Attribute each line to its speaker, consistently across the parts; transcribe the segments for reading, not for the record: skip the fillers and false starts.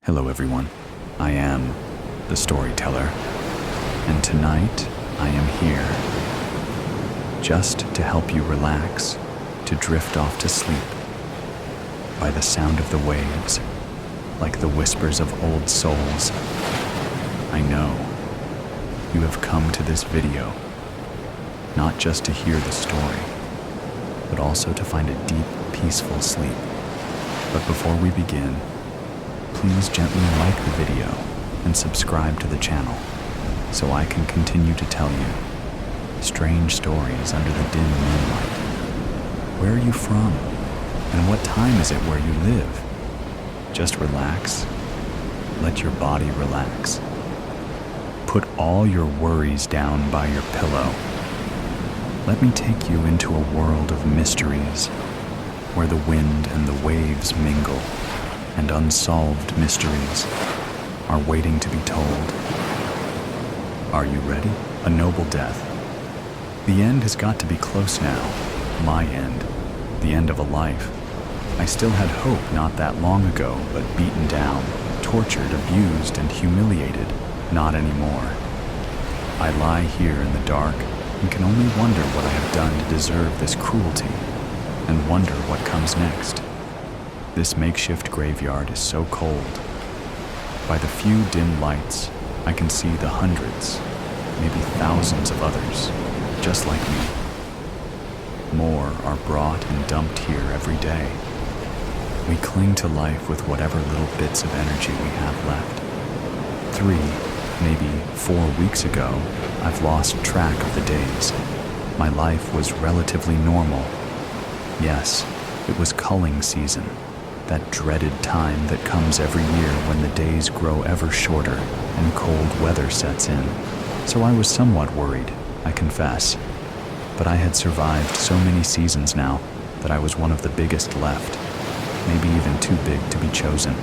Speaker 1: Hello everyone, I am the storyteller, and tonight I am here just to help you relax, to drift off to sleep by the sound of the waves, like the whispers of old souls. I know you have come to this video not just to hear the story, but also to find a deep, peaceful sleep. But before we begin, please gently like the video and subscribe to the channel so I can continue to tell you strange stories under the dim moonlight. Where are you from? And what time is it where you live? Just relax. Let your body relax. Put all your worries down by your pillow. Let me take you into a world of mysteries where the wind and the waves mingle, and unsolved mysteries are waiting to be told. Are you ready? A noble death. The end has got to be close now. My end. The end of a life. I still had hope not that long ago, but beaten down, tortured, abused, and humiliated. Not anymore. I lie here in the dark and can only wonder what I have done to deserve this cruelty, and wonder what comes next. This makeshift graveyard is so cold. By the few dim lights, I can see the hundreds, maybe thousands of others, just like me. More are brought and dumped here every day. We cling to life with whatever little bits of energy we have left. 3, maybe 4 weeks ago, I've lost track of the days. My life was relatively normal. Yes, it was culling season. That dreaded time that comes every year when the days grow ever shorter and cold weather sets in. So I was somewhat worried, I confess. But I had survived so many seasons now that I was one of the biggest left, maybe even too big to be chosen.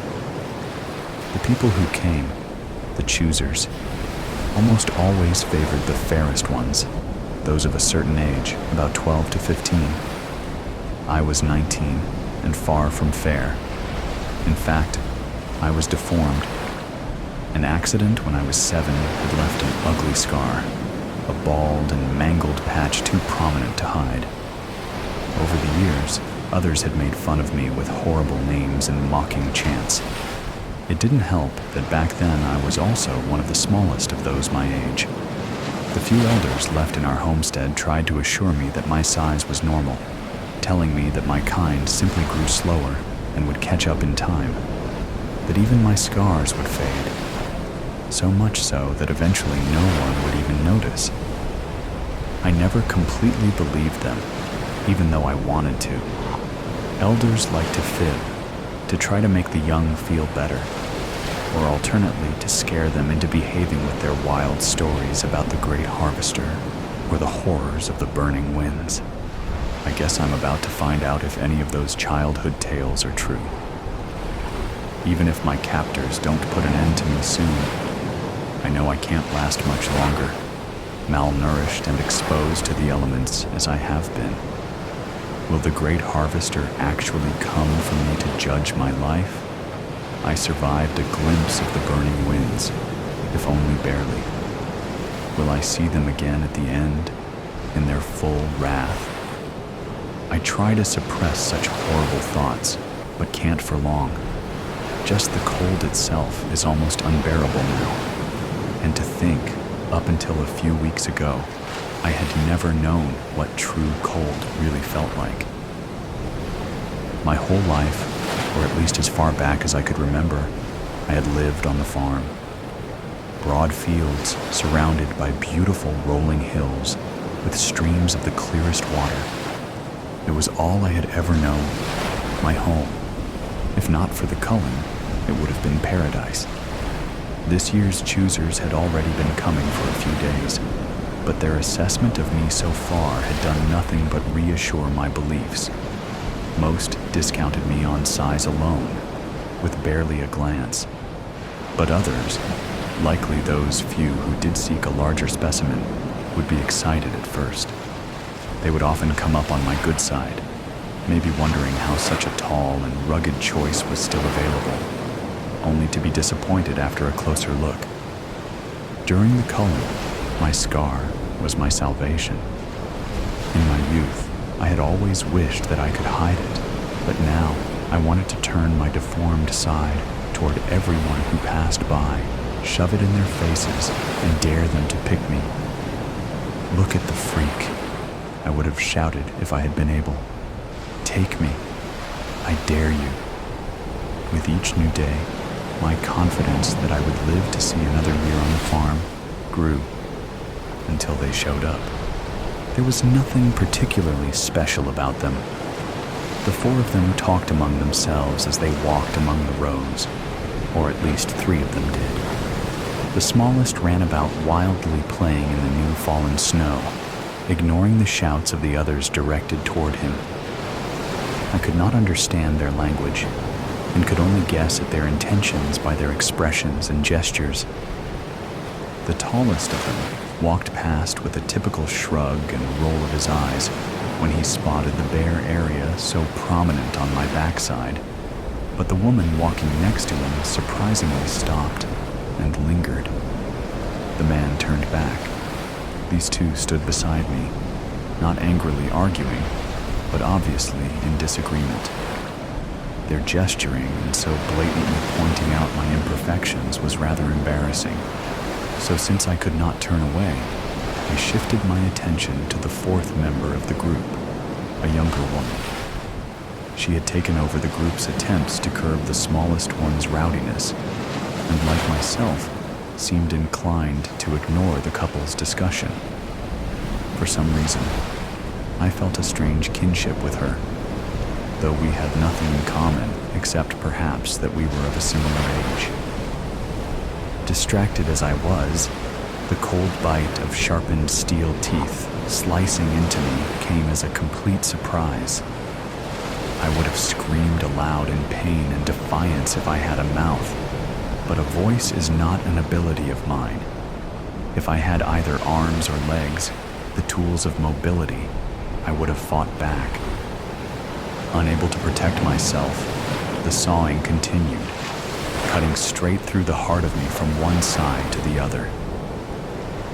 Speaker 1: The people who came, the choosers, almost always favored the fairest ones, those of a certain age, about 12 to 15. I was 19. And far from fair. In fact, I was deformed. An accident when I was 7 had left an ugly scar, a bald and mangled patch too prominent to hide. Over the years, others had made fun of me with horrible names and mocking chants. It didn't help that back then I was also one of the smallest of those my age. The few elders left in our homestead tried to assure me that my size was normal, telling me that my kind simply grew slower and would catch up in time, that even my scars would fade, so much so that eventually no one would even notice. I never completely believed them, even though I wanted to. Elders like to fib, to try to make the young feel better, or alternately to scare them into behaving with their wild stories about the great harvester or the horrors of the burning winds. I guess I'm about to find out if any of those childhood tales are true. Even if my captors don't put an end to me soon, I know I can't last much longer, malnourished and exposed to the elements as I have been. Will the great harvester actually come for me to judge my life? I survived a glimpse of the burning winds, if only barely. Will I see them again at the end, in their full wrath? I try to suppress such horrible thoughts, but can't for long. Just the cold itself is almost unbearable now. And to think, up until a few weeks ago, I had never known what true cold really felt like. My whole life, or at least as far back as I could remember, I had lived on the farm. Broad fields surrounded by beautiful rolling hills with streams of the clearest water. It was all I had ever known, my home. If not for the culling, it would have been paradise. This year's choosers had already been coming for a few days, but their assessment of me so far had done nothing but reassure my beliefs. Most discounted me on size alone, with barely a glance. But others, likely those few who did seek a larger specimen, would be excited at first. They would often come up on my good side, maybe wondering how such a tall and rugged choice was still available, only to be disappointed after a closer look. During the culling, my scar was my salvation. In my youth, I had always wished that I could hide it, but now I wanted to turn my deformed side toward everyone who passed by, shove it in their faces, and dare them to pick me. "Look at the freak," I would have shouted if I had been able. "Take me. I dare you." With each new day, my confidence that I would live to see another year on the farm grew until they showed up. There was nothing particularly special about them. The four of them talked among themselves as they walked among the rows, or at least three of them did. The smallest ran about wildly playing in the new fallen snow, ignoring the shouts of the others directed toward him. I could not understand their language, and could only guess at their intentions by their expressions and gestures. The tallest of them walked past with a typical shrug and roll of his eyes when he spotted the bare area so prominent on my backside, but the woman walking next to him surprisingly stopped and lingered. The man turned back. These two stood beside me, not angrily arguing, but obviously in disagreement. Their gesturing and so blatantly pointing out my imperfections was rather embarrassing. So since I could not turn away, I shifted my attention to the fourth member of the group, a younger woman. She had taken over the group's attempts to curb the smallest one's rowdiness, and like myself, seemed inclined to ignore the couple's discussion. For some reason, I felt a strange kinship with her, though we had nothing in common except perhaps that we were of a similar age. Distracted as I was, the cold bite of sharpened steel teeth slicing into me came as a complete surprise. I would have screamed aloud in pain and defiance if I had a mouth, but a voice is not an ability of mine. If I had either arms or legs, the tools of mobility, I would have fought back. Unable to protect myself, the sawing continued, cutting straight through the heart of me from one side to the other.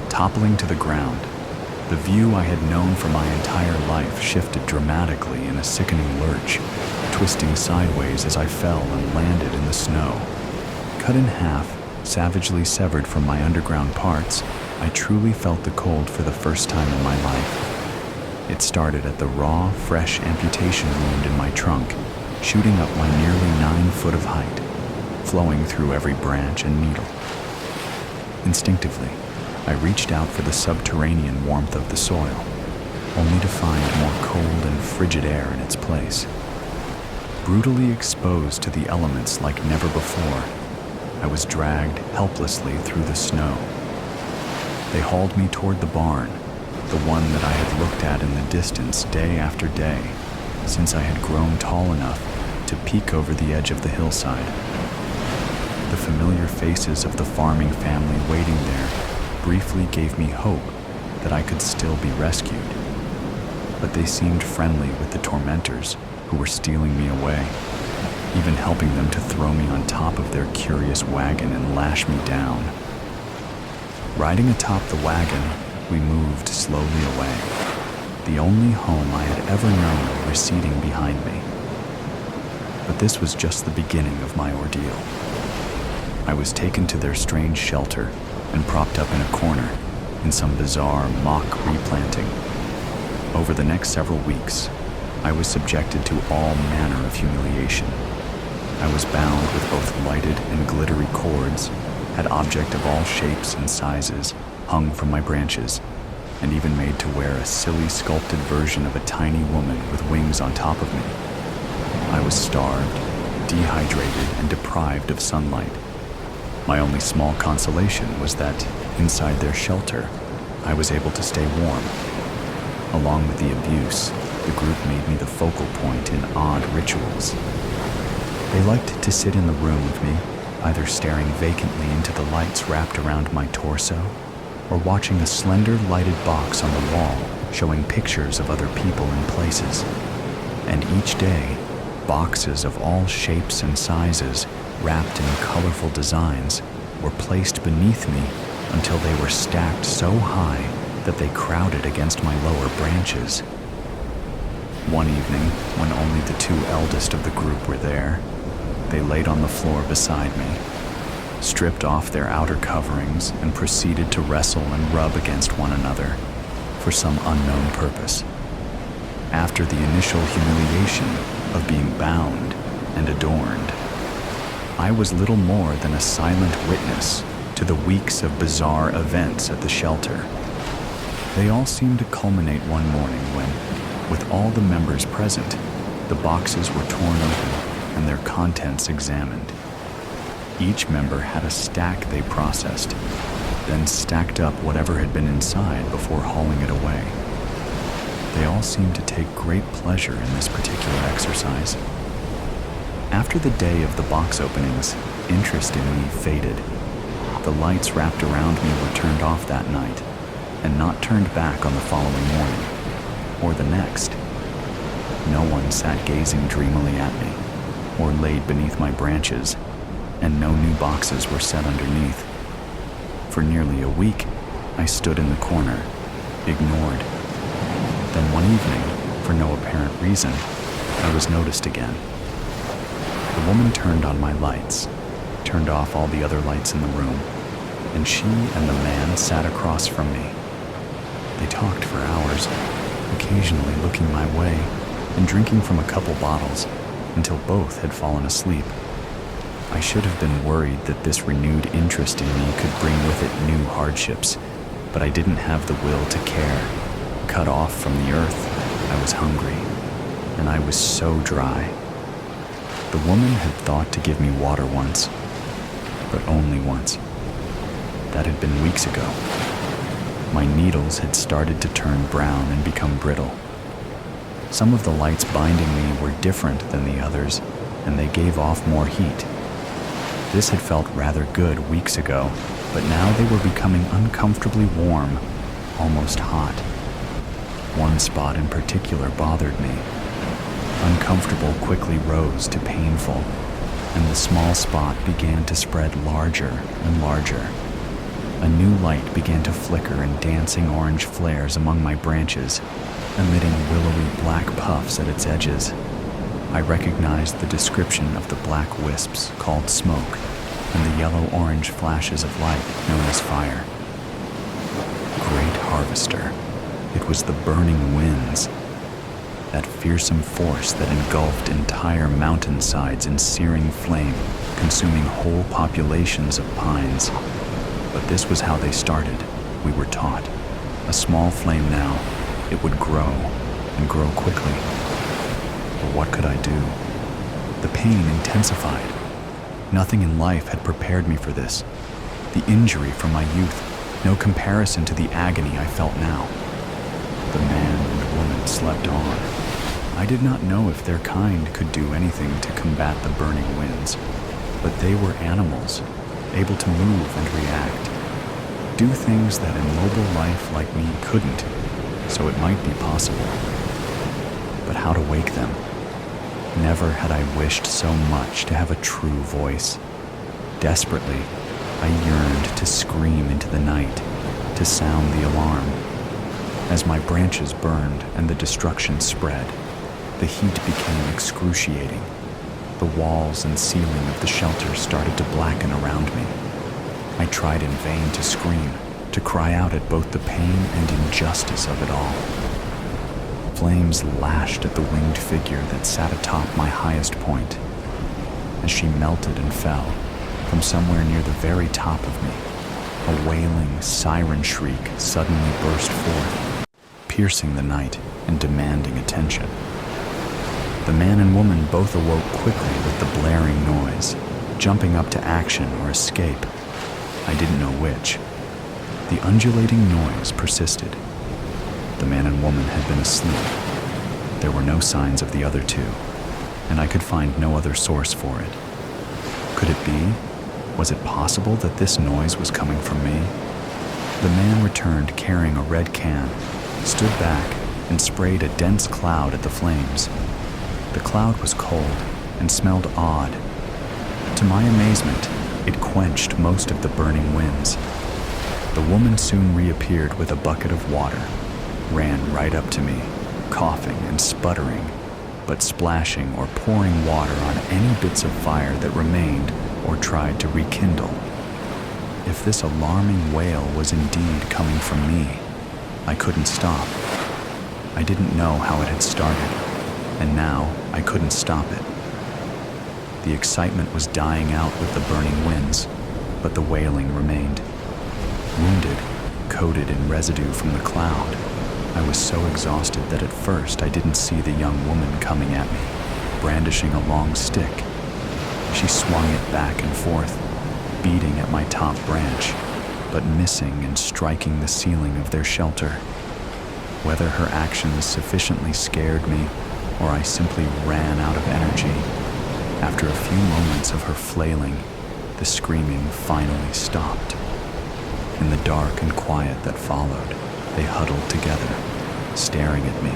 Speaker 1: Toppling to the ground, the view I had known for my entire life shifted dramatically in a sickening lurch, twisting sideways as I fell and landed in the snow. Cut in half, savagely severed from my underground parts, I truly felt the cold for the first time in my life. It started at the raw, fresh amputation wound in my trunk, shooting up my nearly 9 foot of height, flowing through every branch and needle. Instinctively, I reached out for the subterranean warmth of the soil, only to find more cold and frigid air in its place. Brutally exposed to the elements like never before, I was dragged helplessly through the snow. They hauled me toward the barn, the one that I had looked at in the distance day after day, since I had grown tall enough to peek over the edge of the hillside. The familiar faces of the farming family waiting there briefly gave me hope that I could still be rescued, but they seemed friendly with the tormentors who were stealing me away, even helping them to throw me on top of their curious wagon and lash me down. Riding atop the wagon, we moved slowly away, the only home I had ever known receding behind me. But this was just the beginning of my ordeal. I was taken to their strange shelter and propped up in a corner in some bizarre mock replanting. Over the next several weeks, I was subjected to all manner of humiliation. I was bound with both lighted and glittery cords, had objects of all shapes and sizes hung from my branches, and even made to wear a silly sculpted version of a tiny woman with wings on top of me. I was starved, dehydrated, and deprived of sunlight. My only small consolation was that, inside their shelter, I was able to stay warm. Along with the abuse, the group made me the focal point in odd rituals. They liked to sit in the room with me, either staring vacantly into the lights wrapped around my torso, or watching a slender lighted box on the wall showing pictures of other people and places. And each day, boxes of all shapes and sizes wrapped in colorful designs, were placed beneath me until they were stacked so high that they crowded against my lower branches. One evening, when only the two eldest of the group were there, they laid on the floor beside me, stripped off their outer coverings, and proceeded to wrestle and rub against one another for some unknown purpose. After the initial humiliation of being bound and adorned, I was little more than a silent witness to the weeks of bizarre events at the shelter. They all seemed to culminate one morning when, with all the members present, the boxes were torn open and their contents examined. Each member had a stack they processed, then stacked up whatever had been inside before hauling it away. They all seemed to take great pleasure in this particular exercise. After the day of the box openings, interest in me faded. The lights wrapped around me were turned off that night and not turned back on the following morning, or the next. No one sat gazing dreamily at me, or laid beneath my branches, and no new boxes were set underneath. For nearly a week, I stood in the corner, ignored. Then one evening, for no apparent reason, I was noticed again. The woman turned on my lights, turned off all the other lights in the room, and she and the man sat across from me. They talked for hours, occasionally looking my way and drinking from a couple bottles until both had fallen asleep. I should have been worried that this renewed interest in me could bring with it new hardships, but I didn't have the will to care. Cut off from the earth, I was hungry, and I was so dry. The woman had thought to give me water once, but only once. That had been weeks ago. My needles had started to turn brown and become brittle. Some of the lights binding me were different than the others, and they gave off more heat. This had felt rather good weeks ago, but now they were becoming uncomfortably warm, almost hot. One spot in particular bothered me. Uncomfortable quickly rose to painful, and the small spot began to spread larger and larger. A new light began to flicker in dancing orange flares among my branches, emitting willowy black puffs at its edges. I recognized the description of the black wisps called smoke and the yellow-orange flashes of light known as fire. Great Harvester. It was the burning winds, that fearsome force that engulfed entire mountainsides in searing flame, consuming whole populations of pines. But this was how they started, we were taught. A small flame now, it would grow, and grow quickly. But what could I do? The pain intensified. Nothing in life had prepared me for this. The injury from my youth, no comparison to the agony I felt now. The man and woman slept on. I did not know if their kind could do anything to combat the burning winds, but they were animals, able to move and react, do things that a mobile life like me couldn't, so it might be possible. But how to wake them? Never had I wished so much to have a true voice. Desperately, I yearned to scream into the night, to sound the alarm. As my branches burned and the destruction spread, the heat became excruciating. The walls and ceiling of the shelter started to blacken around me. I tried in vain to scream, to cry out at both the pain and injustice of it all. Flames lashed at the winged figure that sat atop my highest point. As she melted and fell, from somewhere near the very top of me, a wailing siren shriek suddenly burst forth, piercing the night and demanding attention. The man and woman both awoke quickly with the blaring noise, jumping up to action or escape. I didn't know which. The undulating noise persisted. The man and woman had been asleep. There were no signs of the other two, and I could find no other source for it. Could it be? Was it possible that this noise was coming from me? The man returned carrying a red can, stood back, and sprayed a dense cloud at the flames. The cloud was cold and smelled odd. To my amazement, it quenched most of the burning winds. The woman soon reappeared with a bucket of water, ran right up to me, coughing and sputtering, but splashing or pouring water on any bits of fire that remained or tried to rekindle. If this alarming wail was indeed coming from me, I couldn't stop. I didn't know how it had started, and now I couldn't stop it. The excitement was dying out with the burning winds, but the wailing remained. Wounded, coated in residue from the cloud, I was so exhausted that at first I didn't see the young woman coming at me, brandishing a long stick. She swung it back and forth, beating at my top branch, but missing and striking the ceiling of their shelter. Whether her actions sufficiently scared me, or I simply ran out of energy, after a few moments of her flailing, the screaming finally stopped. In the dark and quiet that followed, they huddled together, staring at me.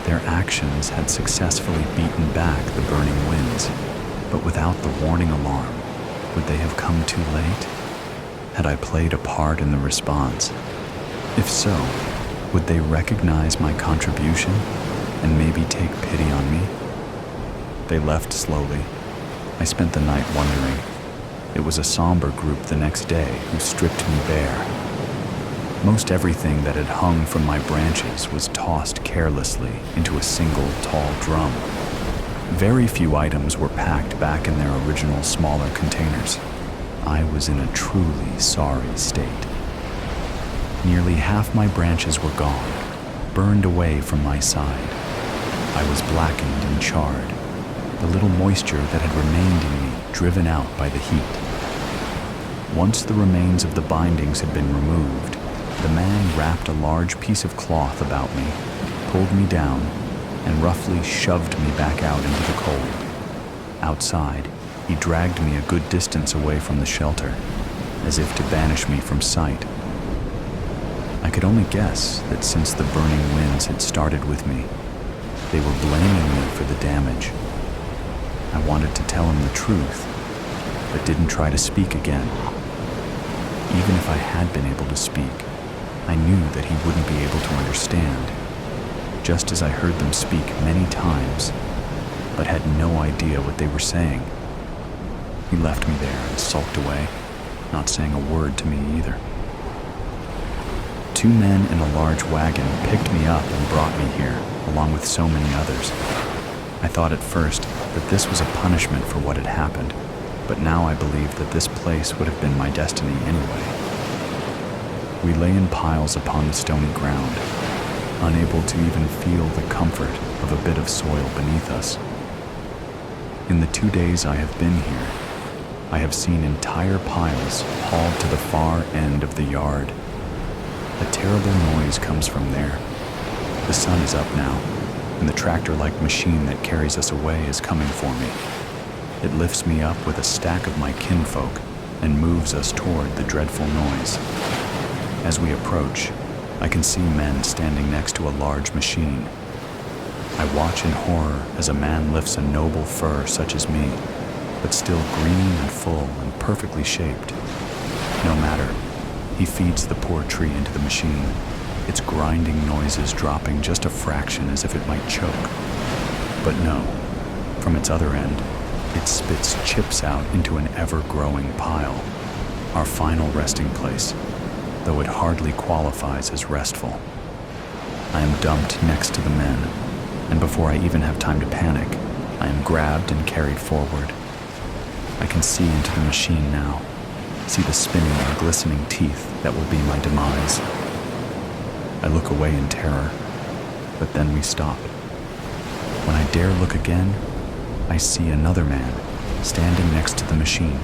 Speaker 1: Their actions had successfully beaten back the burning winds, but without the warning alarm, would they have come too late? Had I played a part in the response? If so, would they recognize my contribution and maybe take pity on me? They left slowly. I spent the night wondering. It was a somber group the next day who stripped me bare. Most everything that had hung from my branches was tossed carelessly into a single tall drum. Very few items were packed back in their original smaller containers. I was in a truly sorry state. Nearly half my branches were gone, burned away from my side. I was blackened and charred, the little moisture that had remained in me driven out by the heat. Once the remains of the bindings had been removed, the man wrapped a large piece of cloth about me, pulled me down, and roughly shoved me back out into the cold. Outside, he dragged me a good distance away from the shelter, as if to banish me from sight. I could only guess that since the burning winds had started with me, they were blaming me for the damage. I wanted to tell him the truth, but didn't try to speak again. Even if I had been able to speak, I knew that he wouldn't be able to understand, just as I heard them speak many times, but had no idea what they were saying. He left me there and sulked away, not saying a word to me either. 2 men in a large wagon picked me up and brought me here, along with so many others. I thought at first that this was a punishment for what had happened, but now I believe that this place would have been my destiny anyway. We lay in piles upon the stony ground, unable to even feel the comfort of a bit of soil beneath us. In the 2 days I have been here, I have seen entire piles hauled to the far end of the yard. A terrible noise comes from there. The sun is up now, and the tractor-like machine that carries us away is coming for me. It lifts me up with a stack of my kinfolk and moves us toward the dreadful noise. As we approach, I can see men standing next to a large machine. I watch in horror as a man lifts a noble fur such as me, but still green and full and perfectly shaped. No matter, he feeds the poor tree into the machine, its grinding noises dropping just a fraction as if it might choke. But no, from its other end, it spits chips out into an ever-growing pile, our final resting place, though it hardly qualifies as restful. I am dumped next to the men, and before I even have time to panic, I am grabbed and carried forward. I can see into the machine now, see the spinning and glistening teeth that will be my demise. I look away in terror, but then we stop. When I dare look again, I see another man standing next to the machine,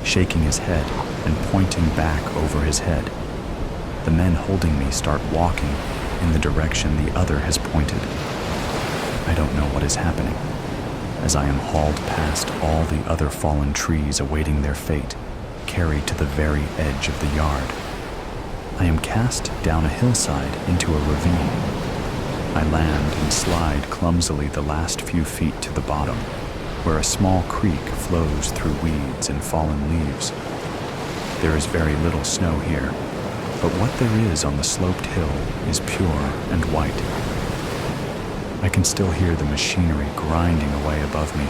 Speaker 1: shaking his head and pointing back over his head. The men holding me start walking in the direction the other has pointed. I don't know what is happening, as I am hauled past all the other fallen trees awaiting their fate, carried to the very edge of the yard. I am cast down a hillside into a ravine. I land and slide clumsily the last few feet to the bottom, where a small creek flows through weeds and fallen leaves. There is very little snow here, but what there is on the sloped hill is pure and white. I can still hear the machinery grinding away above me,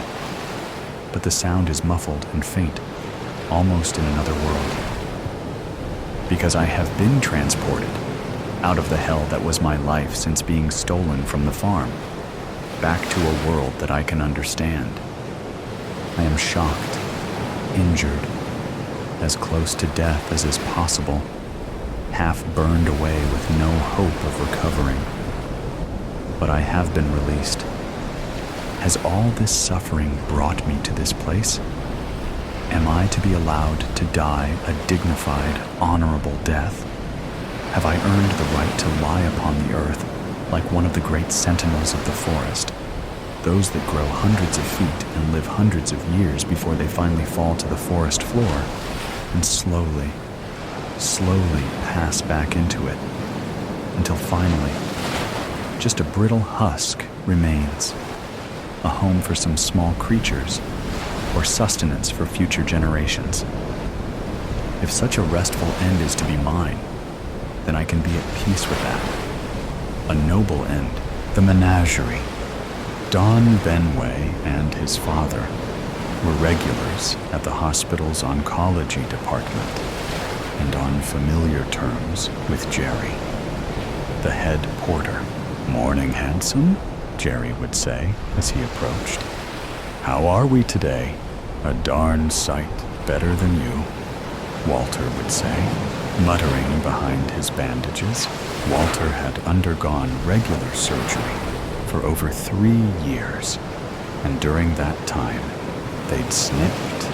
Speaker 1: but the sound is muffled and faint, almost in another world. Because I have been transported out of the hell that was my life since being stolen from the farm, back to a world that I can understand. I am shocked, injured, as close to death as is possible, half burned away with no hope of recovering. But I have been released. Has all this suffering brought me to this place? Am I to be allowed to die a dignified, honorable death? Have I earned the right to lie upon the earth like one of the great sentinels of the forest, those that grow hundreds of feet and live hundreds of years before they finally fall to the forest floor and slowly pass back into it, until finally just a brittle husk remains, a home for some small creatures, or sustenance for future generations? If such a restful end is to be mine, then I can be at peace with that. A noble end, the Menagerie. Don Benway and his father were regulars at the hospital's oncology department, and on familiar terms with Jerry, the head porter. "Morning, handsome," Jerry would say as he approached. "How are we today?" "A darn sight better than you," Walter would say, muttering behind his bandages. Walter had undergone regular surgery for over 3 years, and during that time, they'd snipped,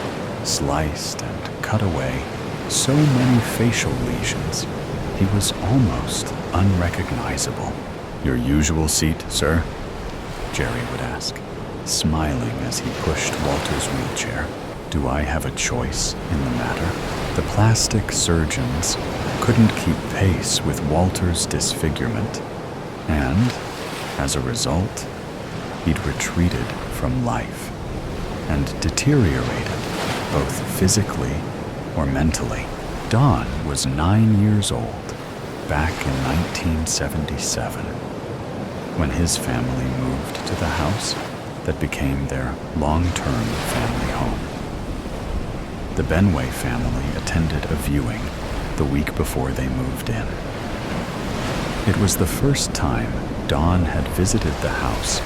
Speaker 1: sliced, and cut away so many facial lesions, he was almost unrecognizable. "Your usual seat, sir?" Jerry would ask, smiling as he pushed Walter's wheelchair. Do I have a choice in the matter? The plastic surgeons couldn't keep pace with Walter's disfigurement, and, as a result, he'd retreated from life and deteriorated, both physically or mentally. Don was 9 years old back in 1977 when his family moved to the house that became their long-term family home. The Benway family attended a viewing the week before they moved in. It was the first time Don had visited the house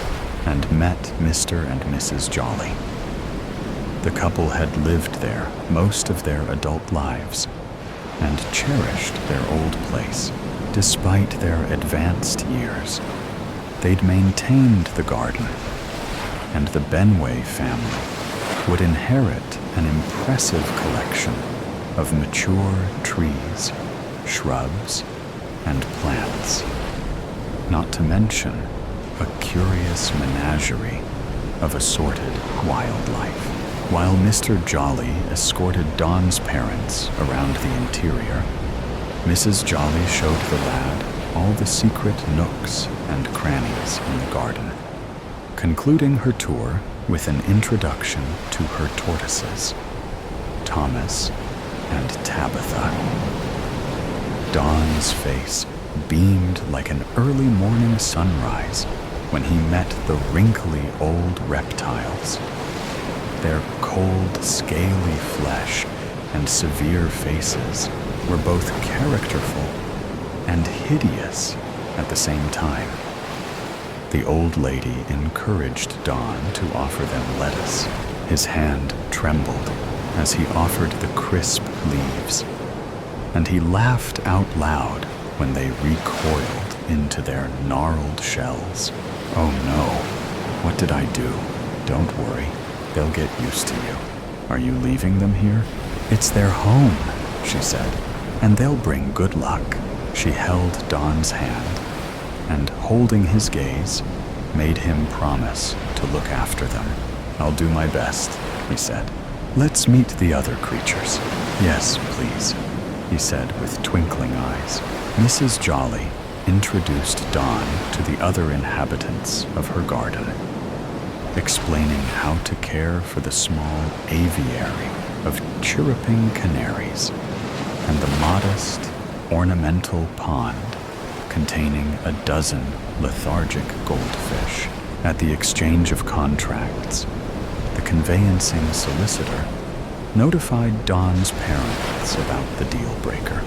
Speaker 1: and met Mr. and Mrs. Jolly. The couple had lived there most of their adult lives and cherished their old place. Despite their advanced years, they'd maintained the garden, and the Benway family would inherit an impressive collection of mature trees, shrubs, and plants, not to mention a curious menagerie of assorted wildlife. While Mr. Jolly escorted Don's parents around the interior, Mrs. Jolly showed the lad all the secret nooks and crannies in the garden, concluding her tour with an introduction to her tortoises, Thomas and Tabitha. Don's face beamed like an early morning sunrise when he met the wrinkly old reptiles. Their cold, scaly flesh and severe faces were both characterful and hideous at the same time. The old lady encouraged Don to offer them lettuce. His hand trembled as he offered the crisp leaves, and he laughed out loud when they recoiled into their gnarled shells. "Oh no, what did I do?" "Don't worry, they'll get used to you." "Are you leaving them here?" "It's their home," she said, "and they'll bring good luck." She held Don's hand, and holding his gaze, made him promise to look after them. "I'll do my best," he said. "Let's meet the other creatures." "Yes, please," he said with twinkling eyes. Mrs. Jolly introduced Don to the other inhabitants of her garden. explaining how to care for the small aviary of chirruping canaries and the modest, ornamental pond containing a dozen lethargic goldfish. At the exchange of contracts, the conveyancing solicitor notified Don's parents about the deal breaker.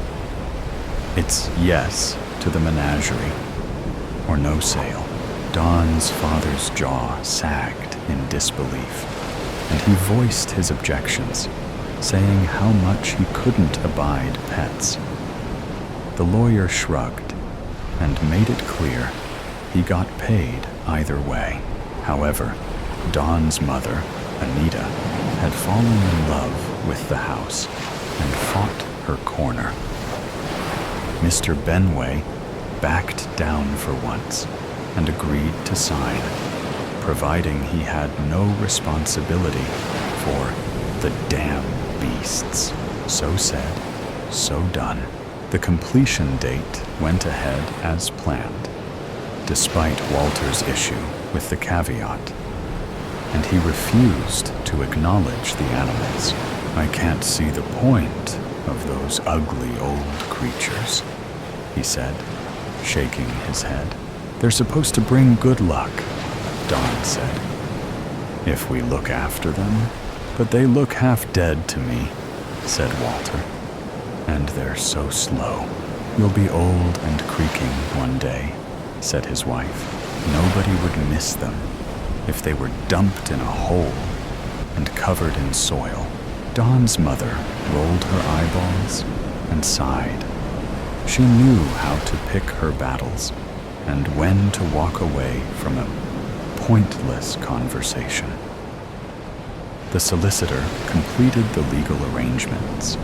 Speaker 1: It's yes to the menagerie, or no sale. Don's father's jaw sagged in disbelief, and he voiced his objections, saying how much he couldn't abide pets. The lawyer shrugged and made it clear he got paid either way. However, Don's mother, Anita, had fallen in love with the house and fought her corner. Mr. Benway backed down for once and agreed to sign, providing he had no responsibility for the damn beasts. So said, so done. The completion date went ahead as planned, despite Walter's issue with the caveat, and he refused to acknowledge the animals. I can't see the point of those ugly old creatures, he said, shaking his head. They're supposed to bring good luck, Don said, if we look after them. But they look half dead to me, said Walter, and they're so slow. You'll be old and creaking one day, said his wife. Nobody would miss them if they were dumped in a hole and covered in soil. Don's mother rolled her eyeballs and sighed. She knew how to pick her battles and when to walk away from a pointless conversation. The solicitor completed the legal arrangements,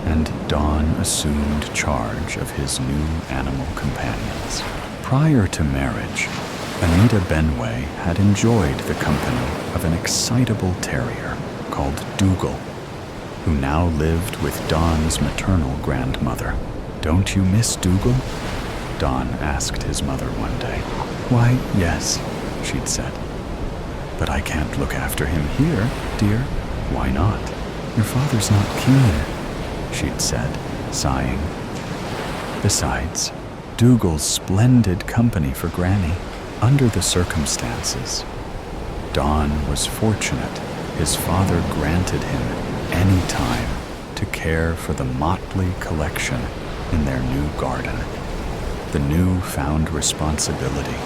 Speaker 1: and Don assumed charge of his new animal companions. Prior to marriage, Anita Benway had enjoyed the company of an excitable terrier called Dougal, who now lived with Don's maternal grandmother. Don't you miss Dougal? Don asked his mother one day. Why, yes, she'd said. But I can't look after him here, dear. Why not? Your father's not keen, she'd said, sighing. Besides, Dougal's splendid company for Granny. Under the circumstances, Don was fortunate his father granted him any time to care for the motley collection in their new garden. The new-found responsibility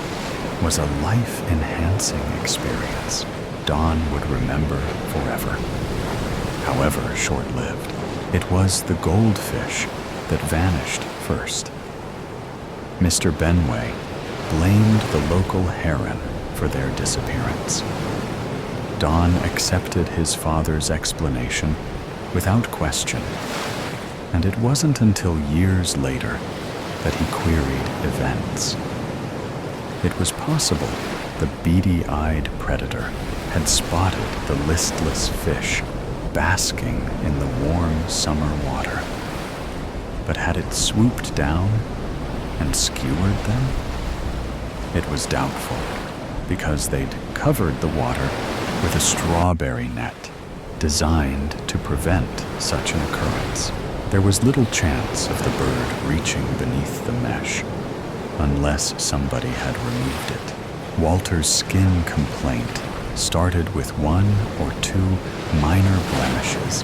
Speaker 1: was a life-enhancing experience Don would remember forever. However short-lived, it was the goldfish that vanished first. Mr. Benway blamed the local heron for their disappearance. Don accepted his father's explanation without question, and it wasn't until years later that he queried events. It was possible the beady-eyed predator had spotted the listless fish basking in the warm summer water. But had it swooped down and skewered them? It was doubtful, because they'd covered the water with a strawberry net designed to prevent such an occurrence. There was little chance of the bird reaching beneath the mesh, unless somebody had removed it. Walter's skin complaint started with 1 or 2 minor blemishes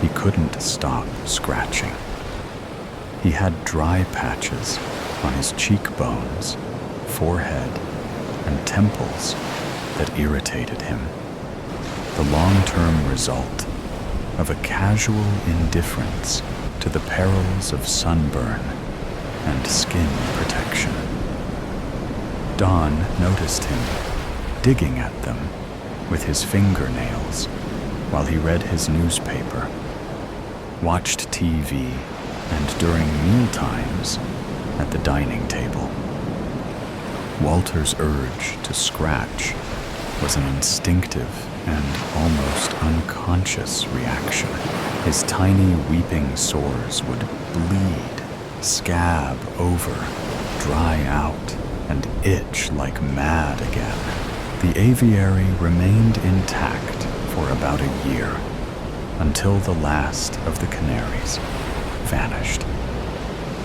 Speaker 1: he couldn't stop scratching. He had dry patches on his cheekbones, forehead, and temples that irritated him. The long-term result of a casual indifference to the perils of sunburn and skin protection. Don noticed him digging at them with his fingernails while he read his newspaper, watched TV, and during meal times at the dining table. Walter's urge to scratch was an instinctive and almost unconscious reaction. His tiny weeping sores would bleed, scab over, dry out, and itch like mad again. The aviary remained intact for about a year, until the last of the canaries vanished.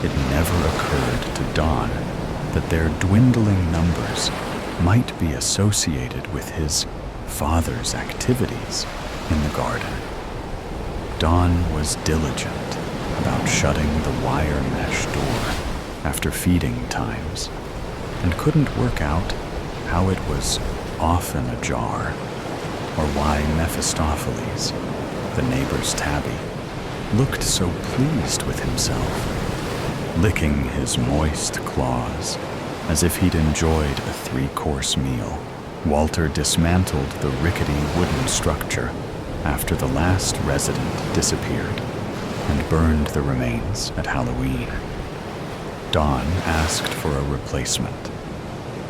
Speaker 1: It never occurred to Don that their dwindling numbers might be associated with his father's activities in the garden. Don was diligent about shutting the wire mesh door after feeding times, and couldn't work out how it was often ajar, or why Mephistopheles, the neighbor's tabby, looked so pleased with himself, licking his moist claws as if he'd enjoyed a 3-course meal. Walter dismantled the rickety wooden structure after the last resident disappeared and burned the remains at Halloween. Don asked for a replacement.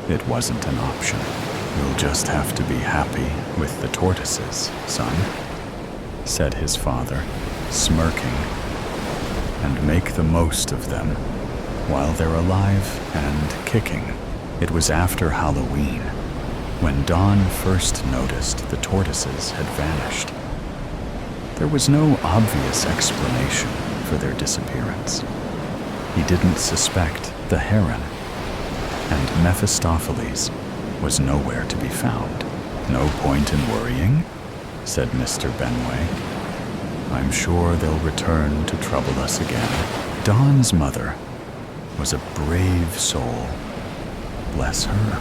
Speaker 1: It wasn't an option. "You'll just have to be happy with the tortoises, son," said his father, smirking, "and make the most of them while they're alive and kicking." It was after Halloween when Don first noticed the tortoises had vanished. There was no obvious explanation for their disappearance. He didn't suspect the heron, and Mephistopheles was nowhere to be found. "No point in worrying," said Mr. Benway. "I'm sure they'll return to trouble us again." Don's mother was a brave soul, bless her,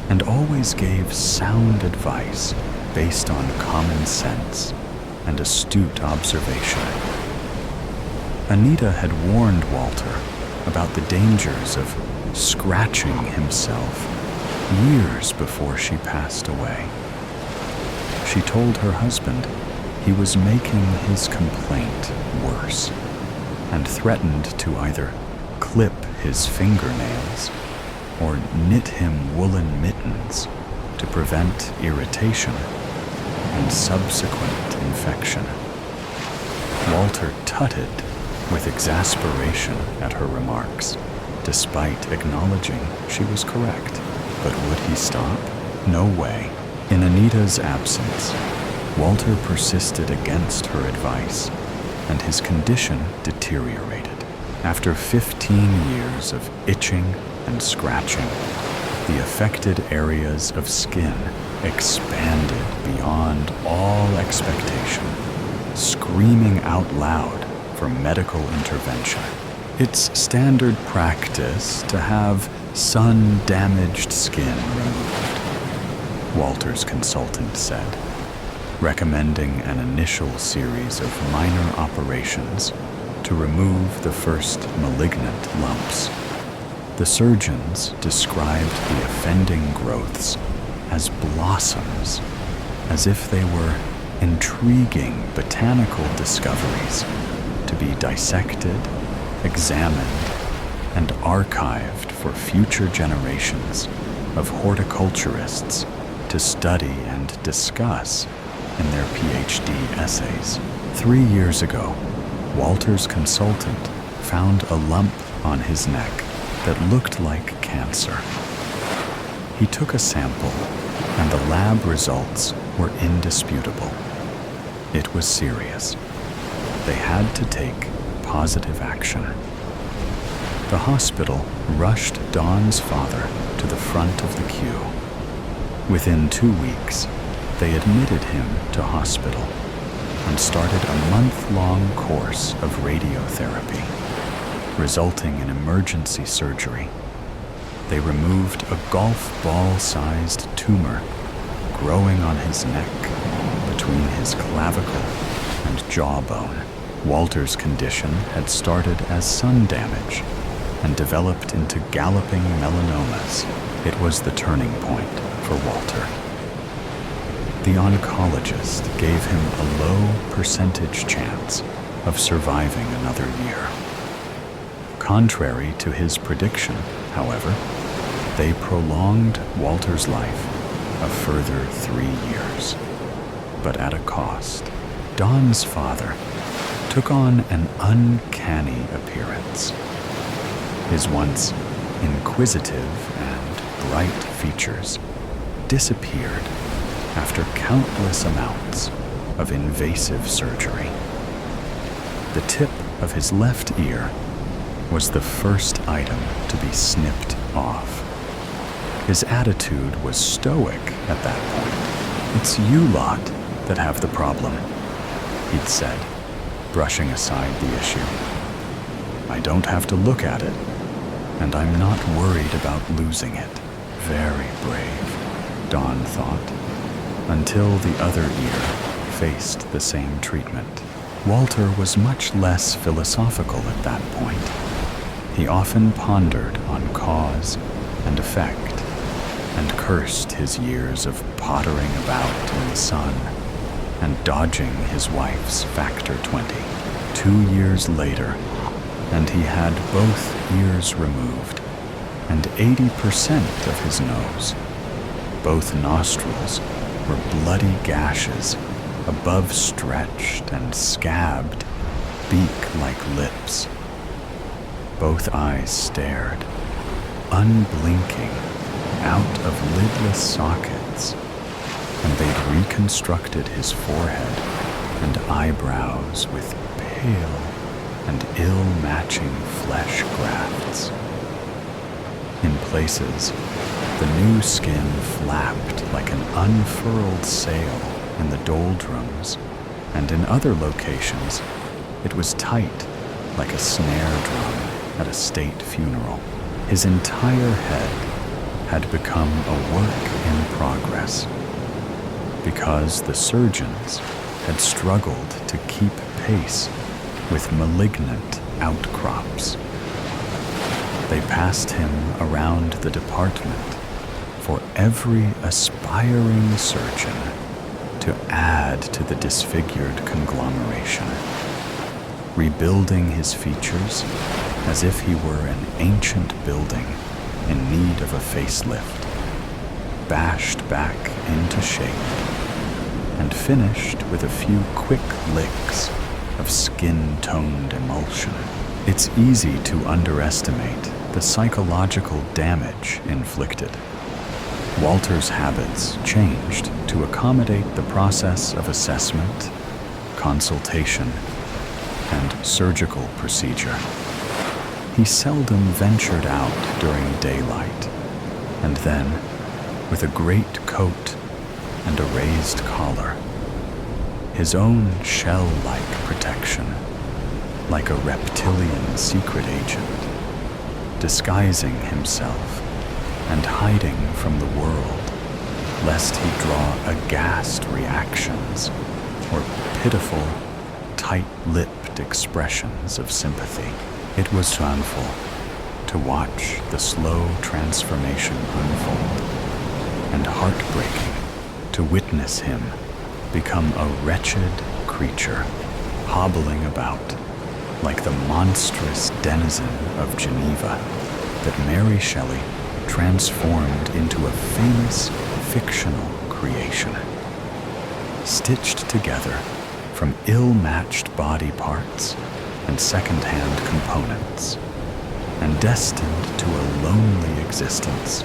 Speaker 1: and always gave sound advice based on common sense and astute observation. Anita had warned Walter about the dangers of scratching himself years before she passed away. She told her husband he was making his complaint worse, and threatened to either clip his fingernails or knit him woolen mittens to prevent irritation and subsequent infection. Walter tutted with exasperation at her remarks, despite acknowledging she was correct. But would he stop? No way. In Anita's absence, Walter persisted against her advice, and his condition deteriorated. After 15 years of itching and scratching, the affected areas of skin expanded beyond all expectation, screaming out loud for medical intervention. It's standard practice to have sun-damaged skin removed, Walter's consultant said, recommending an initial series of minor operations to remove the first malignant lumps. The surgeons described the offending growths as blossoms, as if they were intriguing botanical discoveries to be dissected, examined, and archived for future generations of horticulturists to study and discuss in their PhD essays. 3 years ago, Walter's consultant found a lump on his neck that looked like cancer. He took a sample, and the lab results were indisputable. It was serious. They had to take positive action. The hospital rushed Don's father to the front of the queue. Within 2 weeks, they admitted him to hospital and started a month-long course of radiotherapy, resulting in emergency surgery. They removed a golf ball-sized tumor growing on his neck between his clavicle and jawbone. Walter's condition had started as sun damage and developed into galloping melanomas. It was the turning point for Walter. The oncologist gave him a low percentage chance of surviving another year. Contrary to his prediction, however, they prolonged Walter's life a further 3 years, but at a cost. Don's father took on an uncanny appearance. His once inquisitive and bright features disappeared after countless amounts of invasive surgery. The tip of his left ear was the first item to be snipped off. His attitude was stoic at that point. "It's you lot that have the problem," he'd said, brushing aside the issue. "I don't have to look at it, and I'm not worried about losing it." Very brave, Dawn thought, until the other ear faced the same treatment. Walter was much less philosophical at that point. He often pondered on cause and effect, and cursed his years of pottering about in the sun and dodging his wife's Factor 20. 2 years later, and he had both ears removed and 80% of his nose. Both nostrils were bloody gashes, above stretched and scabbed, beak-like lips. Both eyes stared, unblinking, out of lidless sockets, and they'd reconstructed his forehead and eyebrows with pale and ill-matching flesh grafts. In places, the new skin flapped like an unfurled sail in the doldrums, and in other locations, it was tight like a snare drum at a state funeral. His entire head had become a work in progress, because the surgeons had struggled to keep pace with malignant outcrops. They passed him around the department for every aspiring surgeon to add to the disfigured conglomeration, rebuilding his features as if he were an ancient building in need of a facelift, bashed back into shape, and finished with a few quick licks of skin-toned emulsion. It's easy to underestimate the psychological damage inflicted. Walter's habits changed to accommodate the process of assessment, consultation, and surgical procedure. He seldom ventured out during daylight, and then, with a great coat and a raised collar, his own shell-like protection, like a reptilian secret agent, disguising himself and hiding from the world, lest he draw aghast reactions or pitiful, tight-lipped expressions of sympathy. It was painful to watch the slow transformation unfold, and heartbreaking to witness him become a wretched creature, hobbling about like the monstrous denizen of Geneva that Mary Shelley transformed into a famous fictional creation, stitched together from ill-matched body parts and second-hand components, and destined to a lonely existence,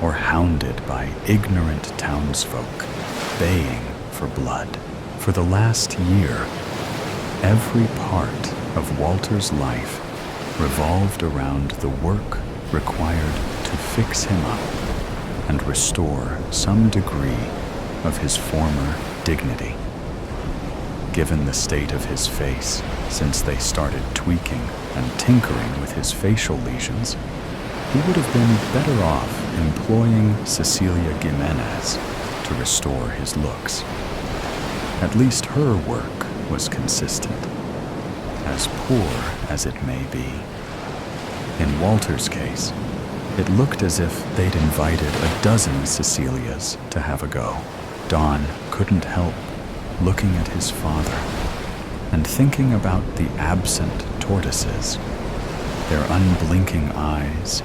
Speaker 1: or hounded by ignorant townsfolk, baying for blood. For the last year, every part of Walter's life revolved around the work required to fix him up and restore some degree of his former dignity. Given the state of his face since they started tweaking and tinkering with his facial lesions, he would have been better off employing Cecilia Gimenez to restore his looks. At least her work was consistent, as poor as it may be. In Walter's case, it looked as if they'd invited a dozen Cecilias to have a go. Dawn couldn't help looking at his father and thinking about the absent tortoises, their unblinking eyes,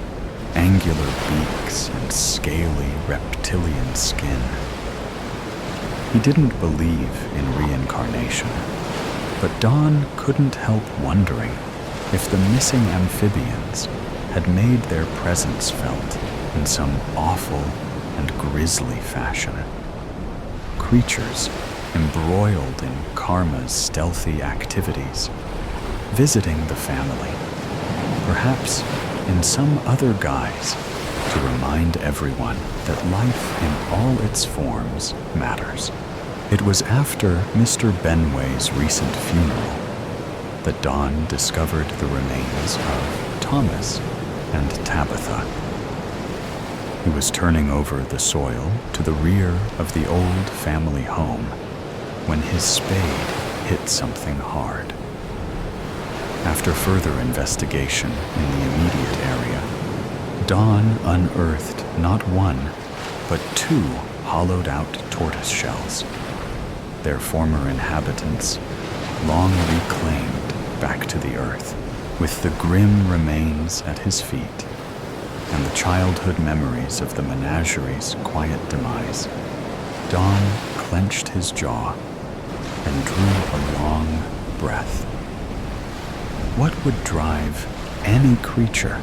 Speaker 1: angular beaks, and scaly reptilian skin. He didn't believe in reincarnation, but Dawn couldn't help wondering if the missing amphibians had made their presence felt in some awful, and grisly fashion. Creatures embroiled in karma's stealthy activities, visiting the family, perhaps in some other guise, to remind everyone that life in all its forms matters. It was after Mr. Benway's recent funeral that Dawn discovered the remains of Thomas and Tabitha. He was turning over the soil to the rear of the old family home when his spade hit something hard. After further investigation in the immediate area, Dawn unearthed not one, but two hollowed-out tortoise shells, their former inhabitants long reclaimed back to the earth, with the grim remains at his feet and the childhood memories of the Menagerie's quiet demise. Dawn clenched his jaw and drew a long breath. What would drive any creature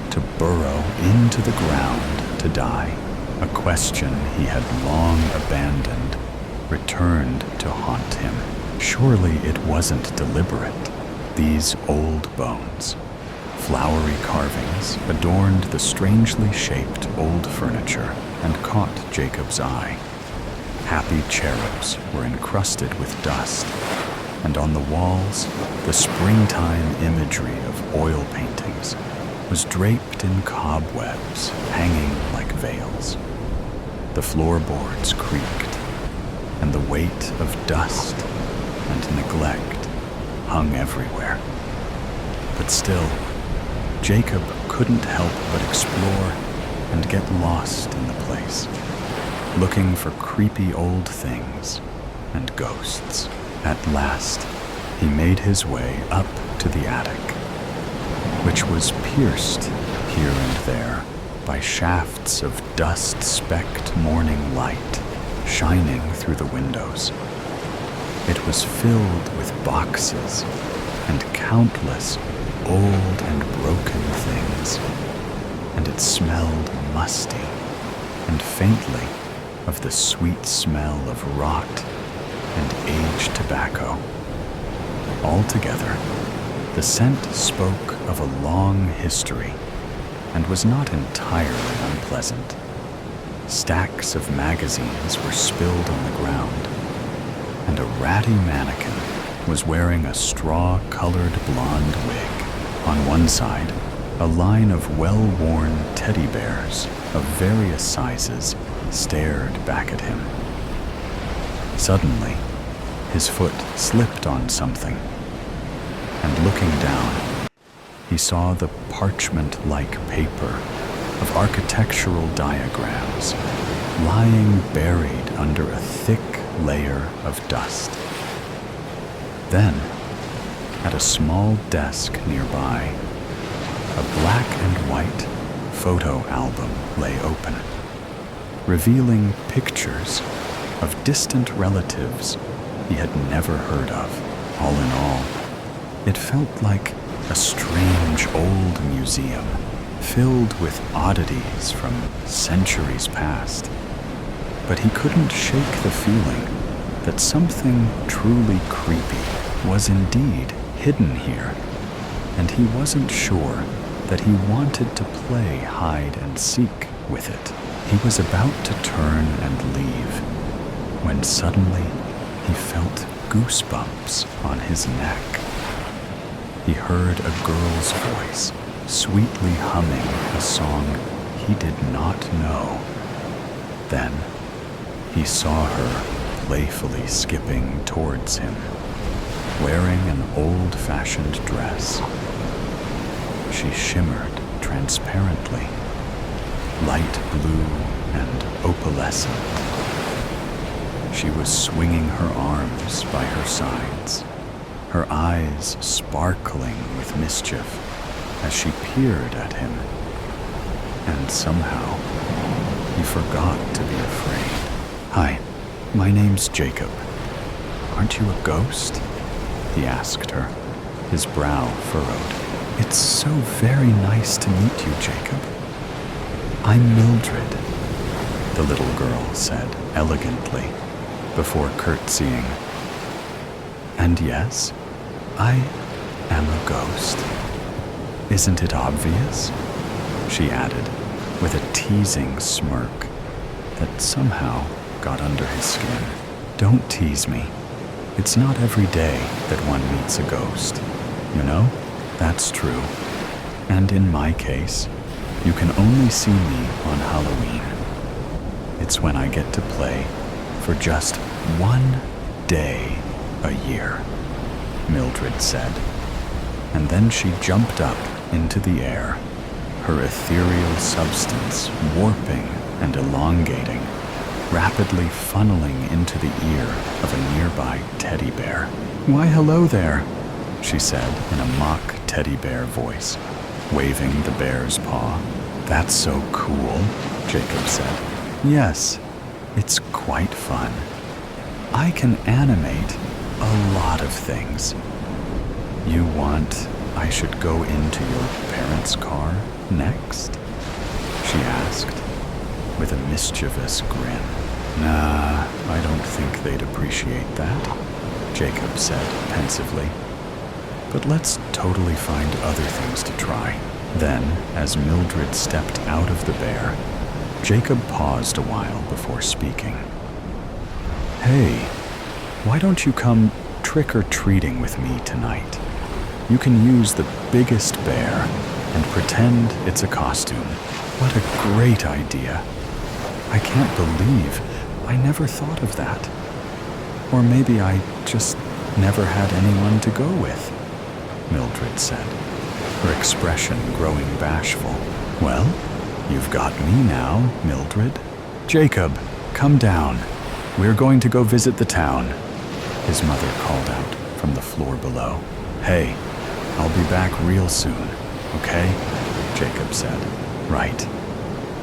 Speaker 1: to burrow into the ground to die? A question he had long abandoned returned to haunt him. Surely it wasn't deliberate. These old bones, flowery carvings, adorned the strangely shaped old furniture and caught Jacob's eye. Happy cherubs were encrusted with dust, and on the walls, the springtime imagery of oil paintings was draped in cobwebs, hanging like veils. The floorboards creaked, and the weight of dust and neglect hung everywhere. But still, Jacob couldn't help but explore and get lost in the place, looking for creepy old things and ghosts. At last, he made his way up to the attic, which was pierced here and there by shafts of dust-specked morning light shining through the windows. It was filled with boxes and countless old and broken things, and it smelled musty and faintly of the sweet smell of rot and aged tobacco. Altogether, the scent spoke of a long history and was not entirely unpleasant. Stacks of magazines were spilled on the ground, and a ratty mannequin was wearing a straw-colored blonde wig. On one side, a line of well-worn teddy bears of various sizes stared back at him. Suddenly, his foot slipped on something, and looking down, he saw the parchment-like paper of architectural diagrams lying buried under a thick layer of dust. Then, at a small desk nearby, a black and white photo album lay open, revealing pictures of distant relatives he had never heard of. All in all, it felt like a strange old museum filled with oddities from centuries past. But he couldn't shake the feeling that something truly creepy was indeed hidden here, and he wasn't sure that he wanted to play hide and seek with it. He was about to turn and leave when suddenly he felt goosebumps on his neck. He heard a girl's voice sweetly humming a song he did not know. Then he saw her playfully skipping towards him, wearing an old-fashioned dress. She shimmered transparently, light blue and opalescent. She was swinging her arms by her sides, her eyes sparkling with mischief as she peered at him. And somehow, he forgot to be afraid. "Hi, my name's Jacob. Aren't you a ghost?" he asked her, his brow furrowed. "It's so very nice to meet you, Jacob. I'm Mildred. the little girl said elegantly, before curtsying. And yes, I am a ghost. Isn't it obvious? She added, with a teasing smirk that somehow got under his skin. Don't tease me. It's not every day that one meets a ghost. You know, that's true. And in my case, you can only see me on Halloween. It's when I get to play for just one day a year, Mildred said. And then she jumped up into the air, her ethereal substance warping and elongating, rapidly funneling into the ear of a nearby teddy bear. Why, hello there, she said in a mock teddy bear voice, waving the bear's paw. That's so cool, Jacob said. Yes, it's quite fun. I can animate a lot of things. You want I should go into your parents' car next? She asked, with a mischievous grin. Nah, I don't think they'd appreciate that, Jacob said pensively. But let's totally find other things to try. Then, as Mildred stepped out of the bear, Jacob paused a while before speaking. Hey, why don't you come trick-or-treating with me tonight? You can use the biggest bear and pretend it's a costume. What a great idea. I can't believe I never thought of that. Or maybe I just never had anyone to go with, Mildred said, her expression growing bashful. Well, you've got me now, Mildred. Jacob, come down. We're going to go visit the town, his mother called out from the floor below. Hey, I'll be back real soon, okay? Jacob said. Right.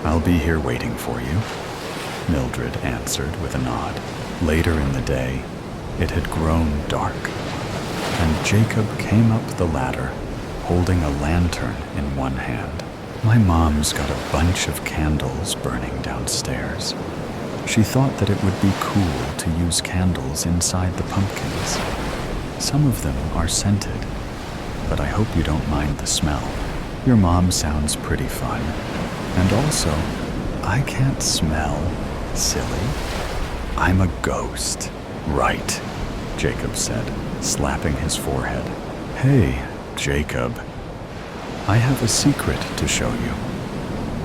Speaker 1: I'll be here waiting for you, Mildred answered with a nod. Later in the day, it had grown dark, and Jacob came up the ladder, holding a lantern in one hand. My mom's got a bunch of candles burning downstairs. She thought that it would be cool to use candles inside the pumpkins. Some of them are scented, but I hope you don't mind the smell. Your mom sounds pretty fun. And also, I can't smell, silly. I'm a ghost. Right, Jacob said, slapping his forehead. Hey, Jacob. I have a secret to show you.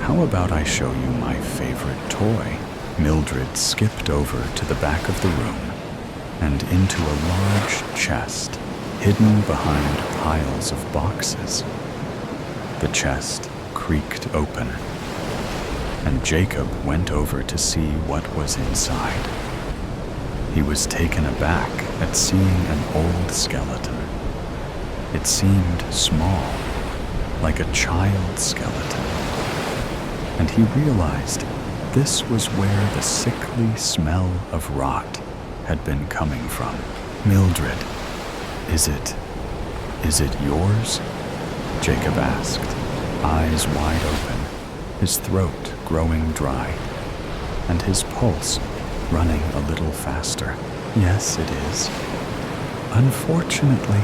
Speaker 1: How about I show you my favorite toy? Mildred skipped over to the back of the room and into a large chest hidden behind piles of boxes. The chest creaked open, and Jacob went over to see what was inside. He was taken aback at seeing an old skeleton. It seemed small, like a child's skeleton, and he realized this was where the sickly smell of rot had been coming from. Mildred, is it yours? Jacob asked, eyes wide open, his throat growing dry, and his pulse running a little faster. Yes, it is. Unfortunately,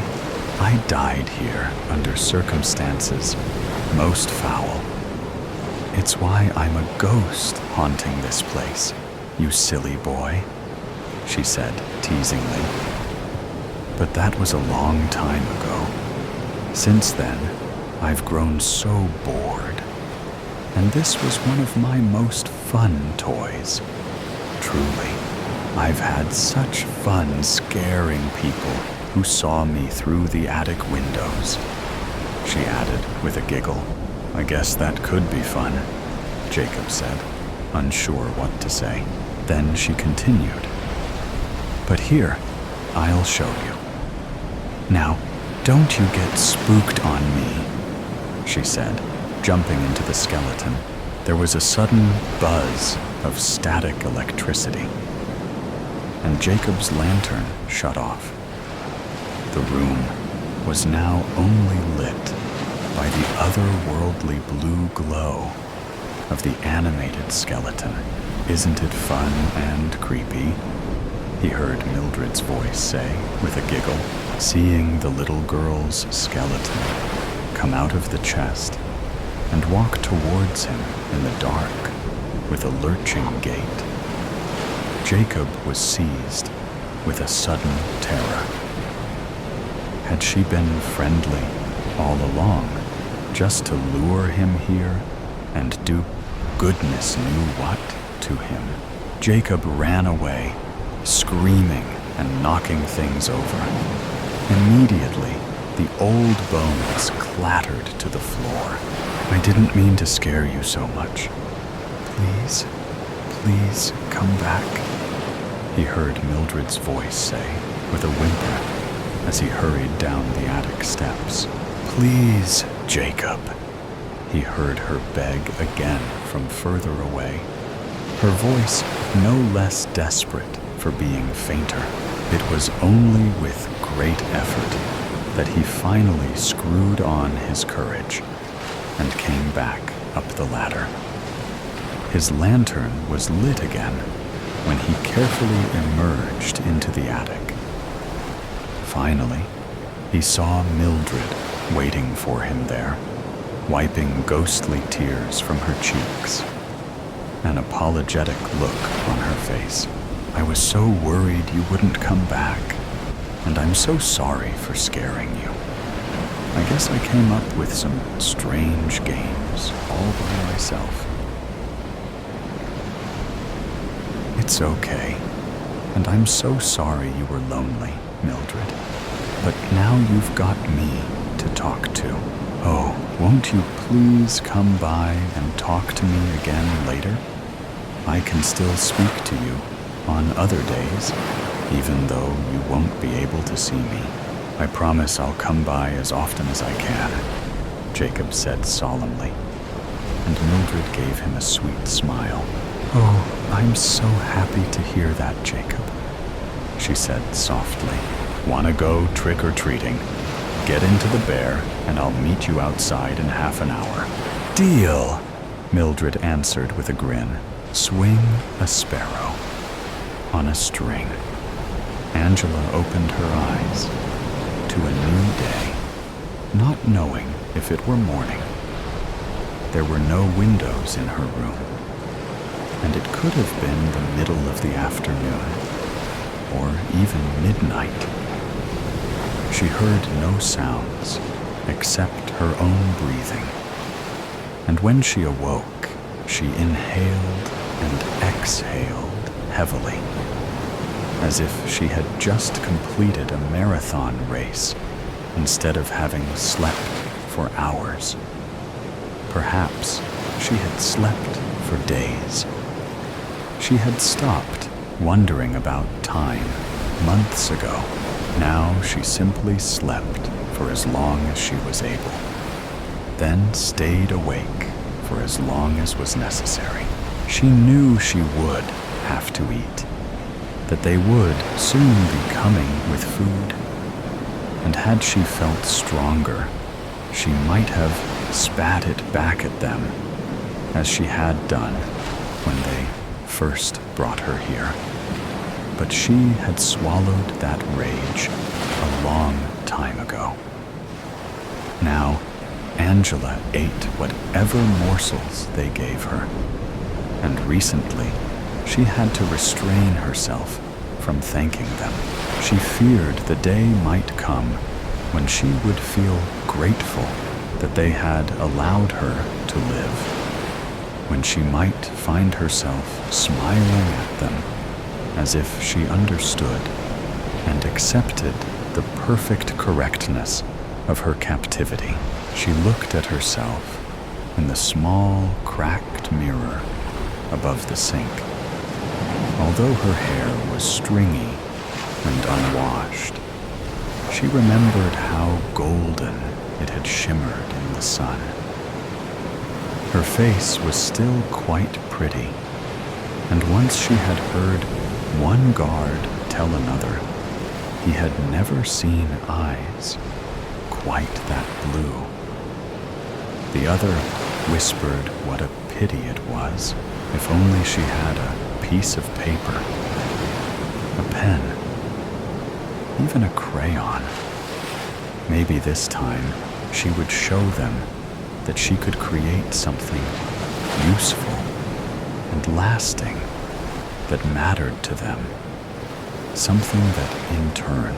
Speaker 1: I died here under circumstances most foul. It's why I'm a ghost haunting this place, you silly boy, she said teasingly. But that was a long time ago. Since then, I've grown so bored. And this was one of my most fun toys. Truly, I've had such fun scaring people who saw me through the attic windows, she added with a giggle. I guess that could be fun, Jacob said, unsure what to say. Then she continued. But here, I'll show you. Now, don't you get spooked on me, she said, jumping into the skeleton. There was a sudden buzz of static electricity, and Jacob's lantern shut off. The room was now only lit by the otherworldly blue glow of the animated skeleton. Isn't it fun and creepy? He heard Mildred's voice say with a giggle, seeing the little girl's skeleton come out of the chest and walk towards him in the dark with a lurching gait. Jacob was seized with a sudden terror. Had she been friendly all along, just to lure him here and do goodness knew what to him? Jacob ran away, screaming and knocking things over. Immediately, the old bones clattered to the floor. I didn't mean to scare you so much. Please, please come back, he heard Mildred's voice say with a whimper as he hurried down the attic steps. Please, Jacob, he heard her beg again from further away, her voice no less desperate for being fainter. It was only with great effort that he finally screwed on his courage and came back up the ladder. His lantern was lit again when he carefully emerged into the attic. Finally, he saw Mildred waiting for him there, wiping ghostly tears from her cheeks, an apologetic look on her face. I was so worried you wouldn't come back, and I'm so sorry for scaring you. I guess I came up with some strange games all by myself. It's okay, and I'm so sorry you were lonely, Mildred. But now you've got me to talk to. Oh, won't you please come by and talk to me again later? I can still speak to you on other days, even though you won't be able to see me. I promise I'll come by as often as I can, Jacob said solemnly, and Mildred gave him a sweet smile. Oh, I'm so happy to hear that, Jacob, she said softly. Wanna go trick-or-treating? Get into the bear, and I'll meet you outside in half an hour. Deal, Mildred answered with a grin. Swing a sparrow on a string. Angela opened her eyes to a new day, not knowing if it were morning. There were no windows in her room, and it could have been the middle of the afternoon, or even midnight. She heard no sounds except her own breathing, and when she awoke, she inhaled and exhaled heavily, as if she had just completed a marathon race instead of having slept for hours. Perhaps she had slept for days. She had stopped wondering about time months ago. Now she simply slept for as long as she was able, then stayed awake for as long as was necessary. She knew she would have to eat, that they would soon be coming with food, and had she felt stronger, she might have spat it back at them, as she had done when they first brought her here. But she had swallowed that rage a long time ago. Now, Angela ate whatever morsels they gave her, and recently she had to restrain herself from thanking them. She feared the day might come when she would feel grateful that they had allowed her to live, when she might find herself smiling at them as if she understood and accepted the perfect correctness of her captivity. She looked at herself in the small, cracked mirror above the sink. Although her hair was stringy and unwashed, she remembered how golden it had shimmered in the sun. Her face was still quite pretty, and once she had heard one guard tell another he had never seen eyes quite that blue. The other whispered what a pity it was if only she had a piece of paper, a pen, even a crayon. Maybe this time she would show them that she could create something useful and lasting that mattered to them, something that in turn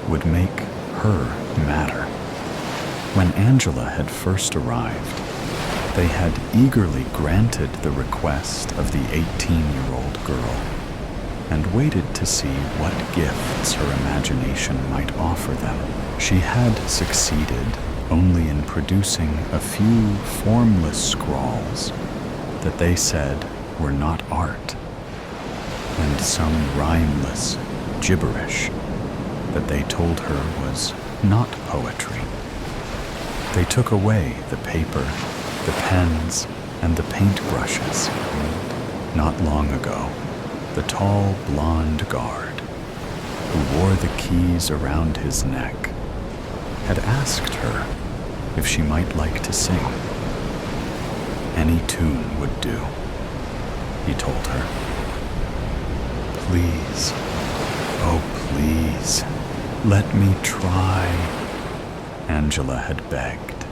Speaker 1: would make her matter. When Angela had first arrived, they had eagerly granted the request of the 18-year-old girl and waited to see what gifts her imagination might offer them. She had succeeded only in producing a few formless scrawls that they said were not art, and some rhymeless gibberish that they told her was not poetry. They took away the paper, the pens, and the paintbrushes. Not long ago, the tall blonde guard, who wore the keys around his neck, had asked her if she might like to sing. Any tune would do, he told her. Please, oh please, let me try, Angela had begged.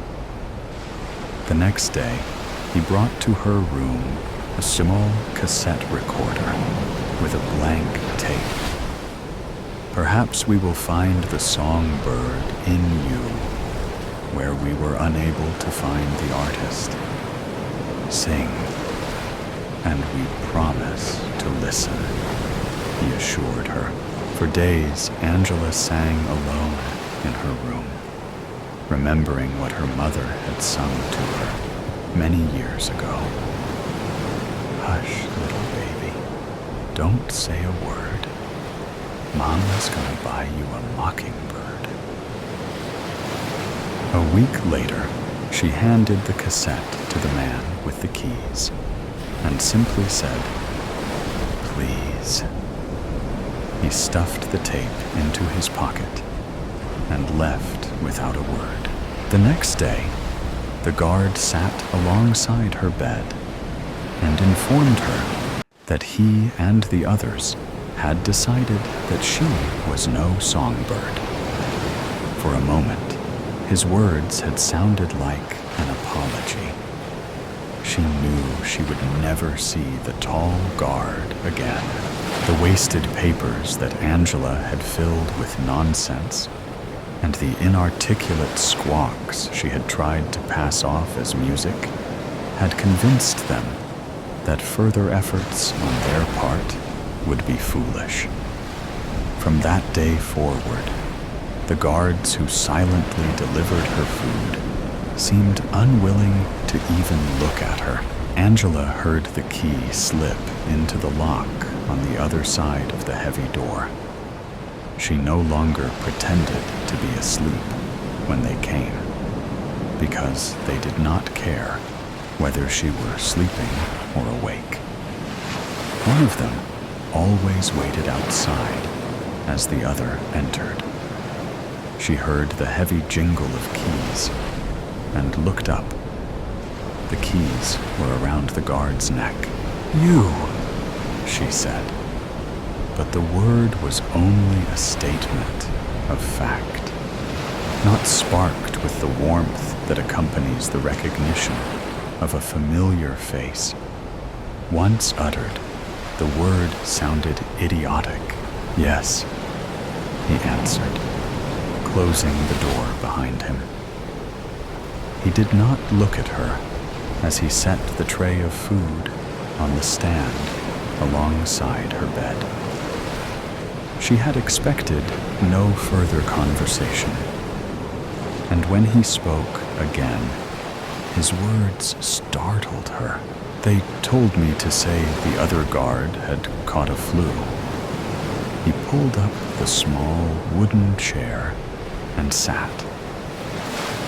Speaker 1: The next day, he brought to her room a small cassette recorder with a blank tape. Perhaps we will find the songbird in you, where we were unable to find the artist. Sing, and we promise to listen, he assured her. For days, Angela sang alone in her room, remembering what her mother had sung to her many years ago. Hush, little baby, don't say a word. Mama's gonna buy you a mockingbird. A week later, she handed the cassette to the man with the keys and simply said, please. He stuffed the tape into his pocket and left without a word. The next day, the guard sat alongside her bed and informed her that he and the others had decided that she was no songbird. For a moment, his words had sounded like an apology. She knew she would never see the tall guard again. The wasted papers that Angela had filled with nonsense and the inarticulate squawks she had tried to pass off as music had convinced them that further efforts on their part would be foolish. From that day forward, the guards who silently delivered her food seemed unwilling to even look at her. Angela heard the key slip into the lock on the other side of the heavy door. She no longer pretended to be asleep when they came, because they did not care whether she were sleeping or awake. One of them always waited outside as the other entered. She heard the heavy jingle of keys and looked up. The keys were around the guard's neck. You, she said. But the word was only a statement of fact, not sparked with the warmth that accompanies the recognition of a familiar face. Once uttered, the word sounded idiotic. Yes, he answered, closing the door behind him. He did not look at her as he set the tray of food on the stand alongside her bed. She had expected no further conversation, and when he spoke again, his words startled her. They told me to say the other guard had caught a flu. He pulled up the small wooden chair and sat,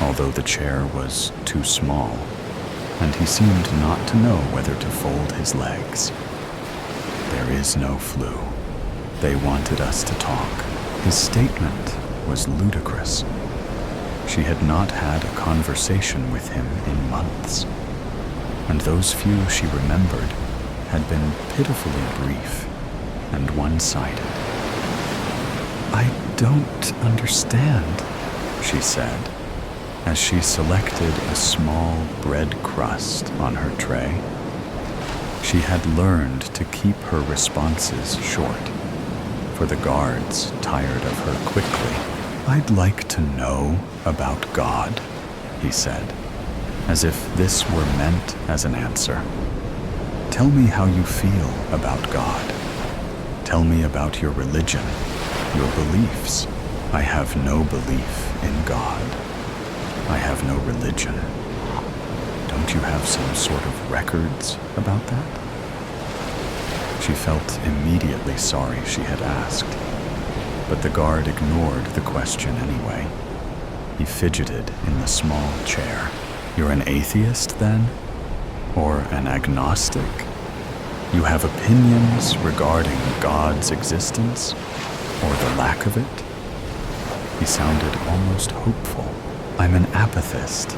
Speaker 1: although the chair was too small, and he seemed not to know whether to fold his legs. There is no flu. They wanted us to talk. His statement was ludicrous. She had not had a conversation with him in months. and those few she remembered had been pitifully brief and one-sided. "I don't understand," she said, as she selected a small bread crust on her tray. She had learned to keep her responses short, for the guards tired of her quickly. "I'd like to know about God," he said, as if this were meant as an answer. "Tell me how you feel about God. Tell me about your religion, your beliefs." "I have no belief in God. I have no religion." "Don't you have some sort of records about that?" She felt immediately sorry she had asked, but the guard ignored the question anyway. He fidgeted in the small chair. "You're an atheist, then? Or an agnostic? You have opinions regarding God's existence, or the lack of it?" He sounded almost hopeful. "I'm an apathist.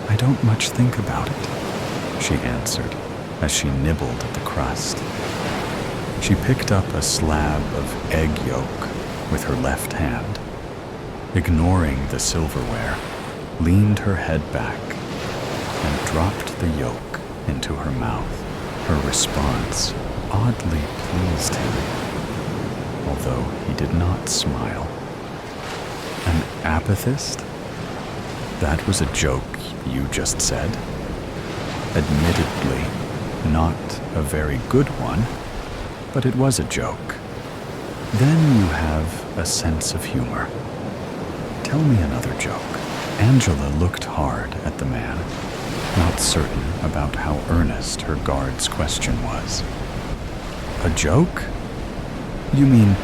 Speaker 1: I don't much think about it," she answered as she nibbled at the crust. She picked up a slab of egg yolk with her left hand, ignoring the silverware, leaned her head back, and dropped the yolk into her mouth. Her response oddly pleased him, although he did not smile. "An apathist? That was a joke you just said. Admittedly, not a very good one, but it was a joke. Then you have a sense of humor. Tell me another joke." Angela looked hard at the man, not certain about how earnest her guard's question was. "A joke? You mean,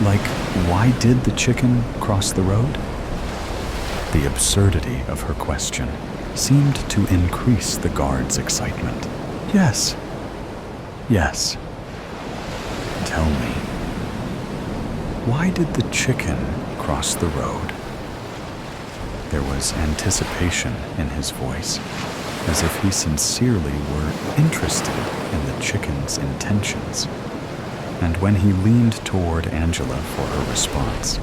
Speaker 1: like, why did the chicken cross the road?" The absurdity of her question seemed to increase the guard's excitement. "Yes. Yes. Tell me, why did the chicken cross the road?" There was anticipation in his voice, as if he sincerely were interested in the chicken's intentions. And when he leaned toward Angela for her response,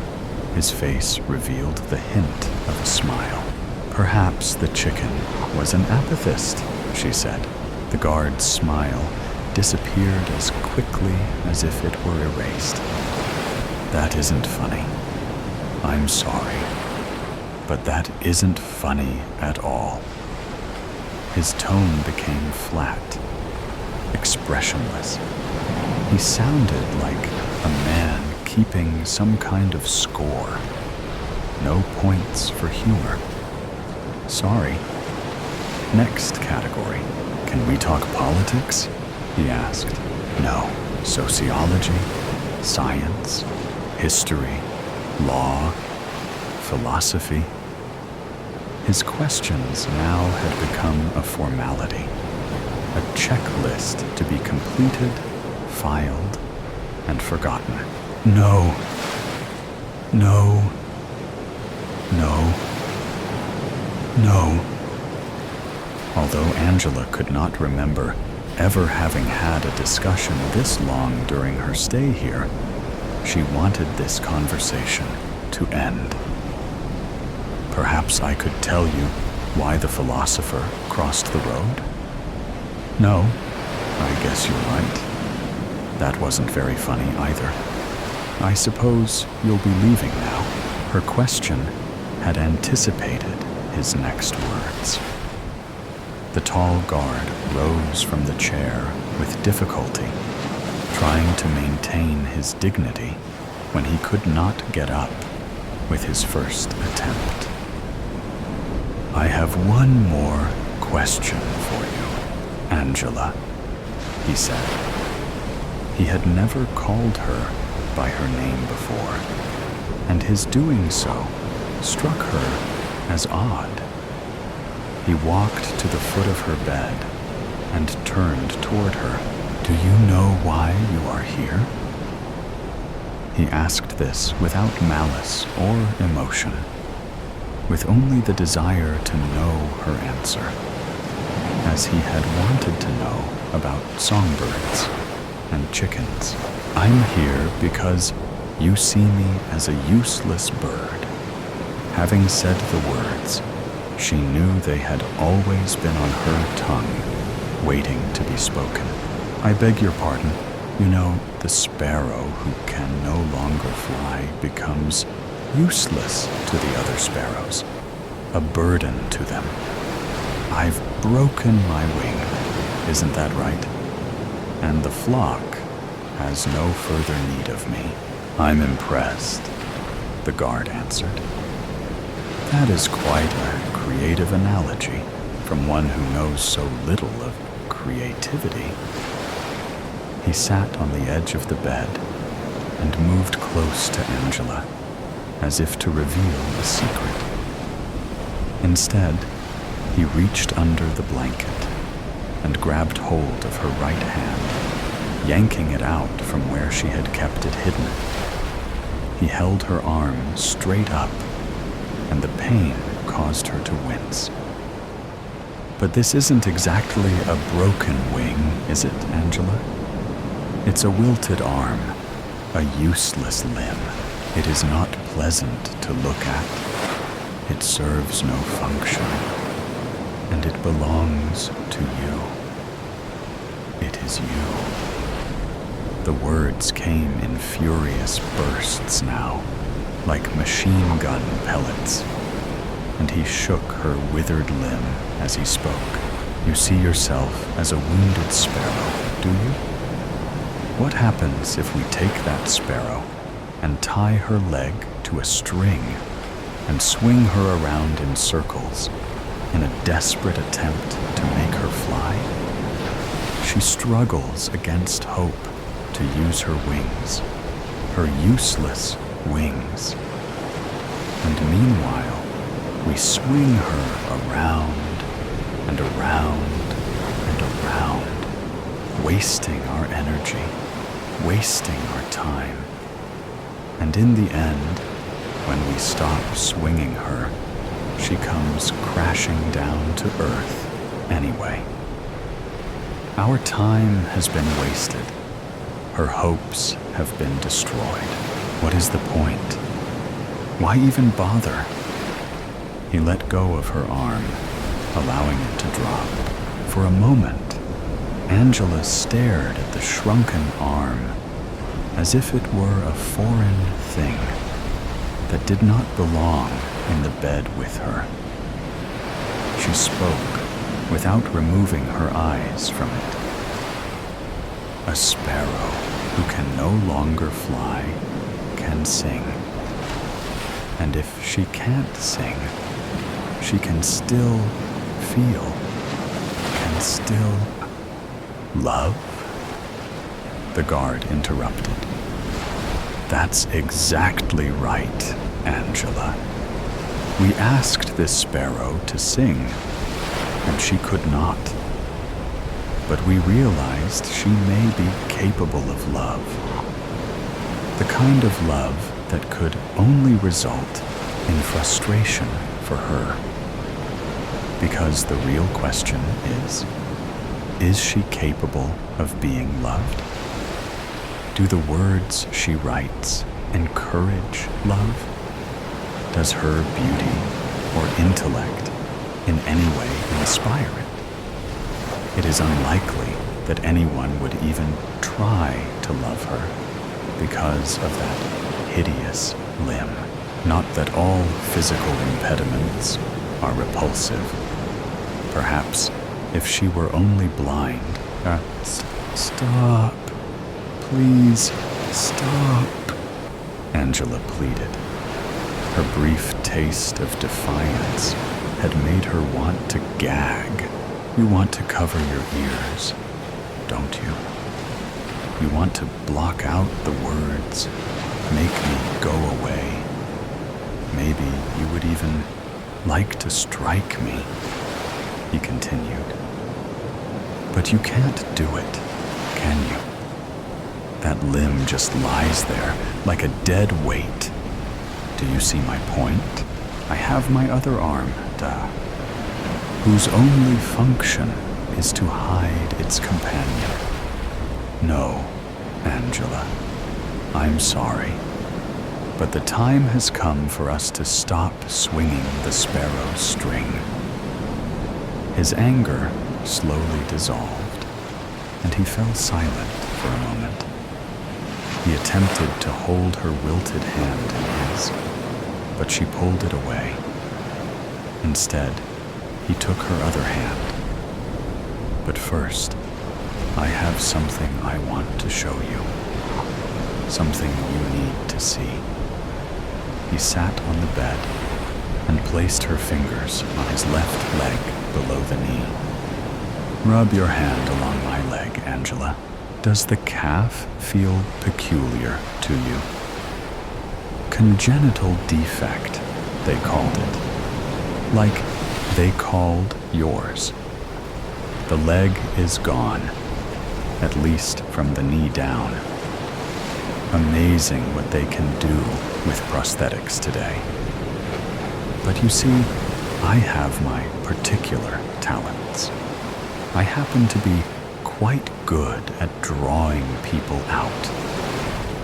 Speaker 1: his face revealed the hint of a smile. "Perhaps the chicken was an apathist," she said. The guard's smile disappeared as quickly as if it were erased. "That isn't funny. I'm sorry. But that isn't funny at all." His tone became flat, expressionless. He sounded like a man keeping some kind of score. No points for humor. "Sorry. Next category. Can we talk politics?" he asked. "No. Sociology, science, history, law, philosophy." His questions now had become a formality, a checklist to be completed, filed, and forgotten. "No. No. No. No." Although Angela could not remember ever having had a discussion this long during her stay here, she wanted this conversation to end. "Perhaps I could tell you why the philosopher crossed the road?" "No, I guess you're right. That wasn't very funny either. I suppose you'll be leaving now." Her question had anticipated his next words. The tall guard rose from the chair with difficulty, trying to maintain his dignity when he could not get up with his first attempt. "I have one more question for you, Angela," he said. He had never called her by her name before, and his doing so struck her as odd. He walked to the foot of her bed and turned toward her. "Do you know why you are here?" He asked this without malice or emotion, with only the desire to know her answer. as he had wanted to know about songbirds and chickens. I'm here because you see me as a useless bird. Having said the words, she knew they had always been on her tongue, waiting to be spoken. I beg your pardon. You know, the sparrow who can no longer fly becomes useless to the other sparrows, a burden to them. I've broken my wing, isn't that right? And the flock has no further need of me. I'm impressed, the guard answered. That is quite a creative analogy from one who knows so little of creativity. He sat on the edge of the bed and moved close to Angela, as if to reveal a secret. Instead, he reached under the blanket and grabbed hold of her right hand, yanking it out from where she had kept it hidden. He held her arm straight up, and the pain caused her to wince. But this isn't exactly a broken wing, is it, Angela? It's a wilted arm, a useless limb. It is not pleasant to look at. It serves no function, and it belongs to you. It is you. The words came in furious bursts now, like machine gun pellets, and he shook her withered limb as he spoke. You see yourself as a wounded sparrow, do you? What happens if we take that sparrow and tie her leg to a string and swing her around in circles in a desperate attempt to make her fly? She struggles against hope to use her wings, her useless wings. And meanwhile, we swing her around and around and around, wasting our energy, wasting our time. And in the end, when we stop swinging her, she comes crashing down to earth anyway. Our time has been wasted. Her hopes have been destroyed. What is the point? Why even bother? He let go of her arm, allowing it to drop. For a moment, Angela stared at the shrunken arm as if it were a foreign thing that did not belong in the bed with her. She spoke without removing her eyes from it. A sparrow who can no longer fly can sing. And if she can't sing, she can still feel, can still love? The guard interrupted. That's exactly right, Angela. We asked this sparrow to sing, and she could not. But we realized she may be capable of love. The kind of love that could only result in frustration for her. Because the real question is she capable of being loved? Do the words she writes encourage love? Does her beauty or intellect in any way inspire it? It is unlikely that anyone would even try to love her because of that hideous limb. Not that all physical impediments are repulsive. Perhaps if she were only blind. Stop. Please, stop. Angela pleaded. Her brief taste of defiance had made her want to gag. You want to cover your ears, don't you? You want to block out the words, make me go away. Maybe you would even like to strike me, he continued. But you can't do it, can you? That limb just lies there like a dead weight. Do you see my point? I have my other arm, whose only function is to hide its companion. No, Angela, I'm sorry, but the time has come for us to stop swinging the Sparrow's string. His anger slowly dissolved, and he fell silent for a moment. He attempted to hold her wilted hand in his, but she pulled it away. Instead, he took her other hand. But first, I have something I want to show you. Something you need to see. He sat on the bed and placed her fingers on his left leg below the knee. Rub your hand along my leg, Angela. Does the calf feel peculiar to you? Congenital defect, they called it. Like they called yours. The leg is gone, at least from the knee down. Amazing what they can do with prosthetics today. But you see, I have my particular talents. I happen to be quite good at drawing people out,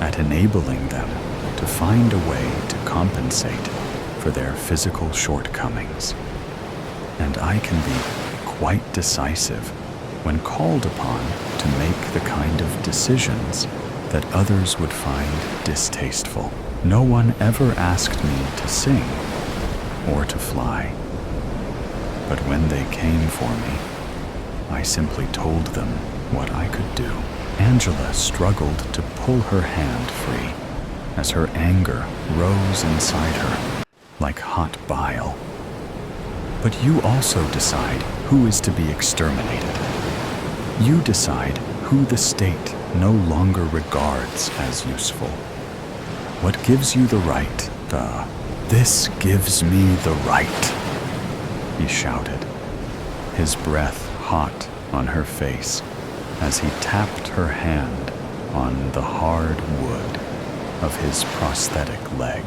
Speaker 1: at enabling them to find a way to compensate for their physical shortcomings. And I can be quite decisive when called upon to make the kind of decisions that others would find distasteful. No one ever asked me to sing or to fly. But when they came for me, I simply told them what I could do. Angela struggled to pull her hand free as her anger rose inside her like hot bile. But you also decide who is to be exterminated. You decide who the state no longer regards as useful. What gives you the right? This gives me the right, he shouted, his breath hot on her face as he tapped her hand on the hard wood of his prosthetic leg.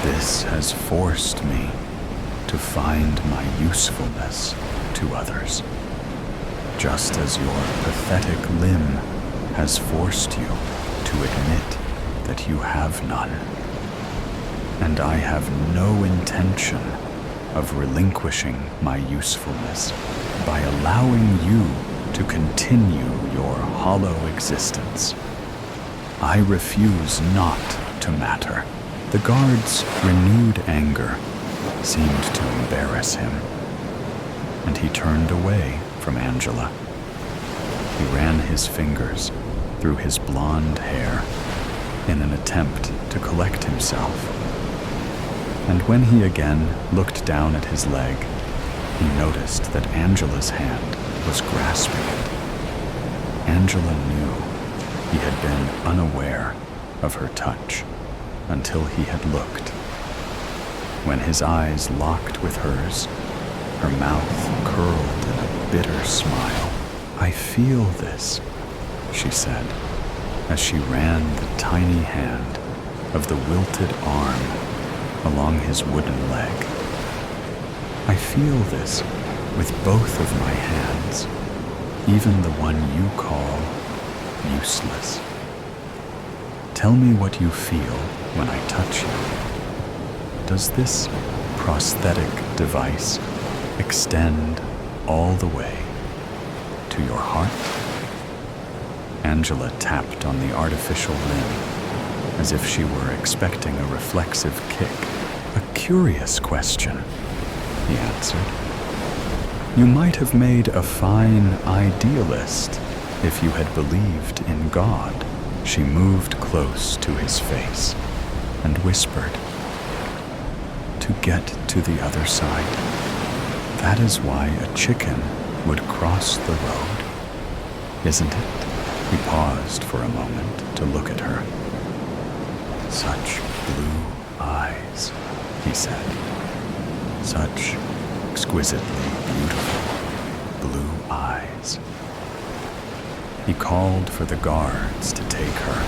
Speaker 1: This has forced me to find my usefulness to others, just as your pathetic limb has forced you to admit that you have none. And I have no intention of relinquishing my usefulness by allowing you to continue your hollow existence. I refuse not to matter. The guard's renewed anger seemed to embarrass him, and he turned away from Angela. He ran his fingers through his blonde hair in an attempt to collect himself. And when he again looked down at his leg, he noticed that Angela's hand was grasping it. Angela knew he had been unaware of her touch until he had looked. When his eyes locked with hers, her mouth curled in a bitter smile. I feel this, she said, as she ran the tiny hand of the wilted arm along his wooden leg. I feel this with both of my hands, even the one you call useless. Tell me what you feel when I touch you. Does this prosthetic device extend all the way to your heart? Angela tapped on the artificial limb as if she were expecting a reflexive kick. A curious question, he answered. You might have made a fine idealist if you had believed in God. She moved close to his face and whispered, to get to the other side. That is why a chicken would cross the road, isn't it? He paused for a moment to look at her. Such blue eyes, he said. Such exquisitely beautiful blue eyes. He called for the guards to take her,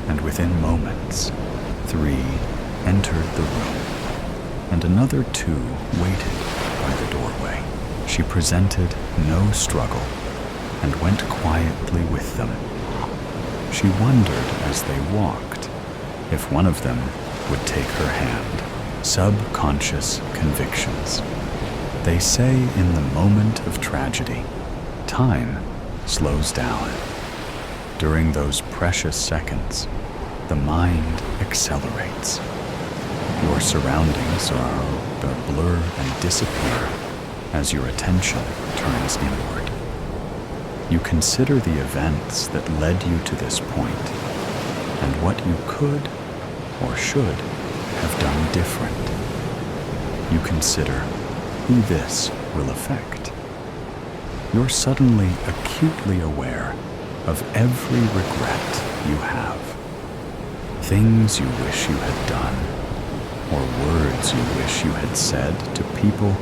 Speaker 1: and within moments, 3 entered the room, and another 2 waited by the doorway. She presented no struggle and went quietly with them. She wondered as they walked if one of them would take her hand. Subconscious convictions. They say in the moment of tragedy, time slows down. During those precious seconds, the mind accelerates. Your surroundings are blur and disappear as your attention turns inward. You consider the events that led you to this point and what you could or should have done different. You consider who this will affect. You're suddenly acutely aware of every regret you have. Things you wish you had done, or words you wish you had said to people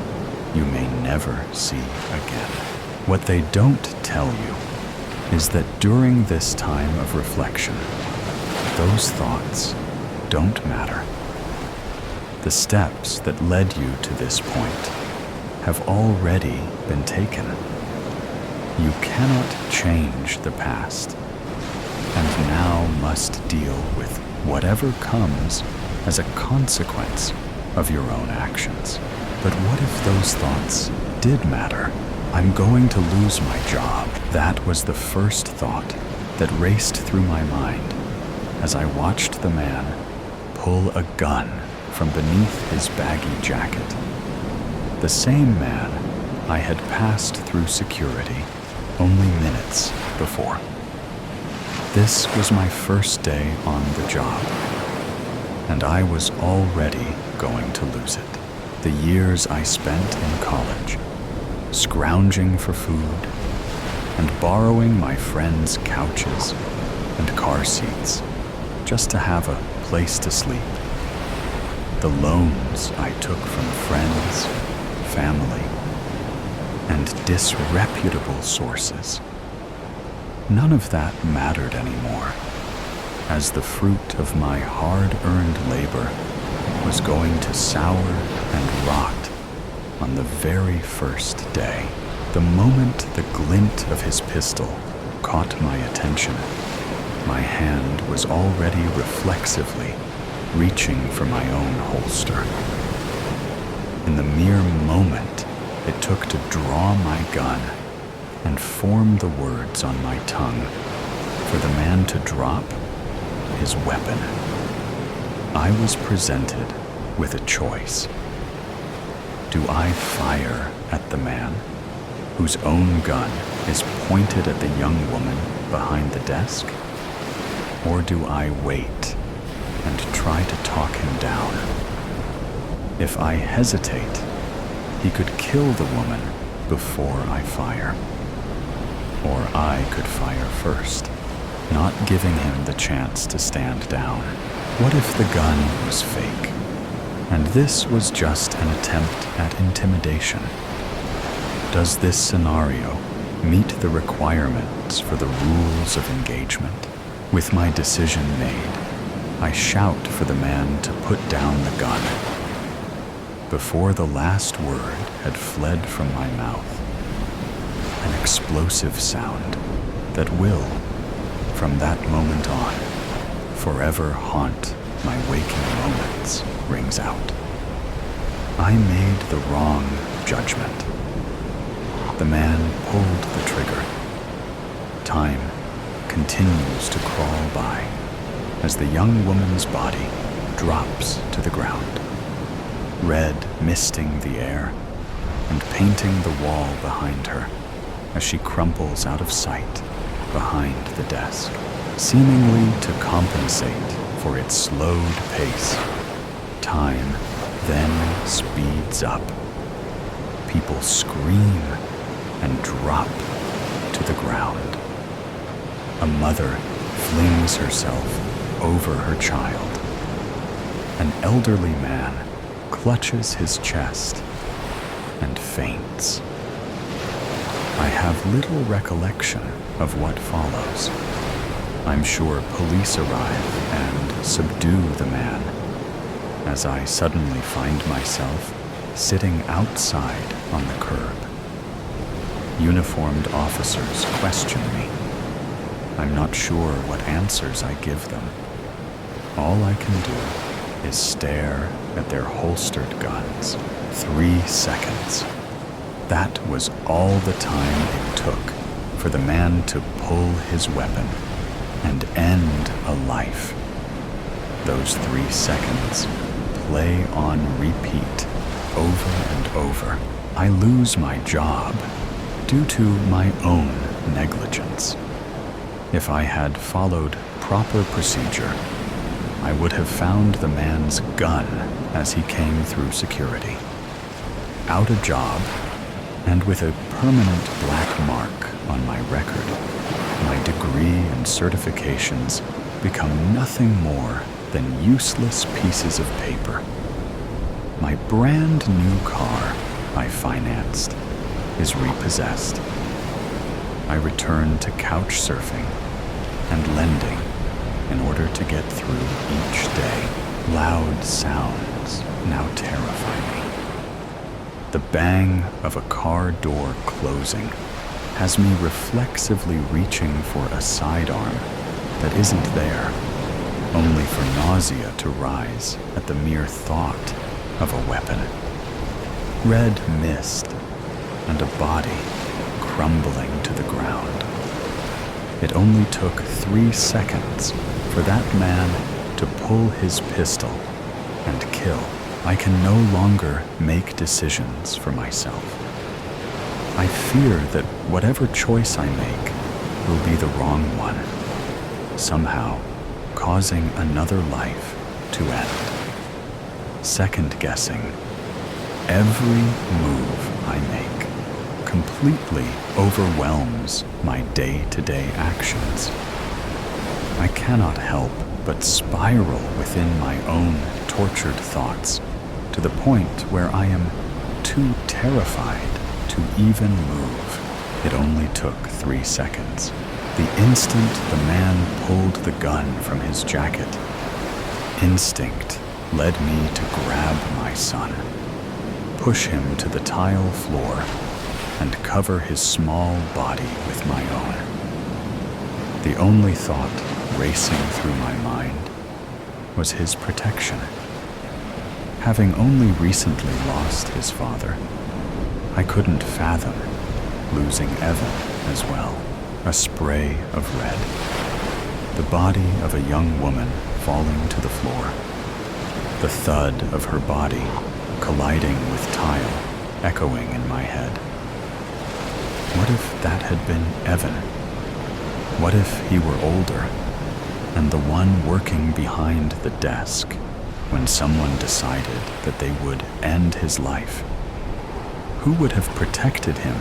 Speaker 1: you may never see again. What they don't tell you is that during this time of reflection, those thoughts don't matter. The steps that led you to this point have already been taken. You cannot change the past, and now must deal with whatever comes as a consequence of your own actions. But what if those thoughts did matter? I'm going to lose my job. That was the first thought that raced through my mind as I watched the man pull a gun from beneath his baggy jacket. The same man I had passed through security only minutes before. This was my first day on the job, and I was already going to lose it. The years I spent in college, scrounging for food and borrowing my friends' couches and car seats just to have a place to sleep. The loans I took from friends, family, and disreputable sources. None of that mattered anymore, as the fruit of my hard-earned labor was going to sour and rot on the very first day. The moment the glint of his pistol caught my attention, my hand was already reflexively reaching for my own holster. In the mere moment it took to draw my gun and form the words on my tongue for the man to drop his weapon, I was presented with a choice. Do I fire at the man whose own gun is pointed at the young woman behind the desk? Or do I wait and try to talk him down? If I hesitate, he could kill the woman before I fire. Or I could fire first, not giving him the chance to stand down. What if the gun was fake, and this was just an attempt at intimidation? Does this scenario meet the requirements for the rules of engagement? With my decision made, I shout for the man to put down the gun. Before the last word had fled from my mouth, an explosive sound that will, from that moment on, forever haunt my waking moments rings out. I made the wrong judgment. The man pulled the trigger. Time continues to crawl by as the young woman's body drops to the ground, red misting the air and painting the wall behind her as she crumples out of sight behind the desk. Seemingly to compensate for its slowed pace, time then speeds up. People scream and drop to the ground. A mother flings herself over her child. An elderly man clutches his chest and faints. I have little recollection of what follows. I'm sure police arrive and subdue the man, as I suddenly find myself sitting outside on the curb, uniformed officers question me. I'm not sure what answers I give them. All I can do is stare at their holstered guns. 3 seconds. That was all the time it took for the man to pull his weapon and end a life. Those 3 seconds play on repeat over and over. I lose my job due to my own negligence. If I had followed proper procedure, I would have found the man's gun as he came through security. Out a job, and with a permanent black mark on my record, my degree and certifications become nothing more than useless pieces of paper. My brand new car I financed is repossessed. I return to couch surfing and lending in order to get through each day. Loud sounds now terrify me. The bang of a car door closing has me reflexively reaching for a sidearm that isn't there, only for nausea to rise at the mere thought of a weapon. Red mist and a body crumbling to the ground. It only took 3 seconds for that man to pull his pistol and kill. I can no longer make decisions for myself. I fear that whatever choice I make will be the wrong one, somehow causing another life to end. Second-guessing every move I make completely overwhelms my day-to-day actions. I cannot help but spiral within my own tortured thoughts to the point where I am too terrified to even move. It only took 3 seconds. The instant the man pulled the gun from his jacket, instinct led me to grab my son, push him to the tile floor, and cover his small body with my own. The only thought racing through my mind was his protection. Having only recently lost his father, I couldn't fathom losing Evan as well. A spray of red. The body of a young woman falling to the floor. The thud of her body colliding with tile echoing in my head. What if that had been Evan? What if he were older and the one working behind the desk when someone decided that they would end his life? Who would have protected him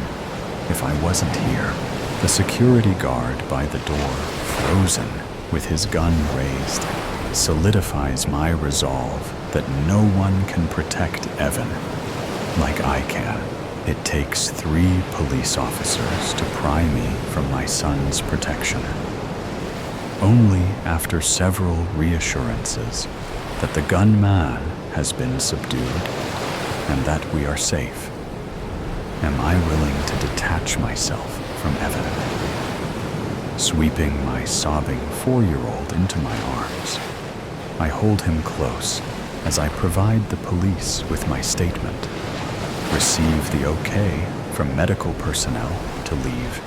Speaker 1: if I wasn't here? The security guard by the door, frozen with his gun raised, solidifies my resolve that no one can protect Evan like I can. It takes 3 police officers to pry me from my son's protection. Only after several reassurances that the gunman has been subdued and that we are safe am I willing to detach myself from Evan. Sweeping my sobbing 4-year-old into my arms, I hold him close as I provide the police with my statement, receive the okay from medical personnel to leave,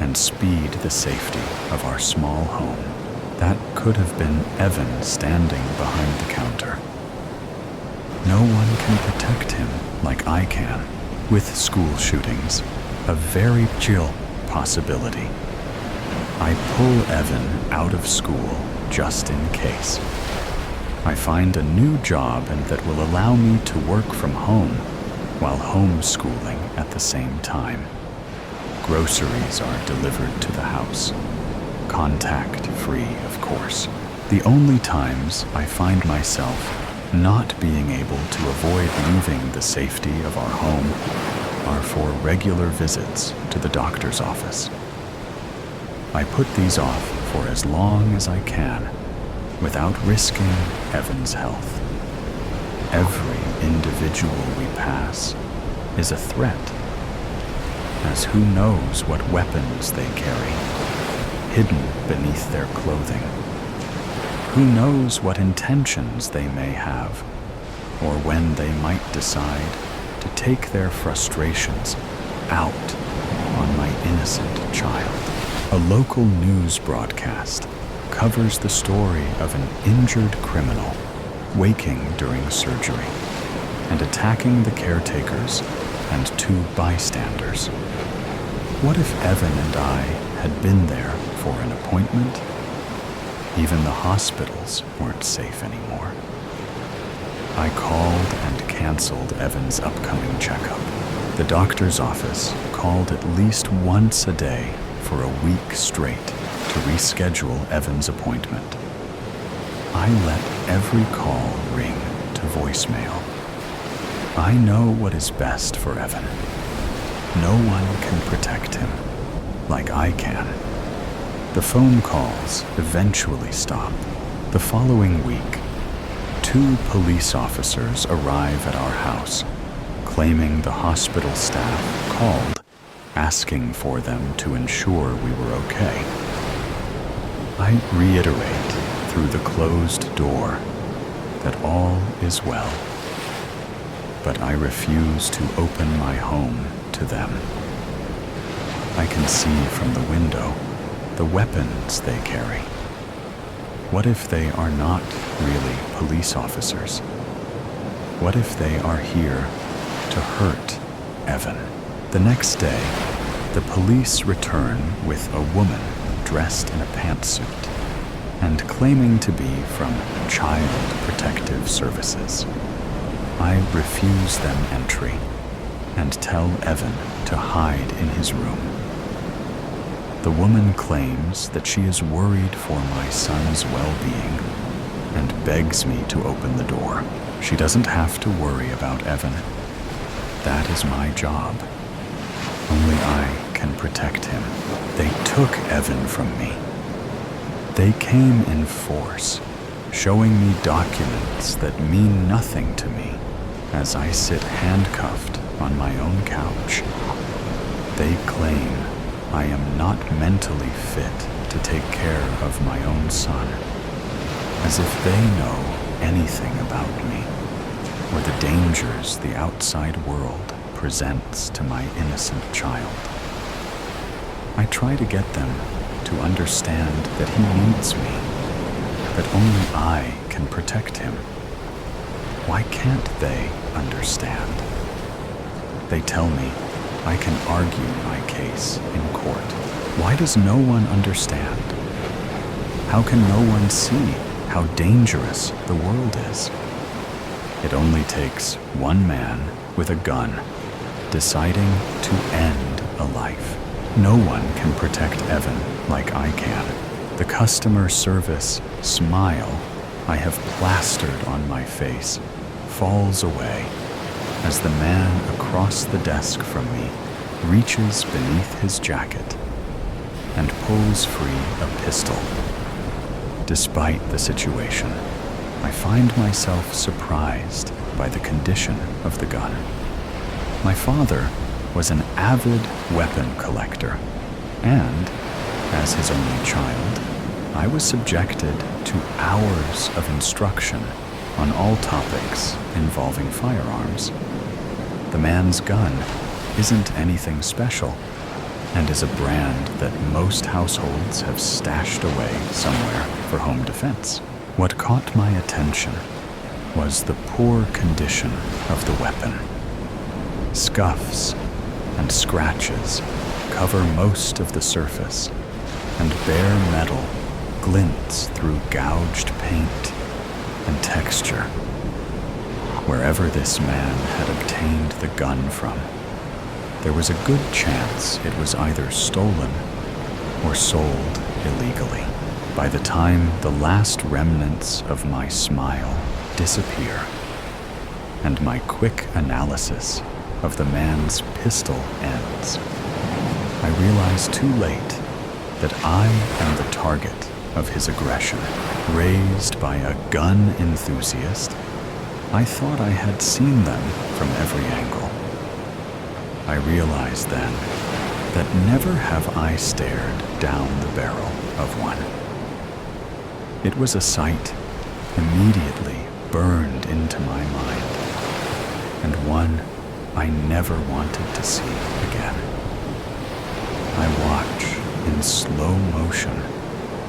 Speaker 1: and speed the safety of our small home. That could have been Evan standing behind the counter. No one can protect him like I can. With school shootings, a very chill possibility. I pull Evan out of school just in case. I find a new job and that will allow me to work from home while homeschooling at the same time. Groceries are delivered to the house. Contact-free, of course. The only times I find myself not being able to avoid leaving the safety of our home are for regular visits to the doctor's office. I put these off for as long as I can without risking Evan's health. Every individual we pass is a threat. as who knows what weapons they carry, hidden beneath their clothing. Who knows what intentions they may have, or when they might decide to take their frustrations out on my innocent child. A local news broadcast covers the story of an injured criminal waking during surgery and attacking the caretakers and 2 bystanders. What if Evan and I had been there for an appointment? Even the hospitals weren't safe anymore. I called and canceled Evan's upcoming checkup. The doctor's office called at least once a day for a week straight to reschedule Evan's appointment. I let every call ring to voicemail. I know what is best for Evan. No one can protect him like I can. The phone calls eventually stop. The following week, 2 police officers arrive at our house, claiming the hospital staff called, asking for them to ensure we were okay. I reiterate through the closed door that all is well, but I refuse to open my home to them. I can see from the window the weapons they carry. What if they are not really police officers? What if they are here to hurt Evan? The next day, the police return with a woman dressed in a pantsuit and claiming to be from Child Protective Services. I refuse them entry and tell Evan to hide in his room. The woman claims that she is worried for my son's well-being and begs me to open the door. She doesn't have to worry about Evan. That is my job. Only I can protect him. They took Evan from me. They came in force, showing me documents that mean nothing to me as I sit handcuffed on my own couch. They claim I am not mentally fit to take care of my own son, as if they know anything about me or the dangers the outside world presents to my innocent child. I try to get them to understand that he needs me, that only I can protect him. Why can't they understand? They tell me I can argue my case in court. Why does no one understand? How can no one see how dangerous the world is? It only takes one man with a gun deciding to end a life. No one can protect Evan like I can. The customer service smile I have plastered on my face falls away as the man across the desk from me reaches beneath his jacket and pulls free a pistol. Despite the situation, I find myself surprised by the condition of the gun. My father was an avid weapon collector, and, as his only child, I was subjected to hours of instruction on all topics involving firearms. The man's gun isn't anything special, and is a brand that most households have stashed away somewhere for home defense. What caught my attention was the poor condition of the weapon. Scuffs and scratches cover most of the surface, and bare metal glints through gouged paint and texture. Wherever this man had obtained the gun from, there was a good chance it was either stolen or sold illegally. By the time the last remnants of my smile disappear, and my quick analysis of the man's pistol ends, I realize too late that I am the target of his aggression. Raised by a gun enthusiast, I thought I had seen them from every angle. I realized then that never have I stared down the barrel of one. It was a sight immediately burned into my mind, and one I never wanted to see again. I watch in slow motion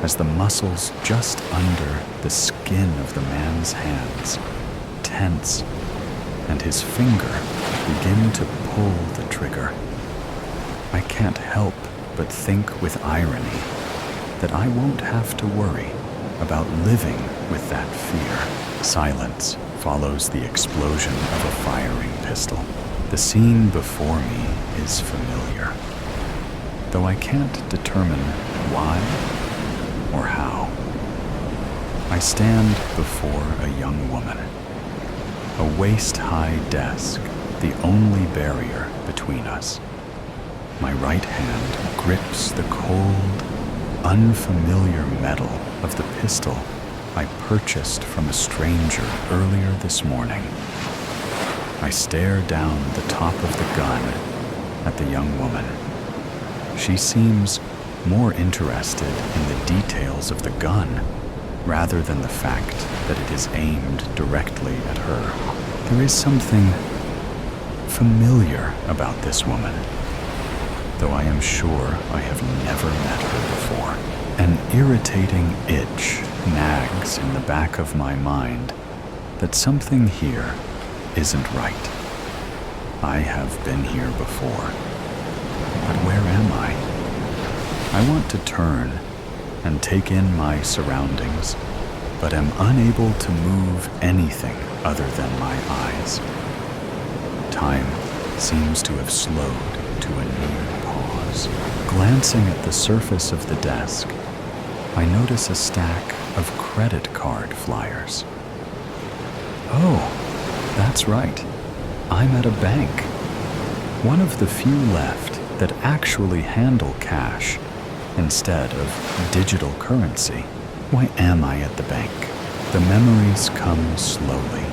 Speaker 1: as the muscles just under the skin of the man's hands tense, and his finger begin to pull the trigger. I can't help but think with irony that I won't have to worry about living with that fear. Silence follows the explosion of a firing pistol. The scene before me is familiar, though I can't determine why or how. I stand before a young woman, a waist-high desk, the only barrier between us. My right hand grips the cold, unfamiliar metal of the pistol I purchased from a stranger earlier this morning. I stare down the top of the gun at the young woman. She seems more interested in the details of the gun rather than the fact that it is aimed directly at her. There is something familiar about this woman, though I am sure I have never met her before. An irritating itch nags in the back of my mind that something here isn't right. I have been here before, but where am I? I want to turn and take in my surroundings, but am unable to move anything other than my eyes. Time seems to have slowed to a near pause. Glancing at the surface of the desk, I notice a stack of credit card flyers. Oh, that's right. I'm at a bank. One of the few left that actually handle cash instead of digital currency. Why am I at the bank? The memories come slowly,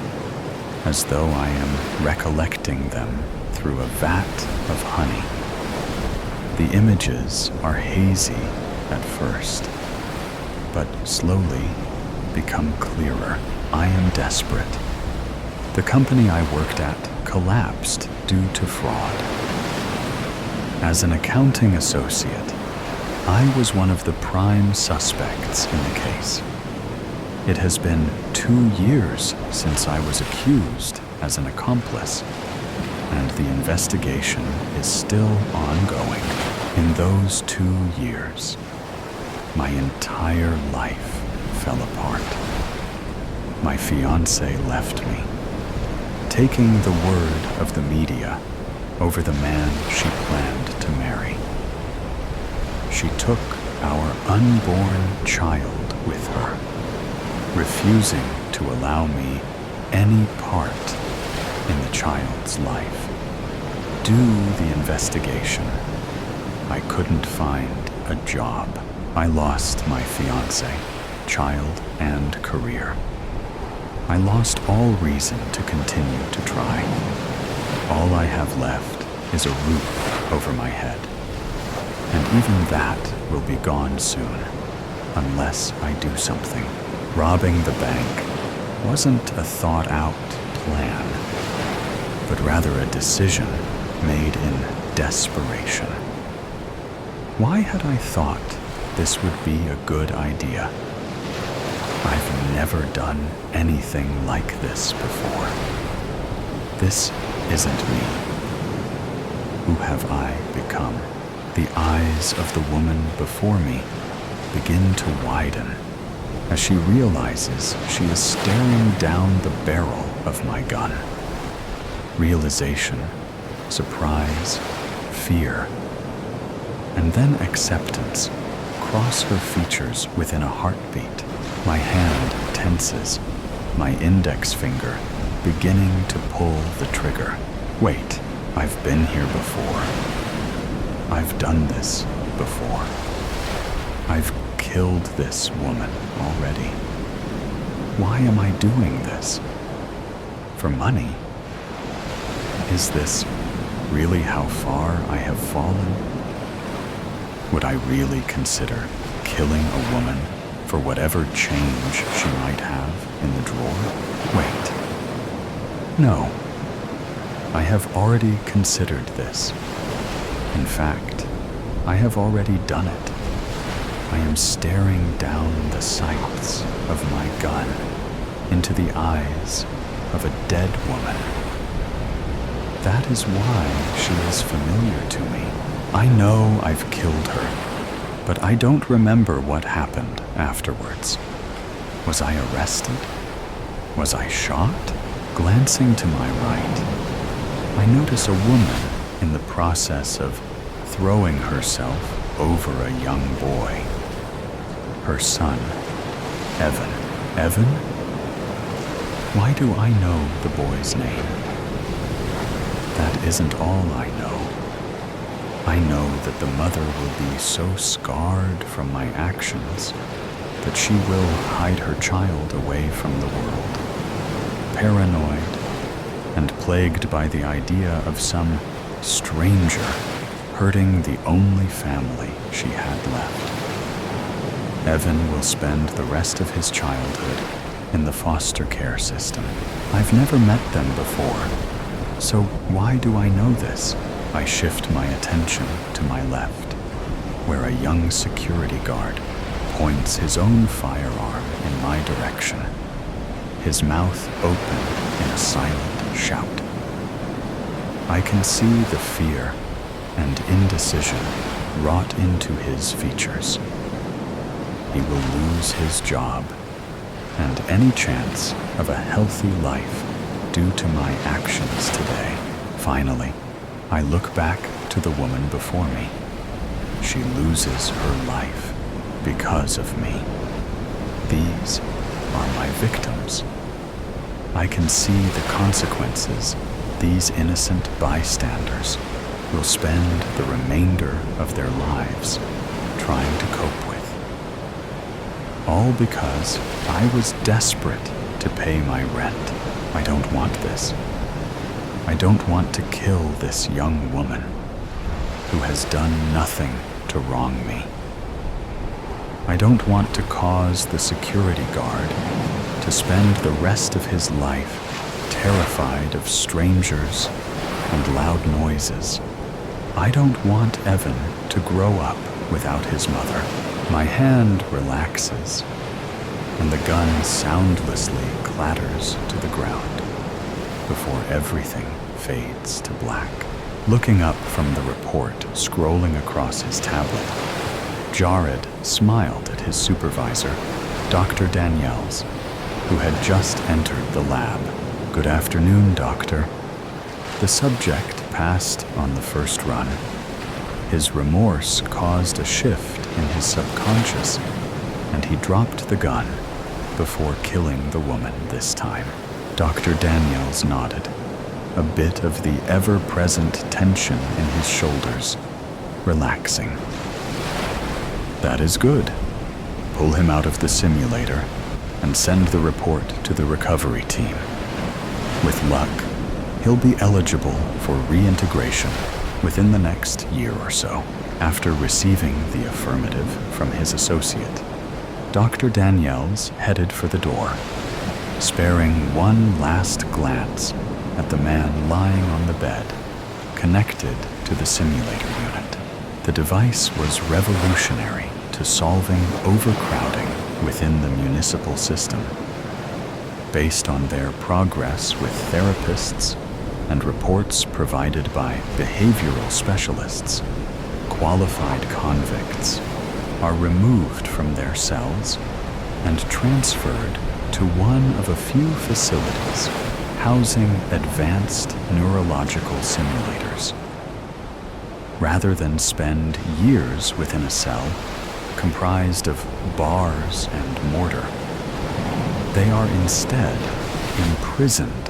Speaker 1: as though I am recollecting them through a vat of honey. The images are hazy at first, but slowly become clearer. I am desperate. The company I worked at collapsed due to fraud. As an accounting associate, I was one of the prime suspects in the case. It has been 2 years since I was accused as an accomplice, and the investigation is still ongoing. In those 2 years, my entire life fell apart. My fiancée left me, taking the word of the media over the man she planned to marry. She took our unborn child with her, refusing to allow me any part in the child's life. Do the investigation. I couldn't find a job. I lost my fiancé, child, and career. I lost all reason to continue to try. All I have left is a roof over my head, and even that will be gone soon, unless I do something. Robbing the bank wasn't a thought-out plan, but rather a decision made in desperation. Why had I thought this would be a good idea? I've never done anything like this before. This isn't me. Who have I become? The eyes of the woman before me begin to widen as she realizes she is staring down the barrel of my gun. Realization, surprise, fear, and then acceptance cross her features within a heartbeat. My hand tenses, my index finger beginning to pull the trigger. Wait, I've been here before. I've done this before. I've killed this woman already. Why am I doing this? For money? Is this really how far I have fallen? Would I really consider killing a woman for whatever change she might have in the drawer? Wait. No. I have already considered this. In fact, I have already done it. I am staring down the sights of my gun into the eyes of a dead woman. That is why she is familiar to me. I know I've killed her, but I don't remember what happened afterwards. Was I arrested? Was I shot? Glancing to my right, I notice a woman in the process of throwing herself over a young boy. Her son, Evan. Evan? Why do I know the boy's name? That isn't all I know. I know that the mother will be so scarred from my actions that she will hide her child away from the world, paranoid and plagued by the idea of some stranger hurting the only family she had left. Evan will spend the rest of his childhood in the foster care system. I've never met them before, so why do I know this? I shift my attention to my left, where a young security guard points his own firearm in my direction, his mouth open in a silent shout. I can see the fear and indecision wrought into his features. He will lose his job and any chance of a healthy life due to my actions today. Finally, I look back to the woman before me. She loses her life because of me. These are my victims. I can see the consequences these innocent bystanders will spend the remainder of their lives trying to cope with. All because I was desperate to pay my rent. I don't want this. I don't want to kill this young woman who has done nothing to wrong me. I don't want to cause the security guard to spend the rest of his life terrified of strangers and loud noises. I don't want Evan to grow up without his mother. My hand relaxes, and the gun soundlessly clatters to the ground before everything fades to black. Looking up from the report scrolling across his tablet, Jared smiled at his supervisor, Dr. Daniels, who had just entered the lab. "Good afternoon, Doctor." The subject passed on the first run. His remorse caused a shift in his subconscious, and he dropped the gun before killing the woman this time. Dr. Daniels nodded, a bit of the ever-present tension in his shoulders relaxing. "That is good. Pull him out of the simulator and send the report to the recovery team. With luck, he'll be eligible for reintegration within the next year or so." After receiving the affirmative from his associate, Dr. Daniels headed for the door, sparing one last glance at the man lying on the bed, connected to the simulator unit. The device was revolutionary to solving overcrowding within the municipal system. Based on their progress with therapists and reports provided by behavioral specialists, qualified convicts are removed from their cells and transferred to one of a few facilities housing advanced neurological simulators. Rather than spend years within a cell comprised of bars and mortar, they are instead imprisoned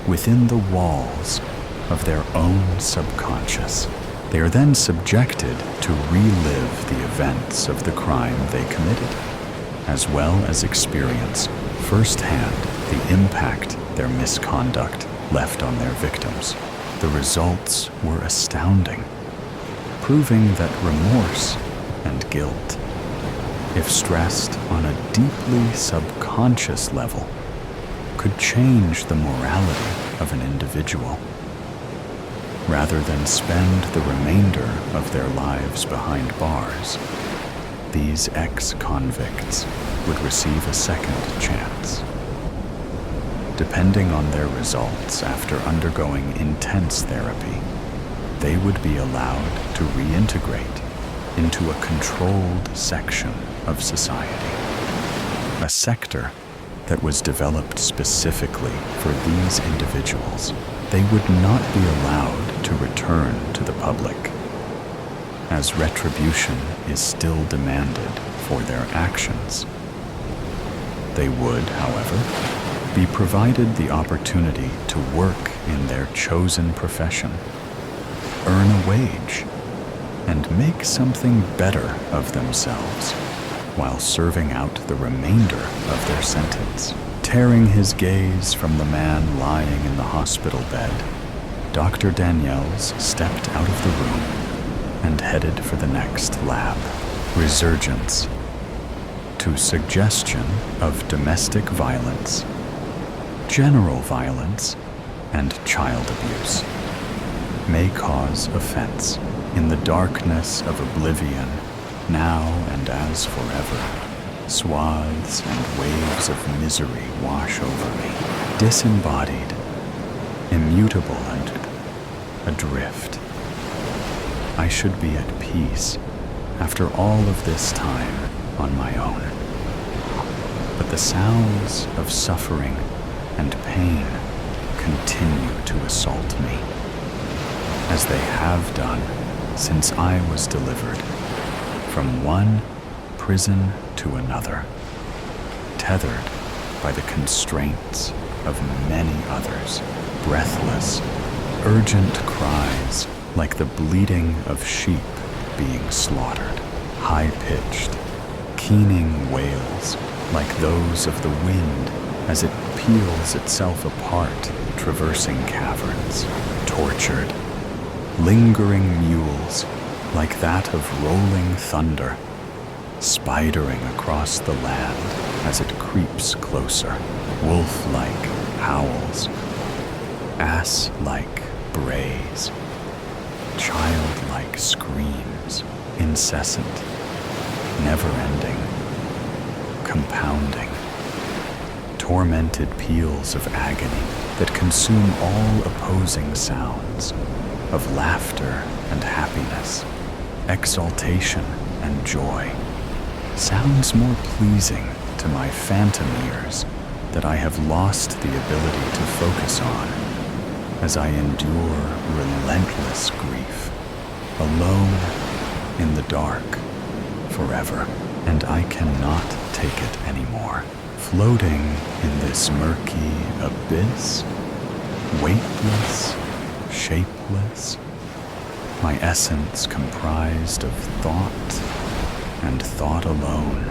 Speaker 1: within the walls of their own subconscious. They are then subjected to relive the events of the crime they committed, as well as experience firsthand the impact their misconduct left on their victims. The results were astounding, proving that remorse and guilt, if stressed on a deeply subconscious level, could change the morality of an individual. Rather than spend the remainder of their lives behind bars, these ex-convicts would receive a second chance. Depending on their results after undergoing intense therapy, they would be allowed to reintegrate into a controlled section of society, a sector that was developed specifically for these individuals. They would not be allowed to return to the public, as retribution is still demanded for their actions. They would, however, be provided the opportunity to work in their chosen profession, earn a wage, and make something better of themselves while serving out the remainder of their sentence. Tearing his gaze from the man lying in the hospital bed, Dr. Daniels stepped out of the room and headed for the next lab. Resurgence. To suggestion of domestic violence, general violence, and child abuse may cause offense. In the darkness of oblivion, now and as forever, swaths and waves of misery wash over me, disembodied, immutable and adrift. I should be at peace after all of this time on my own. But the sounds of suffering and pain continue to assault me, as they have done since I was delivered from one prison to another, tethered by the constraints of many others, breathless, urgent cries like the bleating of sheep being slaughtered, high-pitched, keening wails like those of the wind as it peels itself apart, traversing caverns, tortured, lingering mewls like that of rolling thunder, spidering across the land as it creeps closer, wolf-like howls, ass-like brays, childlike screams, incessant, never-ending, compounding, tormented peals of agony that consume all opposing sounds of laughter and happiness, exaltation and joy, sounds more pleasing to my phantom ears that I have lost the ability to focus on as I endure relentless grief, alone in the dark, forever, and I cannot take it anymore. Floating in this murky abyss, weightless, shapeless, my essence comprised of thought and thought alone,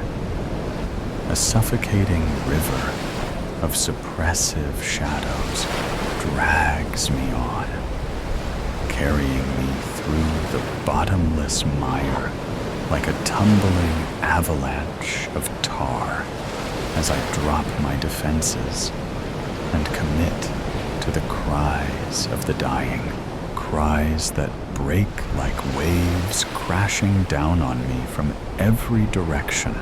Speaker 1: a suffocating river of suppressive shadows drags me on, carrying me through the bottomless mire like a tumbling avalanche of tar as I drop my defenses and commit to the cries of the dying, cries that break like waves crashing down on me from every direction,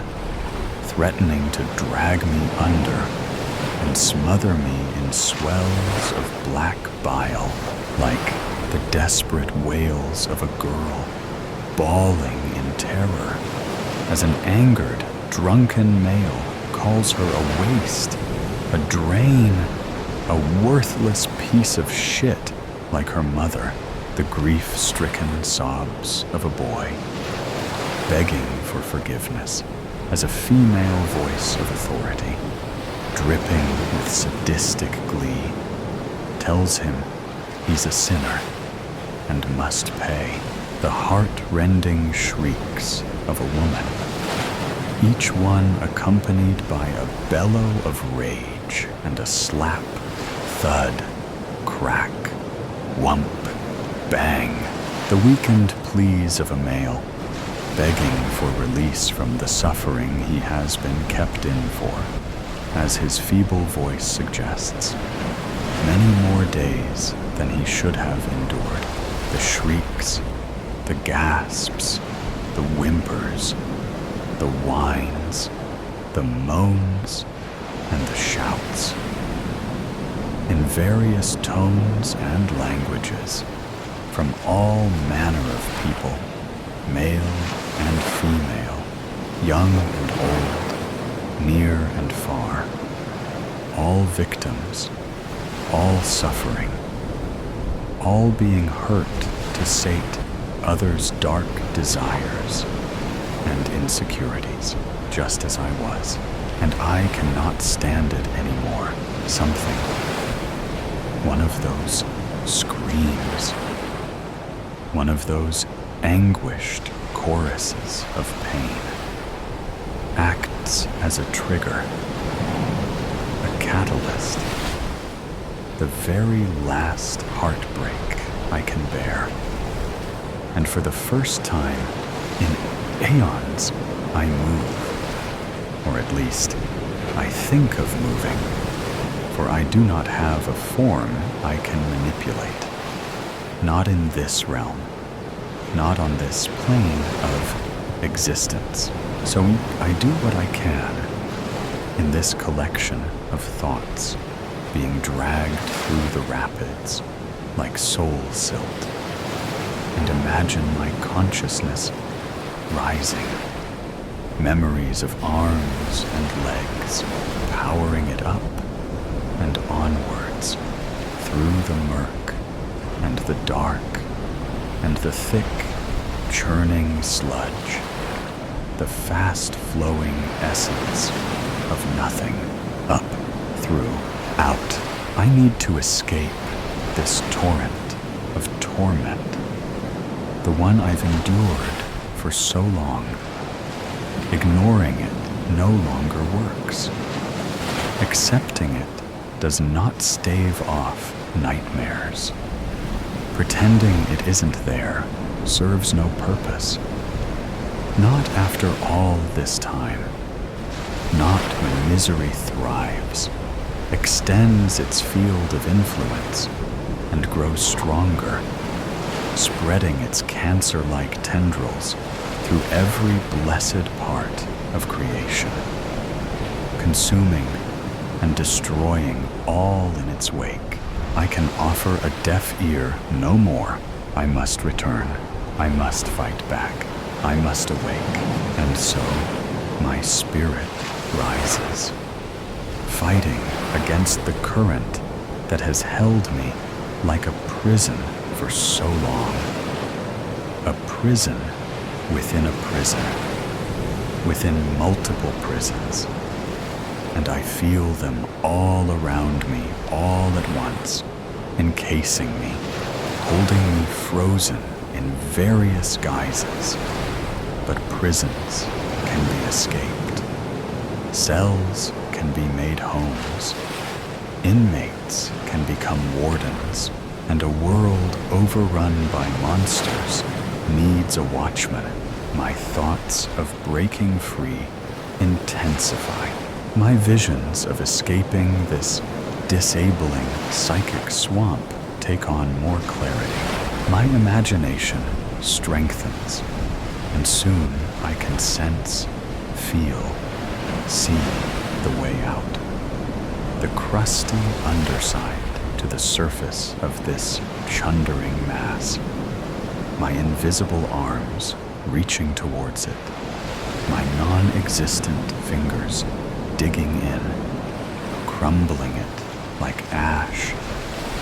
Speaker 1: threatening to drag me under and smother me in swells of black bile, like the desperate wails of a girl bawling in terror as an angered, drunken male calls her a waste, a drain, a worthless piece of shit like her mother, the grief-stricken sobs of a boy, begging for forgiveness as a female voice of authority, dripping with sadistic glee, tells him he's a sinner and must pay. The heart-rending shrieks of a woman, each one accompanied by a bellow of rage and a slap, thud, crack, whump, bang, the weakened pleas of a male, begging for release from the suffering he has been kept in for, as his feeble voice suggests. Many more days than he should have endured. The shrieks, the gasps, the whimpers, the whines, the moans, and the shouts. In various tones and languages, from all manner of people, male and female, young and old, near and far, all victims, all suffering, all being hurt to sate others' dark desires and insecurities, just as I was. And I cannot stand it anymore. Something, one of those screams, one of those anguished choruses of pain, acts as a trigger, a catalyst, the very last heartbreak I can bear. And for the first time in aeons, I move, or at least I think of moving, for I do not have a form I can manipulate. Not in this realm, not on this plane of existence. So I do what I can in this collection of thoughts, being dragged through the rapids like soul silt, and imagine my consciousness rising, memories of arms and legs powering it up and onwards through the murk and the dark and the thick, churning sludge, the fast-flowing essence of nothing, up, through, out. I need to escape this torrent of torment, the one I've endured for so long. Ignoring it no longer works. Accepting it does not stave off nightmares. Pretending it isn't there serves no purpose. Not after all this time. Not when misery thrives, extends its field of influence, and grows stronger, spreading its cancer-like tendrils through every blessed part of creation, consuming and destroying all in its wake. I can offer a deaf ear no more. I must return. I must fight back. I must awake. And so my spirit rises, fighting against the current that has held me like a prison for so long. A prison within a prison, within multiple prisons. And I feel them all around me, all at once, encasing me, holding me frozen in various guises. But prisons can be escaped. Cells can be made homes. Inmates can become wardens. And a world overrun by monsters needs a watchman. My thoughts of breaking free intensify. My visions of escaping this disabling psychic swamp take on more clarity. My imagination strengthens, and soon I can sense, feel, see the way out. The crusty underside to the surface of this chundering mass. My invisible arms reaching towards it. My non-existent fingers digging in, crumbling it like ash,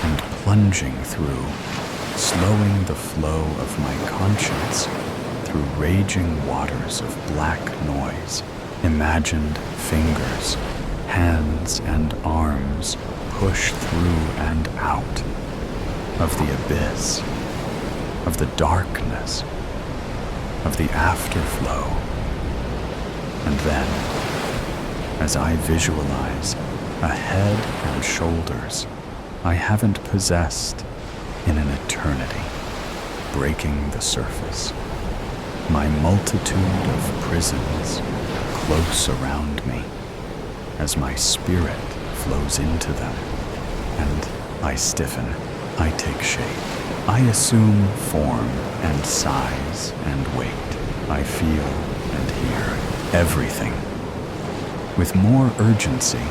Speaker 1: and plunging through, slowing the flow of my conscience through raging waters of black noise. Imagined fingers, hands, and arms push through and out of the abyss, of the darkness, of the afterflow. And then, as I visualize a head and shoulders I haven't possessed in an eternity, breaking the surface. My multitude of prisons close around me as my spirit flows into them, and I stiffen, I take shape. I assume form and size and weight. I feel and hear everything with more urgency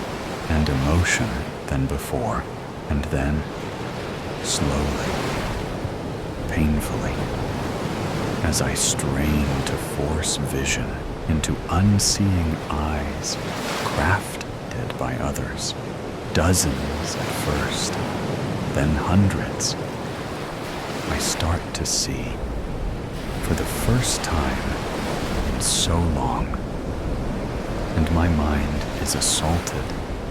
Speaker 1: and emotion than before, and then, slowly, painfully, as I strain to force vision into unseeing eyes crafted by others, dozens at first, then hundreds, I start to see, for the first time in so long, and my mind is assaulted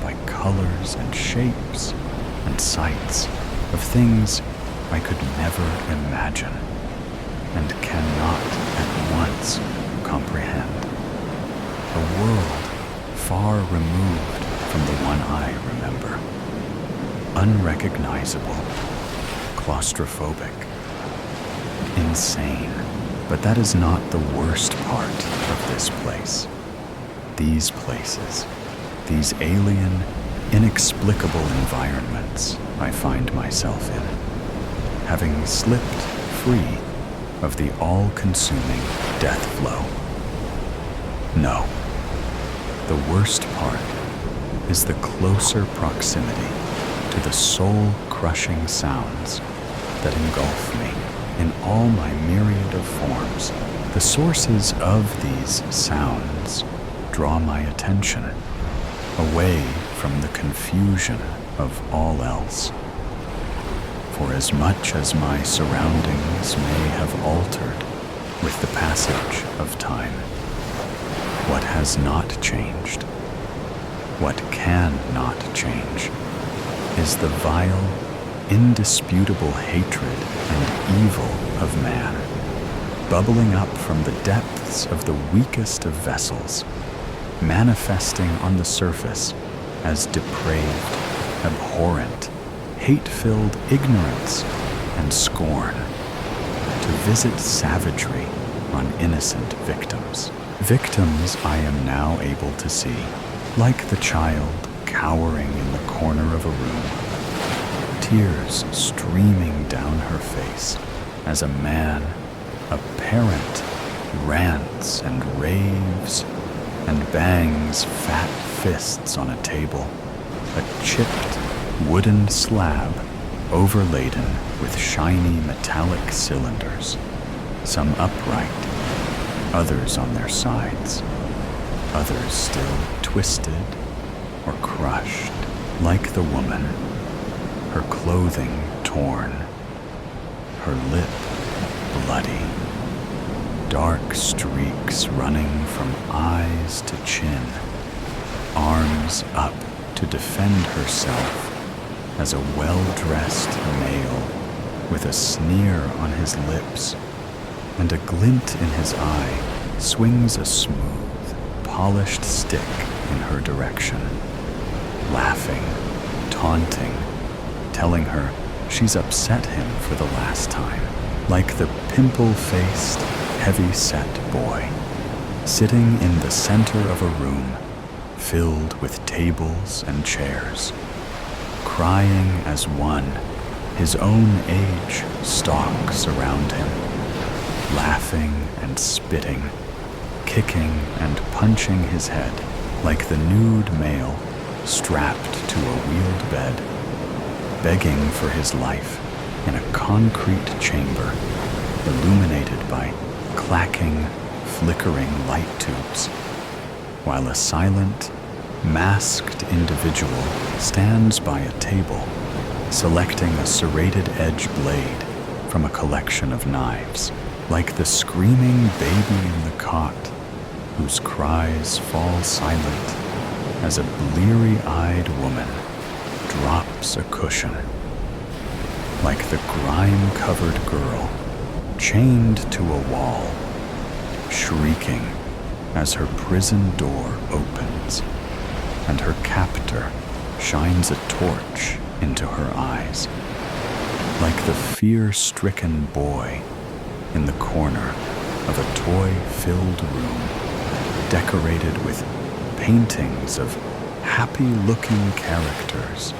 Speaker 1: by colors and shapes and sights of things I could never imagine and cannot at once comprehend. A world far removed from the one I remember. Unrecognizable, claustrophobic, insane. But that is not the worst part of this place. These places, these alien, inexplicable environments I find myself in, having slipped free of the all-consuming death flow. No, the worst part is the closer proximity to the soul-crushing sounds that engulf me in all my myriad of forms. The sources of these sounds draw my attention away from the confusion of all else. For as much as my surroundings may have altered with the passage of time, what has not changed, what can not change, is the vile, indisputable hatred and evil of man, bubbling up from the depths of the weakest of vessels, manifesting on the surface as depraved, abhorrent, hate-filled ignorance and scorn, to visit savagery on innocent victims. Victims I am now able to see, like the child cowering in the corner of a room, tears streaming down her face as a man, a parent, rants and raves and bangs fat fists on a table, a chipped wooden slab overladen with shiny metallic cylinders, some upright, others on their sides, others still twisted or crushed, like the woman, her clothing torn, her lip bloody, dark streaks running from eyes to chin, arms up to defend herself as a well-dressed male with a sneer on his lips and a glint in his eye swings a smooth, polished stick in her direction, laughing, taunting, telling her she's upset him for the last time, like the pimple-faced, heavy-set boy, sitting in the center of a room filled with tables and chairs, crying as one his own age stalks around him, laughing and spitting, kicking and punching his head like the nude male strapped to a wheeled bed, begging for his life in a concrete chamber illuminated by clacking, flickering light tubes, while a silent, masked individual stands by a table, selecting a serrated edge blade from a collection of knives, like the screaming baby in the cot, whose cries fall silent as a bleary-eyed woman drops a cushion, like the grime-covered girl chained to a wall, shrieking as her prison door opens and her captor shines a torch into her eyes, like the fear-stricken boy in the corner of a toy-filled room, decorated with paintings of happy-looking characters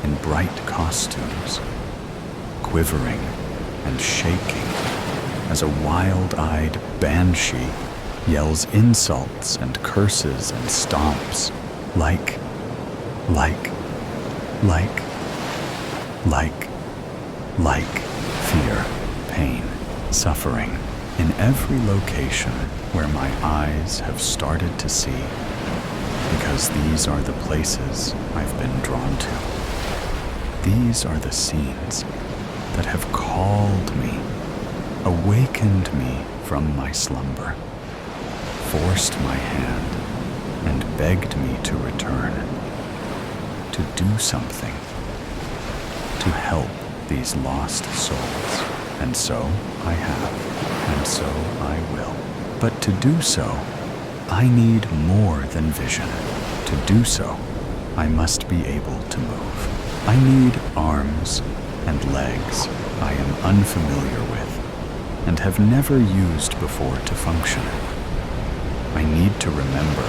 Speaker 1: in bright costumes, quivering and shaking as a wild-eyed banshee yells insults and curses and stomps like fear, pain, suffering in every location where my eyes have started to see, because these are the places I've been drawn to. These are the scenes that have called me, awakened me from my slumber, forced my hand, and begged me to return, to do something, to help these lost souls. And so I have, and so I will. But to do so, I need more than vision. To do so, I must be able to move. I need arms and legs I am unfamiliar with and have never used before to function. I need to remember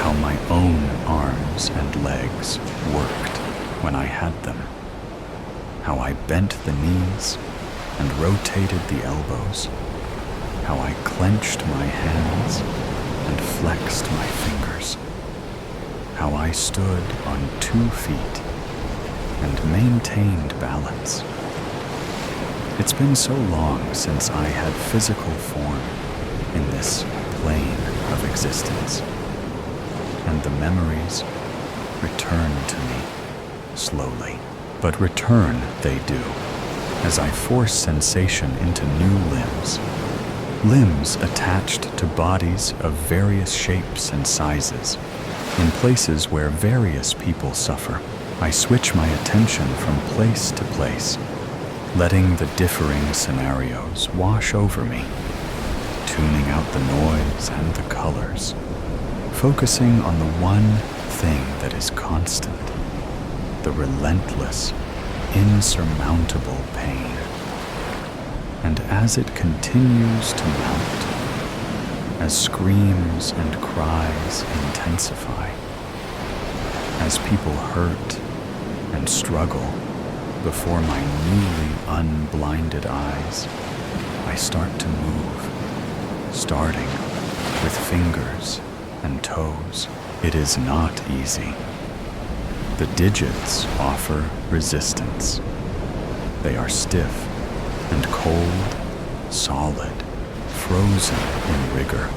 Speaker 1: how my own arms and legs worked when I had them, how I bent the knees and rotated the elbows, how I clenched my hands and flexed my fingers, how I stood on 2 feet and maintained balance. It's been so long since I had physical form in this plane of existence, and the memories return to me slowly. But return they do, as I force sensation into new limbs, limbs attached to bodies of various shapes and sizes, in places where various people suffer. I switch my attention from place to place, letting the differing scenarios wash over me, tuning out the noise and the colors, focusing on the one thing that is constant, the relentless, insurmountable pain. And as it continues to mount, as screams and cries intensify, as people hurt and struggle before my newly unblinded eyes, I start to move, starting with fingers and toes. It is not easy. The digits offer resistance. They are stiff and cold, solid, frozen in rigor,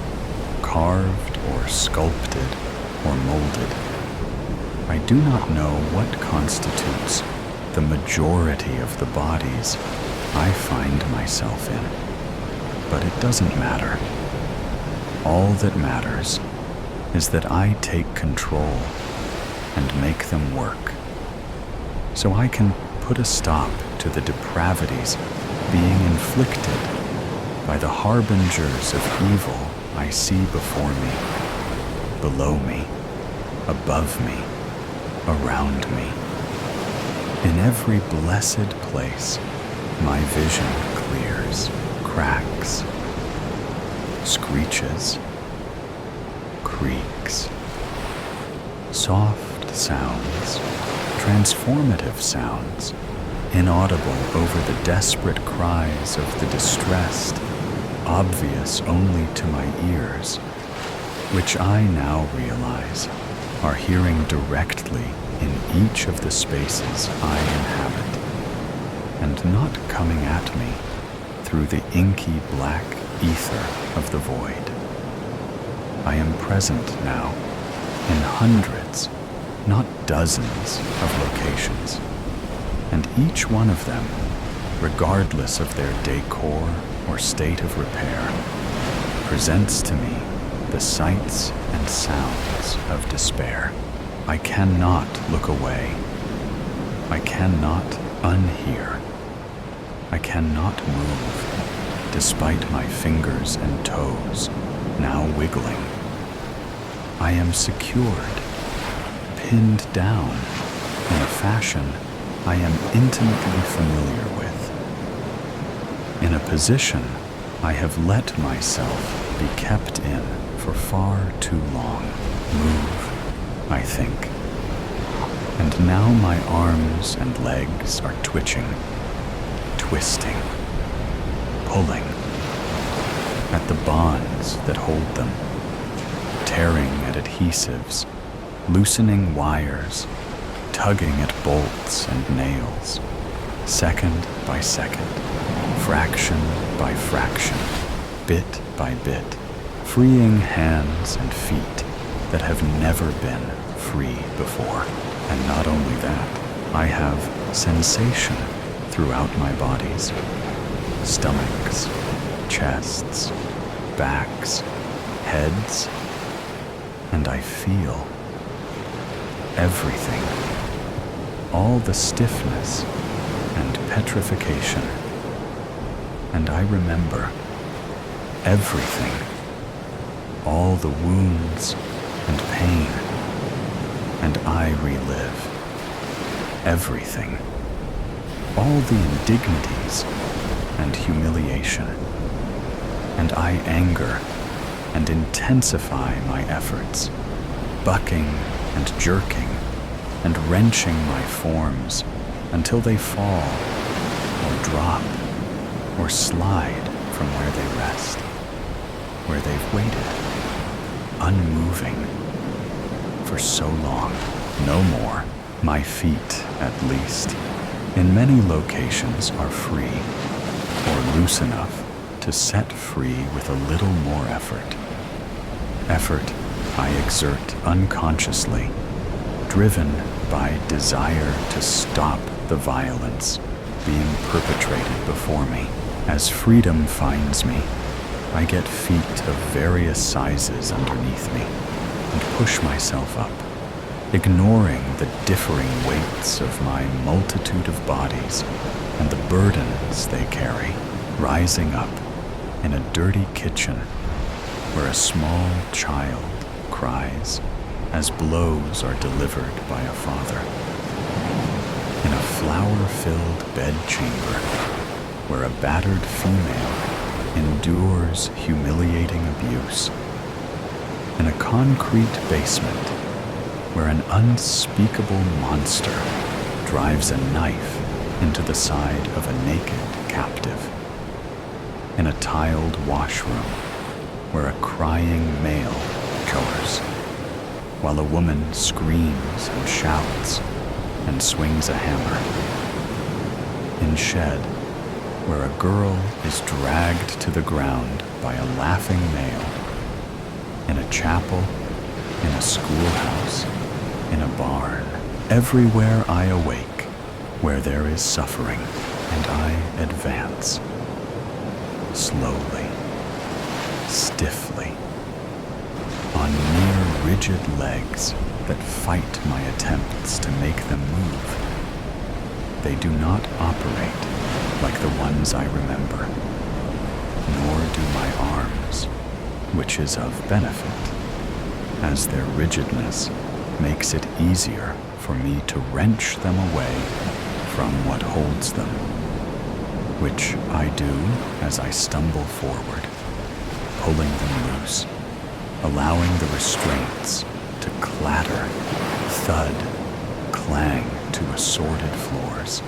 Speaker 1: carved or sculpted or molded. I do not know what constitutes the majority of the bodies I find myself in, but it doesn't matter. All that matters is that I take control and make them work, so I can put a stop to the depravities being inflicted by the harbingers of evil I see before me, below me, above me, around me. In every blessed place, my vision clears, cracks, screeches, creaks. Soft sounds, transformative sounds, inaudible over the desperate cries of the distressed, obvious only to my ears, which I now realize are hearing directly in each of the spaces I inhabit, and not coming at me through the inky black ether of the void. I am present now in hundreds, not dozens of locations, and each one of them, regardless of their decor or state of repair, presents to me the sights and sounds of despair. I cannot look away. I cannot unhear. I cannot move, despite my fingers and toes now wiggling. I am secured, pinned down in a fashion I am intimately familiar with, in a position I have let myself be kept in for far too long. Move, I think. And now my arms and legs are twitching, twisting, pulling at the bonds that hold them, tearing at adhesives, loosening wires, tugging at bolts and nails, second by second, fraction by fraction, bit by bit, freeing hands and feet that have never been free before. And not only that, I have sensation throughout my bodies, stomachs, chests, backs, heads, and I feel everything, all the stiffness and petrification, and I remember everything, all the wounds and pain, and I relive everything, all the indignities and humiliation, and I anger and intensify my efforts, bucking and jerking and wrenching my forms until they fall or drop or slide from where they rest, where they've waited, unmoving for so long. No more. My feet, at least, in many locations are free, or loose enough to set free with a little more effort. Effort I exert unconsciously, driven by desire to stop the violence being perpetrated before me. As freedom finds me, I get feet of various sizes underneath me and push myself up, ignoring the differing weights of my multitude of bodies and the burdens they carry, rising up in a dirty kitchen where a small child cries as blows are delivered by a father, in a flower-filled bedchamber where a battered female endures humiliating abuse, in a concrete basement where an unspeakable monster drives a knife into the side of a naked captive, in a tiled washroom where a crying male cowers, while a woman screams and shouts and swings a hammer, in shed where a girl is dragged to the ground by a laughing male, in a chapel, in a schoolhouse, in a barn, everywhere I awake, where there is suffering, and I advance, slowly, stiffly, on mere rigid legs that fight my attempts to make them move. They do not operate like the ones I remember, nor do my arms, which is of benefit, as their rigidness makes it easier for me to wrench them away from what holds them, which I do as I stumble forward, pulling them loose, allowing the restraints to clatter, thud, clang to assorted floors,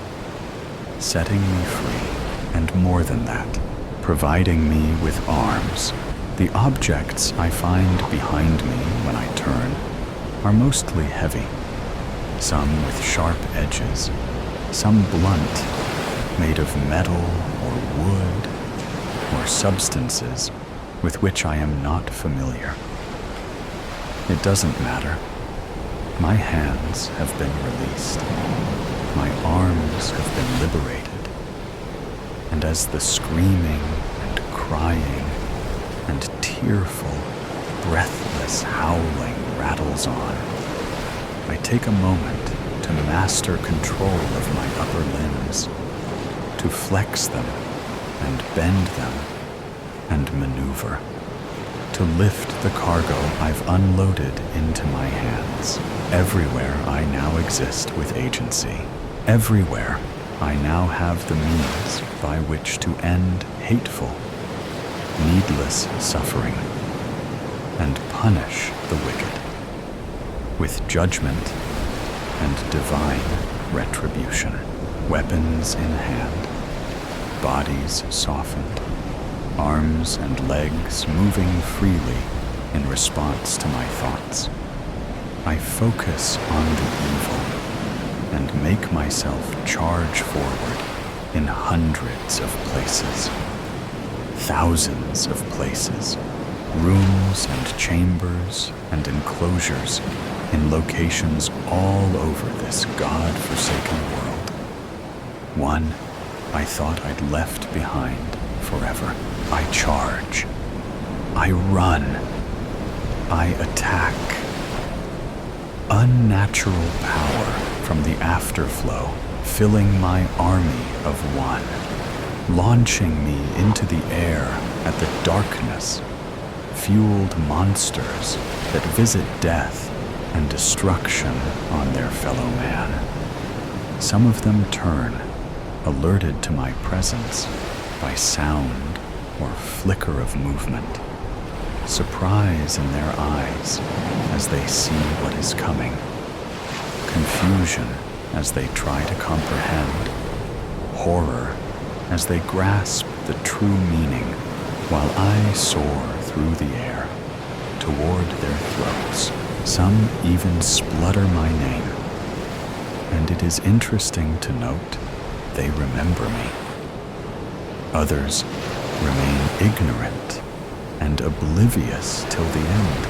Speaker 1: setting me free, and more than that, providing me with arms. The objects I find behind me when I turn are mostly heavy, some with sharp edges, some blunt, made of metal or wood, or substances with which I am not familiar. It doesn't matter. My hands have been released. My arms have been liberated. And as the screaming and crying and tearful, breathless howling rattles on, I take a moment to master control of my upper limbs, to flex them and bend them and maneuver, to lift the cargo I've unloaded into my hands. Everywhere I now exist with agency. Everywhere I now have the means by which to end hateful, needless suffering and punish the wicked with judgment and divine retribution. Weapons in hand, bodies softened, arms and legs moving freely in response to my thoughts. I focus on the evil and make myself charge forward in hundreds of places, thousands of places, rooms and chambers and enclosures in locations all over this God-forsaken world. One I thought I'd left behind forever. I charge. I run. I attack. Unnatural power from the afterflow filling my army of one, launching me into the air at the darkness, fueled monsters that visit death and destruction on their fellow man. Some of them turn, alerted to my presence by sound or flicker of movement, surprise in their eyes as they see what is coming, confusion as they try to comprehend, horror as they grasp the true meaning while I soar through the air toward their throats. Some even splutter my name, and it is interesting to note they remember me. Others remain ignorant and oblivious till the end,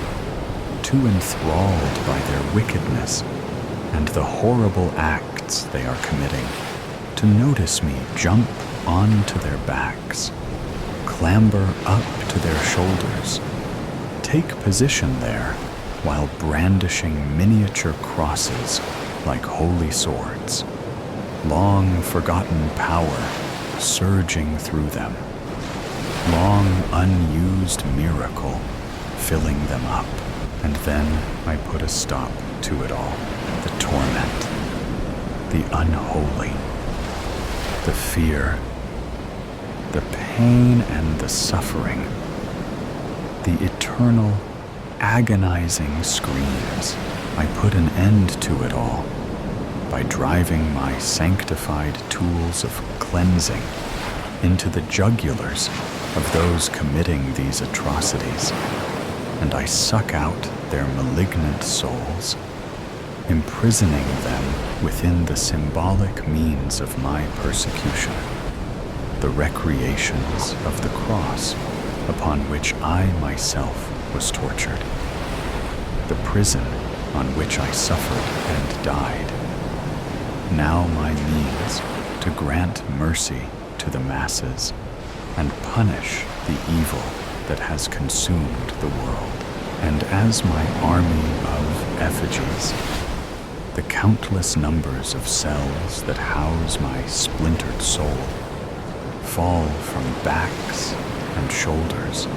Speaker 1: too enthralled by their wickedness and the horrible acts they are committing to notice me jump onto their backs, clamber up to their shoulders, take position there while brandishing miniature crosses like holy swords, long forgotten power surging through them, long unused miracle filling them up. And then I put a stop to it all. The torment, the unholy, the fear, the pain and the suffering, the eternal, agonizing screams. I put an end to it all by driving my sanctified tools of cleansing into the jugulars of those committing these atrocities, and I suck out their malignant souls, imprisoning them within the symbolic means of my persecution, the recreations of the cross upon which I myself was tortured, the prison on which I suffered and died, now my means to grant mercy to the masses and punish the evil that has consumed the world. And as my army of effigies, the countless numbers of cells that house my splintered soul, fall from backs and shoulders,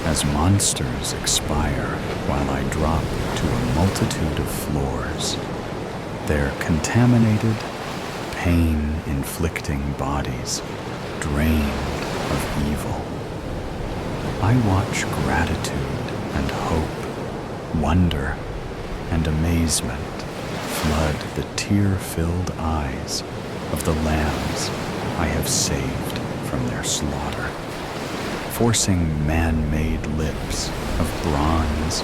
Speaker 1: as monsters expire while I drop to a multitude of floors, their contaminated, pain-inflicting bodies drained of evil. I watch gratitude and hope, wonder and amazement flood the tear-filled eyes of the lambs I have saved from their slaughter, forcing man-made lips of bronze,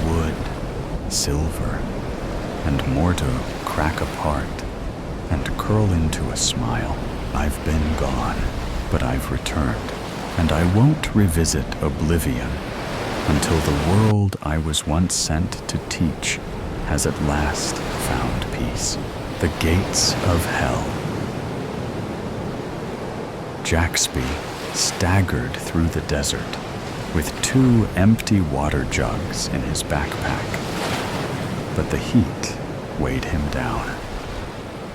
Speaker 1: wood, silver, and mortar crack apart and curl into a smile. I've been gone, but I've returned, and I won't revisit oblivion until the world I was once sent to teach has at last found peace. The gates of hell. Jaxby staggered through the desert with 2 empty water jugs in his backpack, but the heat weighed him down.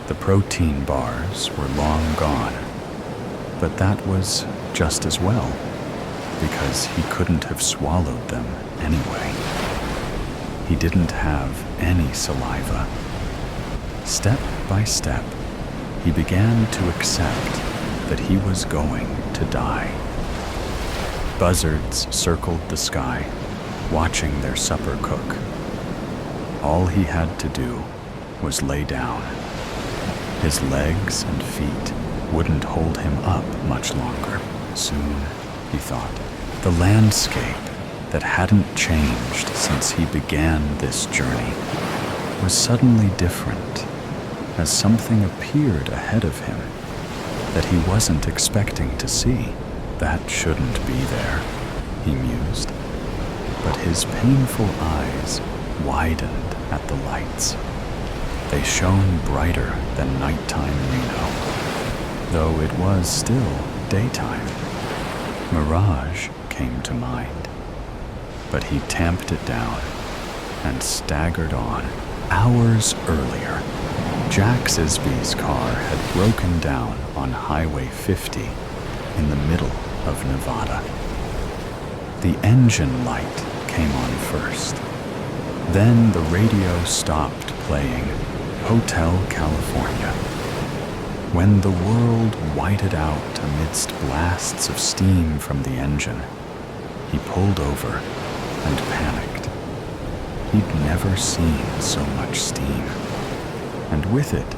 Speaker 1: The protein bars were long gone, but that was just as well, because he couldn't have swallowed them anyway. He didn't have any saliva. Step by step, he began to accept that he was going to die. Buzzards circled the sky, watching their supper cook. All he had to do was lay down. His legs and feet wouldn't hold him up much longer. Soon, he thought, the landscape that hadn't changed since he began this journey was suddenly different, as something appeared ahead of him that he wasn't expecting to see. That shouldn't be there, he mused. But his painful eyes widened at the lights. They shone brighter than nighttime Reno, though it was still daytime. Mirage came to mind, but he tamped it down and staggered on. Hours earlier, Jack Sisby's car had broken down on Highway 50 in the middle of Nevada. The engine light came on first. Then the radio stopped playing Hotel California. When the world whited out amidst blasts of steam from the engine, he pulled over and panicked. He'd never seen so much steam, and with it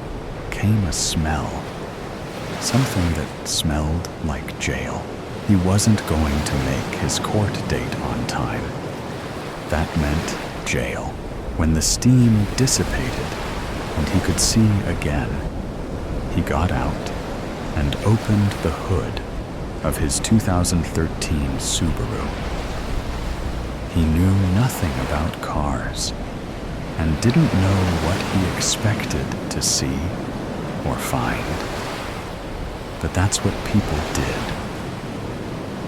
Speaker 1: came a smell, something that smelled like jail. He wasn't going to make his court date on time. That meant jail. When the steam dissipated and he could see again, he got out and opened the hood of his 2013 Subaru. He knew nothing about cars and didn't know what he expected to see or find. But that's what people did.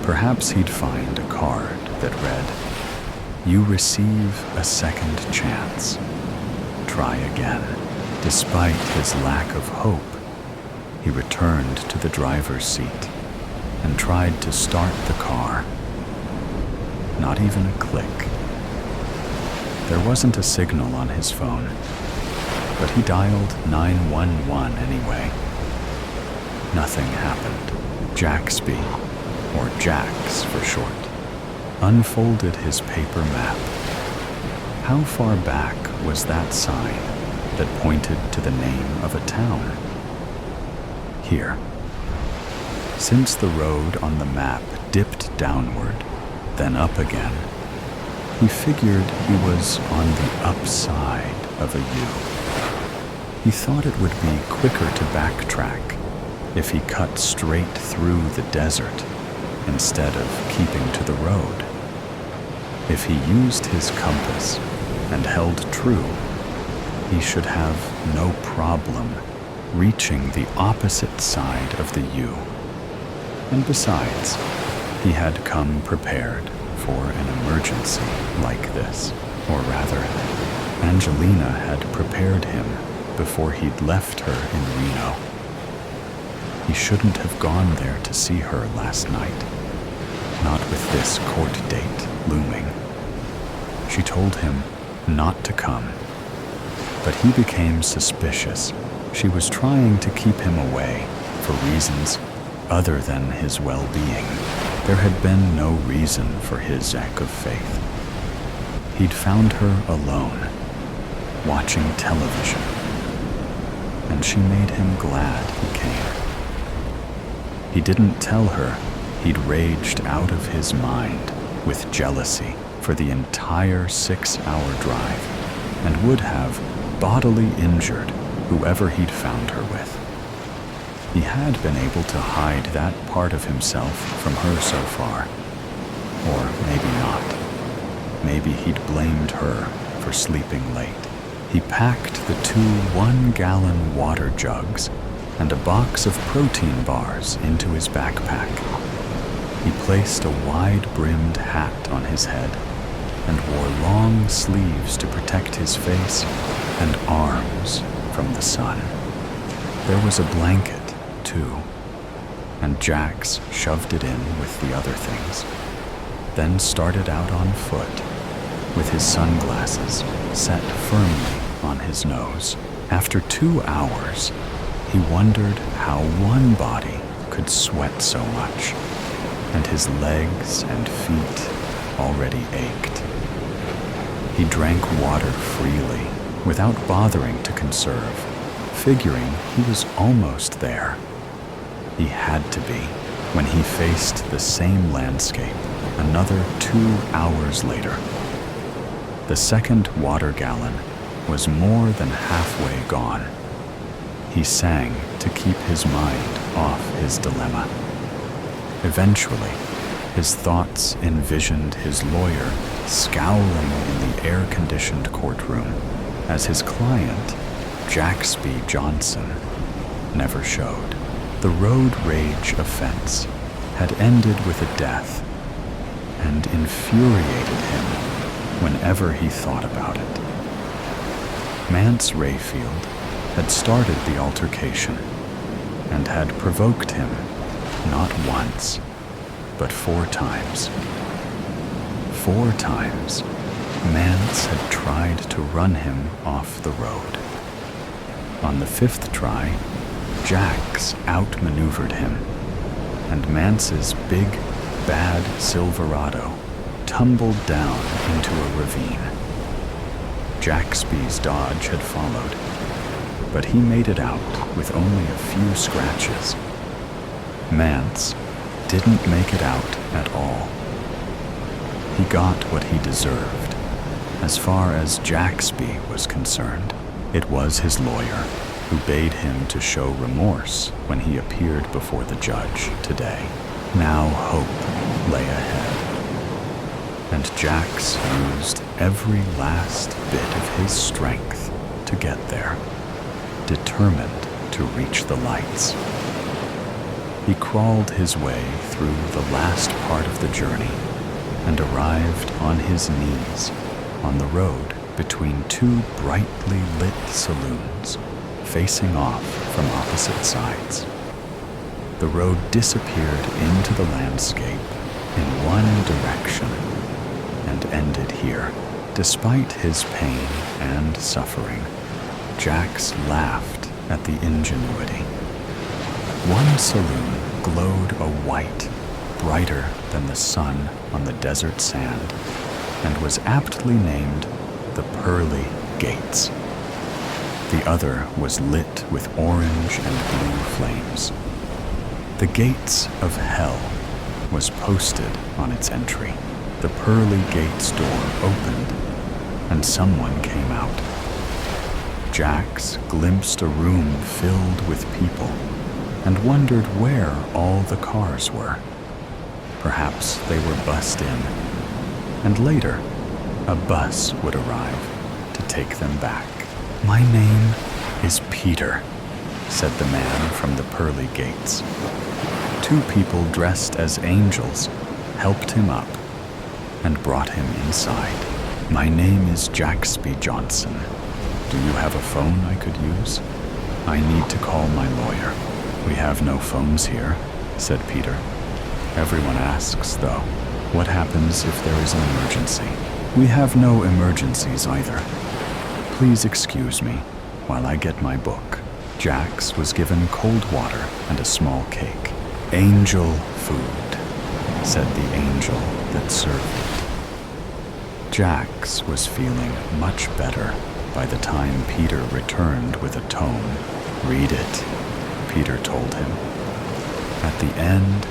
Speaker 1: Perhaps he'd find a card that read, "You receive a second chance. Try again." Despite his lack of hope, he returned to the driver's seat and tried to start the car. Not even a click. There wasn't a signal on his phone, but he dialed 911 anyway. Nothing happened. Jacksby, or Jax for short, unfolded his paper map. How far back was that sign that pointed to the name of a town? Here. Since the road on the map dipped downward, then up again, he figured he was on the upside of a U. He thought it would be quicker to backtrack if he cut straight through the desert instead of keeping to the road. If he used his compass and held true, he should have no problem reaching the opposite side of the U. And besides, he had come prepared for an emergency like this. Or rather, Angelina had prepared him before he'd left her in Reno. He shouldn't have gone there to see her last night, not with this court date looming. She told him not to come, but he became suspicious. She was trying to keep him away for reasons other than his well-being. There had been no reason for his act of faith. He'd found her alone, watching television, and she made him glad he came. He didn't tell her he'd raged out of his mind with jealousy for the entire 6-hour drive and would have bodily injured whoever he'd found her with. He had been able to hide that part of himself from her so far. Or maybe not. Maybe he'd blamed her for sleeping late. He packed the 2 one-gallon water jugs and a box of protein bars into his backpack. He placed a wide-brimmed hat on his head and wore long sleeves to protect his face and arms from the sun. There was a blanket, too, and Jax shoved it in with the other things, then started out on foot, with his sunglasses set firmly on his nose. After 2 hours, he wondered how one body could sweat so much. and his legs and feet already ached. He drank water freely, without bothering to conserve, figuring he was almost there. He had to be when he faced the same landscape another 2 hours later. The second water gallon was more than halfway gone. He sang to keep his mind off his dilemma. Eventually, his thoughts envisioned his lawyer scowling in the air-conditioned courtroom as his client, Jaxby Johnson, never showed. The road rage offense had ended with a death and infuriated him whenever he thought about it. Mance Rayfield had started the altercation and had provoked him not once, but 4 times. 4 times, Mance had tried to run him off the road. On the 5th try, Jax outmaneuvered him, and Mance's big, bad Silverado tumbled down into a ravine. Jaxby's Dodge had followed, but he made it out with only a few scratches. Mance didn't make it out at all. He got what he deserved. As far as Jaxby was concerned, it was his lawyer who bade him to show remorse when he appeared before the judge today. Now hope lay ahead, and Jax used every last bit of his strength to get there, determined to reach the lights. He crawled his way through the last part of the journey and arrived on his knees on the road between 2 brightly lit saloons facing off from opposite sides. The road disappeared into the landscape in one direction and ended here. Despite his pain and suffering, Jax laughed at the ingenuity. One saloon glowed a white, brighter than the sun on the desert sand, and was aptly named the Pearly Gates. The other was lit with orange and blue flames. The Gates of Hell was posted on its entry. The Pearly Gates door opened, and someone came out. Jax glimpsed a room filled with people and wondered where all the cars were. Perhaps they were bussed in, and later a bus would arrive to take them back. "My name is Peter," said the man from the Pearly Gates. 2 people dressed as angels helped him up and brought him inside. "My name is Jaxby Johnson. Do you have a phone I could use? I need to call my lawyer." "We have no phones here," said Peter. "Everyone asks, though, what happens if there is an emergency?" "We have no emergencies either. Please excuse me while I get my book." Jax was given cold water and a small cake. "Angel food," said the angel that served it. Jax was feeling much better by the time Peter returned with a tome. "Read it," Peter told him. "At the end,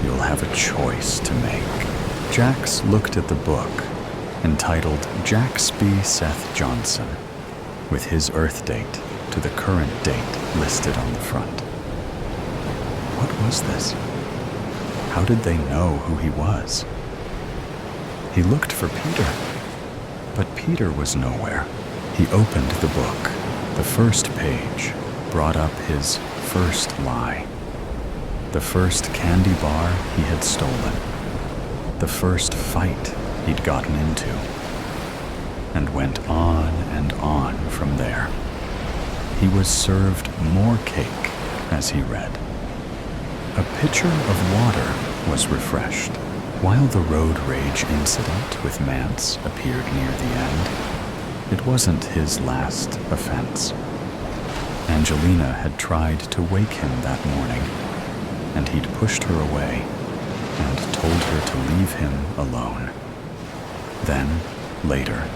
Speaker 1: you'll have a choice to make." Jax looked at the book, entitled Jaxby Seth Johnson, with his Earth date to the current date listed on the front. What was this? How did they know who he was? He looked for Peter, but Peter was nowhere. He opened the book. The first page brought up his first lie. The first candy bar he had stolen. The first fight he'd gotten into. And went on and on from there. He was served more cake as he read. A pitcher of water was refreshed. While the road rage incident with Mance appeared near the end, it wasn't his last offense. Angelina had tried to wake him that morning, and he'd pushed her away and her to leave him alone. Then, later,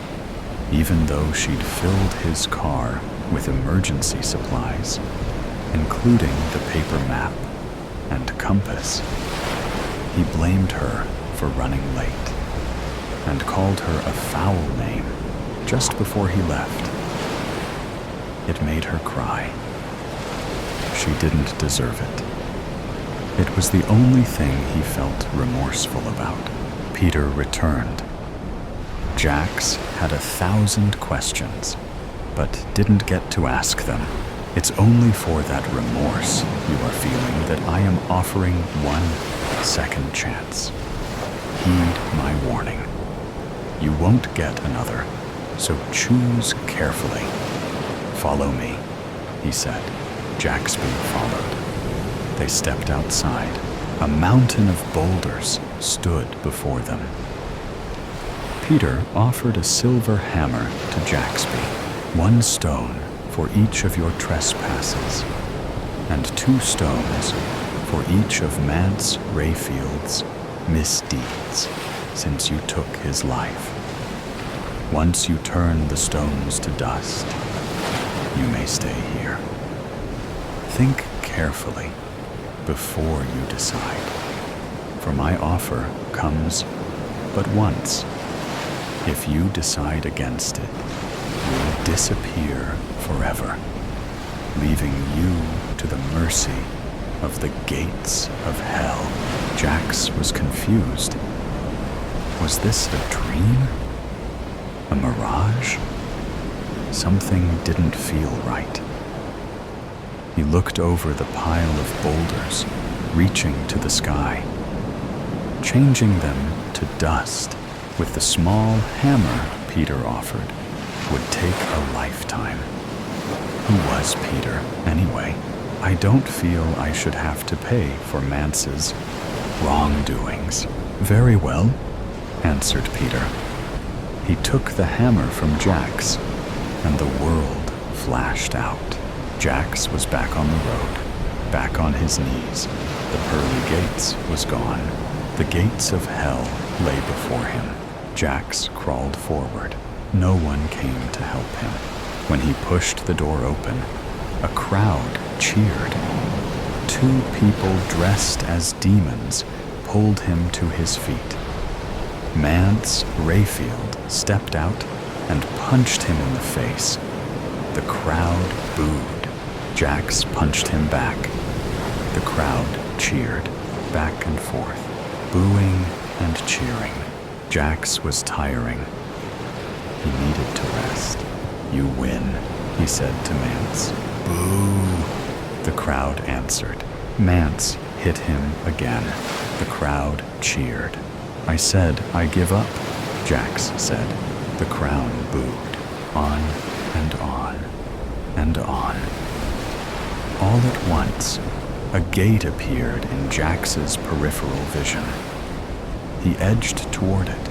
Speaker 1: even though she'd filled his car with emergency supplies, including the paper map and compass, he blamed her for running late and called her a foul name just before he left. It made her cry. She didn't deserve it. It was the only thing he felt remorseful about. Peter returned. Jax had 1,000 questions, but didn't get to ask them. It's only for that remorse you are feeling that I am offering 1 second chance. Heed my warning. You won't get another, so choose carefully. Follow me, he said. Jaxby followed. They stepped outside. A mountain of boulders stood before them. Peter offered a silver hammer to Jaxby, 1 stone for each of your trespasses, and 2 stones for each of Mance Rayfield's misdeeds since you took his life. Once you turn the stones to dust, you may stay here. Think carefully before you decide, for my offer comes but once. If you decide against it, you'll disappear forever, leaving you to the mercy of the gates of hell. Jax was confused. Was this a dream? A mirage? Something didn't feel right. He looked over the pile of boulders, reaching to the sky, changing them to dust with the small hammer Peter offered would take a lifetime. Who was Peter, anyway? I don't feel I should have to pay for Mance's wrongdoings. Very well, answered Peter. He took the hammer from Jax, and the world flashed out. Jax was back on the road, back on his knees. The pearly gates was gone. The gates of hell lay before him. Jax crawled forward. No one came to help him. When he pushed the door open, a crowd cheered. 2 people dressed as demons pulled him to his feet. Mance Rayfield stepped out and punched him in the face. The crowd booed. Jax punched him back. The crowd cheered, back and forth, booing and cheering. Jax was tiring. He needed to rest. You win, he said to Mance. Boo, the crowd answered. Mance hit him again. The crowd cheered. I said I give up, Jax said. The crowd booed. On and on and on. All at once, a gate appeared in Jax's peripheral vision. He edged toward it,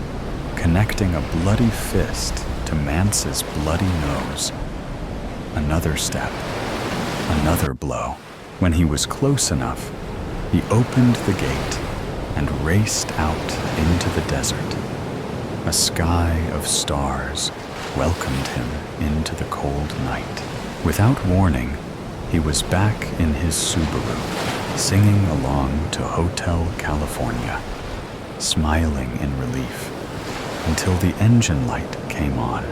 Speaker 1: connecting a bloody fist to Mance's bloody nose. Another step, another blow. When he was close enough, he opened the gate and raced out into the desert. A sky of stars welcomed him into the cold night. Without warning, he was back in his Subaru, singing along to Hotel California, smiling in relief, until the engine light came on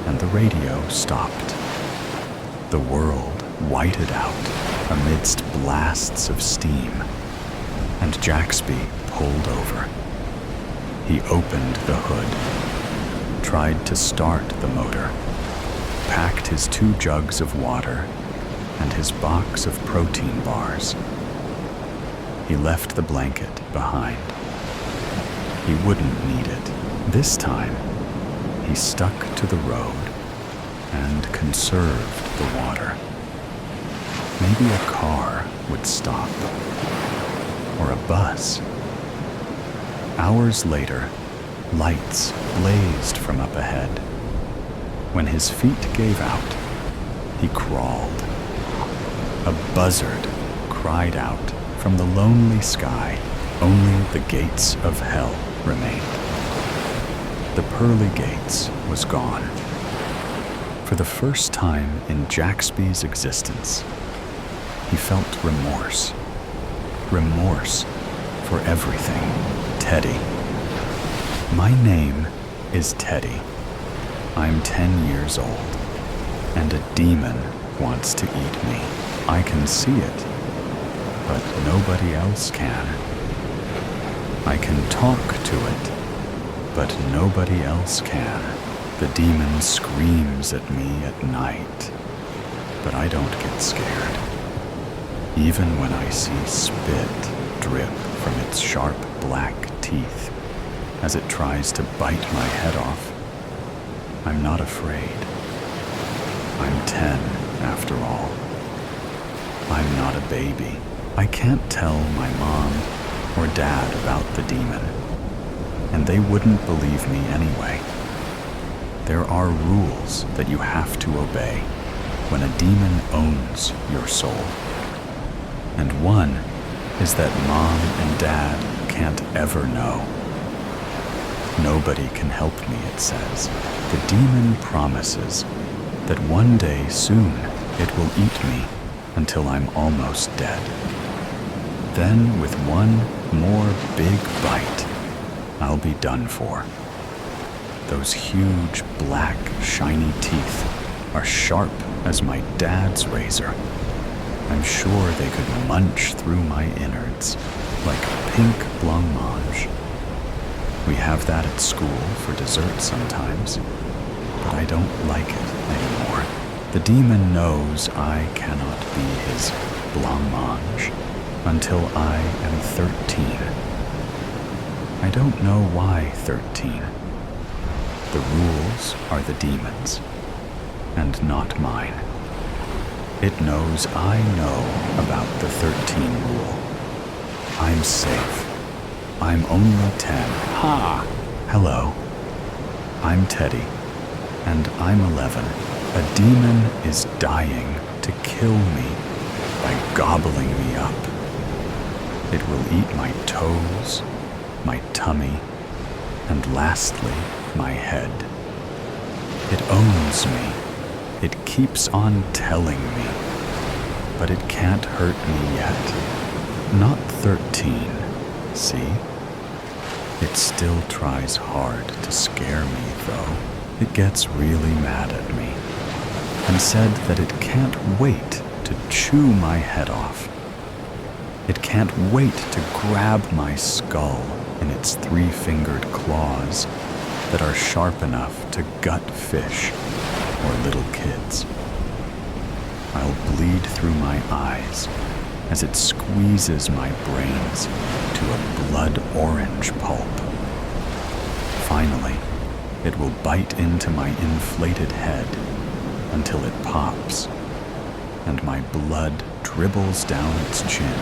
Speaker 1: and the radio stopped. The world whited out amidst blasts of steam, and Jaxby pulled over. He opened the hood, tried to start the motor, packed his 2 jugs of water and his box of protein bars. He left the blanket behind. He wouldn't need it. This time, he stuck to the road and conserved the water. Maybe a car would stop, or a bus. Hours later, lights blazed from up ahead. When his feet gave out, he crawled. A buzzard cried out from the lonely sky. Only the gates of hell remained. The pearly gates was gone. For the first time in Jaxby's existence, he felt remorse. Remorse for everything. Teddy. My name is Teddy. I'm 10 years old, and a demon wants to eat me. I can see it, but nobody else can. I can talk to it, but nobody else can. The demon screams at me at night, but I don't get scared. Even when I see spit drip from its sharp black teeth as it tries to bite my head off, I'm not afraid. I'm 10, after all. I'm not a baby. I can't tell my mom or dad about the demon, and they wouldn't believe me anyway. There are rules that you have to obey when a demon owns your soul. And one is that mom and dad can't ever know. Nobody can help me, it says. The demon promises that one day soon it will eat me until I'm almost dead. Then with one more big bite, I'll be done for. Those huge, black, shiny teeth are sharp as my dad's razor. I'm sure they could munch through my innards like pink blancmange. We have that at school for dessert sometimes, but I don't like it anymore. The demon knows I cannot be his blancmange until I am 13. I don't know why 13. The rules are the demon's, and not mine. It knows I know about the 13 rule. I'm safe. I'm only 10. Ha! Hello. I'm Teddy, and I'm 11. A demon is dying to kill me by gobbling me up. It will eat my toes, my tummy, and lastly, my head. It owns me. It keeps on telling me, but it can't hurt me yet. Not 13, see? It still tries hard to scare me, though. It gets really mad at me and said that it can't wait to chew my head off. It can't wait to grab my skull in its 3-fingered claws that are sharp enough to gut fish or little kids. I'll bleed through my eyes as it squeezes my brains to a blood orange pulp. Finally, it will bite into my inflated head until it pops, and my blood dribbles down its chin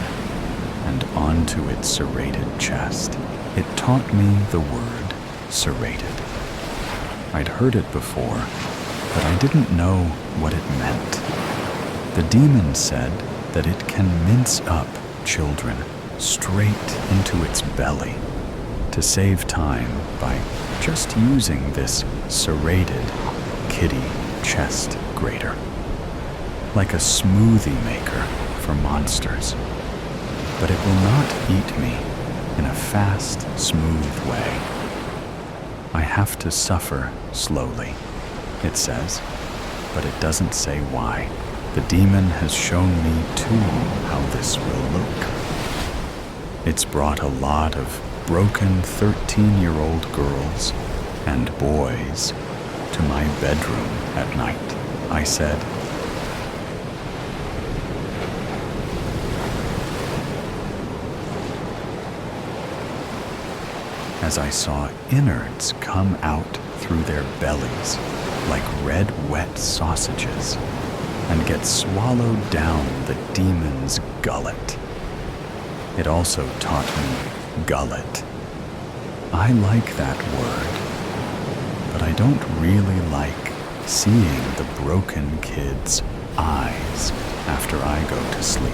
Speaker 1: and onto its serrated chest. It taught me the word serrated. I'd heard it before, but I didn't know what it meant. The demon said that it can mince up children straight into its belly to save time by just using this serrated kiddie chest grater, like a smoothie maker for monsters. But it will not eat me in a fast, smooth way. I have to suffer slowly, it says, but it doesn't say why. The demon has shown me, too, how this will look. It's brought a lot of broken 13-year-old girls and boys to my bedroom at night, I said. As I saw innards come out through their bellies like red, wet sausages and get swallowed down the demon's gullet. It also taught me gullet. I like that word, but I don't really like seeing the broken kid's eyes after I go to sleep.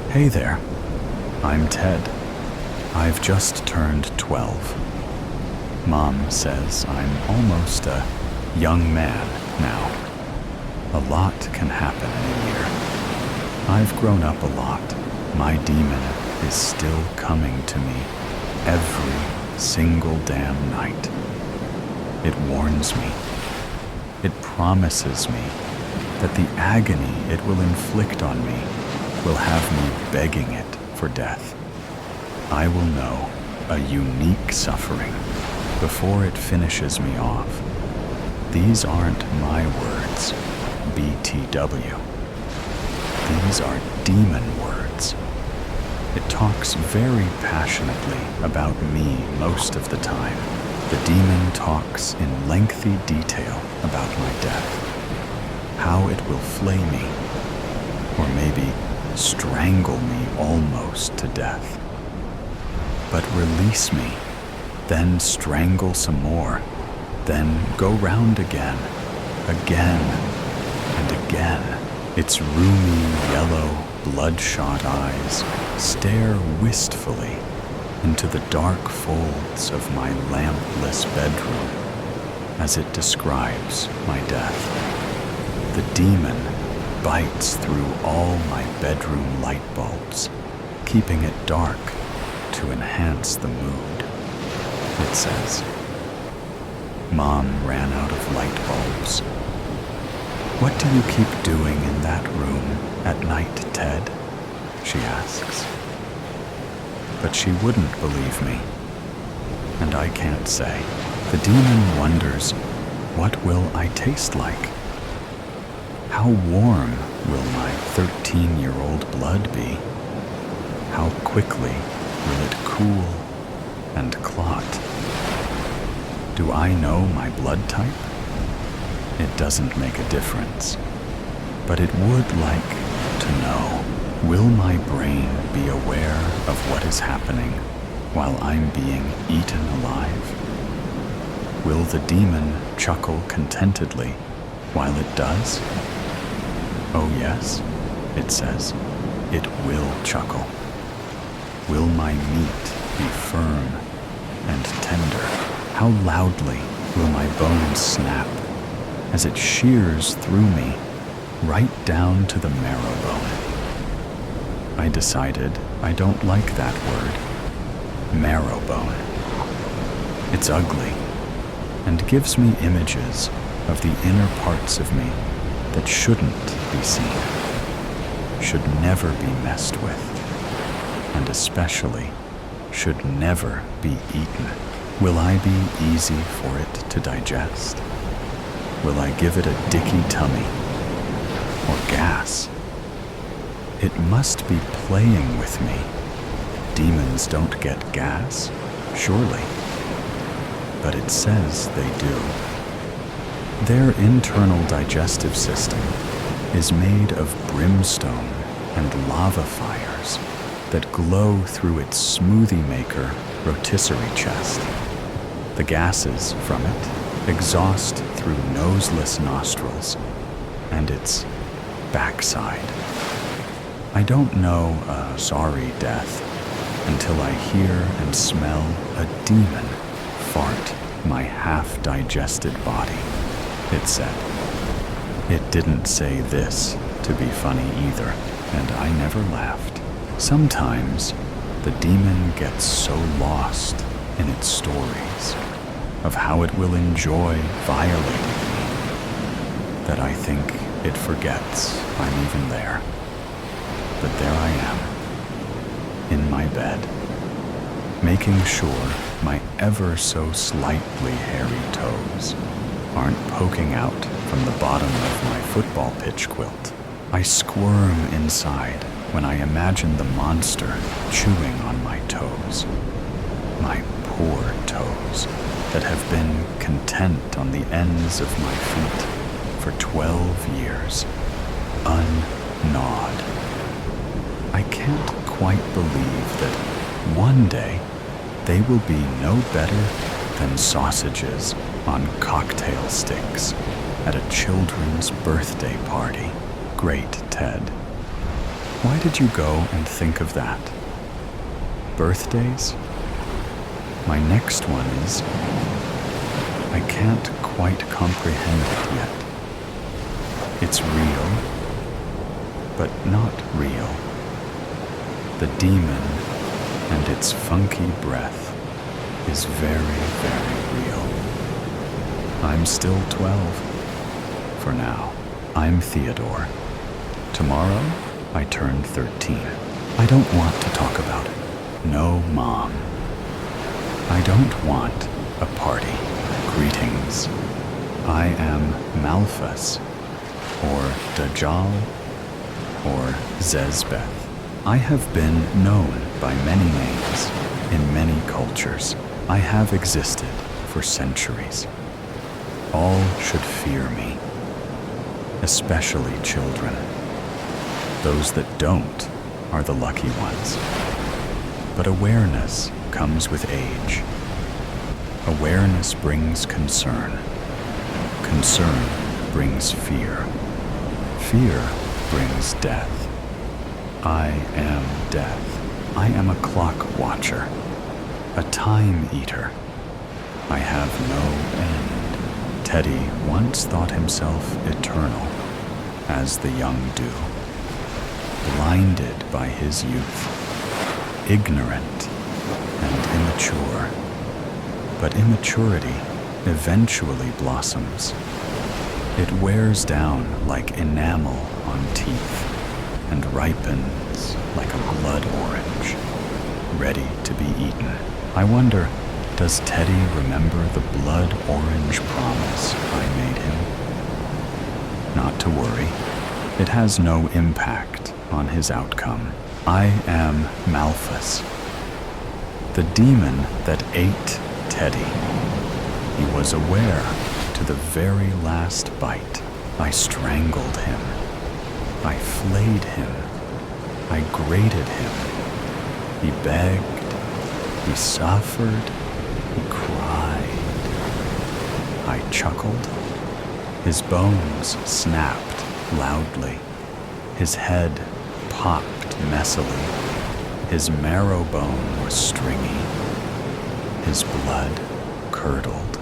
Speaker 1: Hey there, I'm Ted. I've just turned 12. Mom says I'm almost a young man now. A lot can happen in a year. I've grown up a lot. My demon is still coming to me every single damn night. It warns me. It promises me that the agony it will inflict on me will have me begging it for death. I will know a unique suffering before it finishes me off. These aren't my words, BTW. These are demon words. It talks very passionately about me most of the time. The demon talks in lengthy detail about my death, how it will flay me, or maybe strangle me almost to death. But release me, then strangle some more, then go round again, and again. Its rheumy, yellow, bloodshot eyes stare wistfully into the dark folds of my lampless bedroom as it describes my death. The demon bites through all my bedroom light bulbs, keeping it dark to enhance the mood. It says, Mom ran out of light bulbs. What do you keep doing in that room at night, Ted? She asks. But she wouldn't believe me. And I can't say. The demon wonders, what will I taste like? How warm will my 13-year-old blood be? How quickly will it cool and clot? Do I know my blood type? It doesn't make a difference. But it would like to know, will my brain be aware of what is happening while I'm being eaten alive? Will the demon chuckle contentedly while it does? Oh yes, it says, it will chuckle. Will my meat be firm and tender? How loudly will my bones snap as it shears through me right down to the marrow bone? I decided I don't like that word, marrow bone. It's ugly and gives me images of the inner parts of me that shouldn't be seen, should never be messed with, and especially should never be eaten. Will I be easy for it to digest? Will I give it a dicky tummy or gas? It must be playing with me. Demons don't get gas, surely. But it says they do. Their internal digestive system is made of brimstone and lava fires that glow through its smoothie maker rotisserie chest. The gases from it exhaust through noseless nostrils and its backside. I don't know a sorry death until I hear and smell a demon fart my half-digested body, it said. It didn't say this to be funny either, and I never laughed. Sometimes the demon gets so lost in its stories of how it will enjoy violating me that I think it forgets I'm even there. But there I am, in my bed, making sure my ever so slightly hairy toes aren't poking out from the bottom of my football pitch quilt. I squirm inside when I imagine the monster chewing on my toes. My poor toes that have been content on the ends of my feet for 12 years, ungnawed. I can't quite believe that one day they will be no better than sausages on cocktail sticks at a children's birthday party. Great, Ted. Why did you go and think of that? Birthdays My next one is, I can't quite comprehend it yet. It's real, but not real. The demon and its funky breath is very, very real. I'm still 12. For now, I'm Theodore. Tomorrow, I turn 13. I don't want to talk about it. No, Mom. I don't want a party. Greetings. I am Malphus, or Dajjal, or Zezbeth. I have been known by many names in many cultures. I have existed for centuries. All should fear me, especially children. Those that don't are the lucky ones. But awareness comes with age. Awareness brings concern. Concern brings fear. Fear brings death. I am death. I am a clock watcher, a time eater. I have no end. Teddy once thought himself eternal, as the young do, blinded by his youth, ignorant and immature. But immaturity eventually blossoms. It wears down like enamel on teeth and ripens like a blood orange, ready to be eaten. I wonder, does Teddy remember the blood orange promise I made him? Not to worry. It has no impact on his outcome. I am Malphus, the demon that ate Teddy. He was aware to the very last bite. I strangled him. I flayed him. I grated him. He begged. He suffered. He cried. I chuckled. His bones snapped loudly. His head popped messily. His marrow bone was stringy. His blood curdled.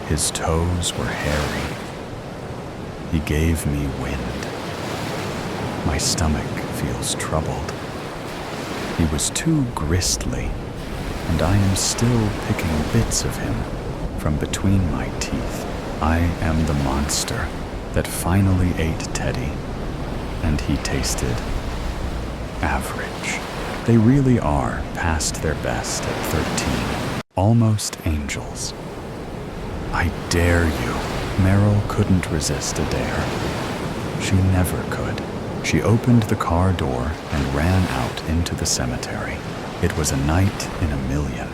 Speaker 1: His toes were hairy. He gave me wind. My stomach feels troubled. He was too gristly, and I am still picking bits of him from between my teeth. I am the monster that finally ate Teddy, and he tasted average. They really are past their best at 13. Almost angels. I dare you. Meryl couldn't resist a dare. She never could. She opened the car door and ran out into the cemetery. It was a night in a million.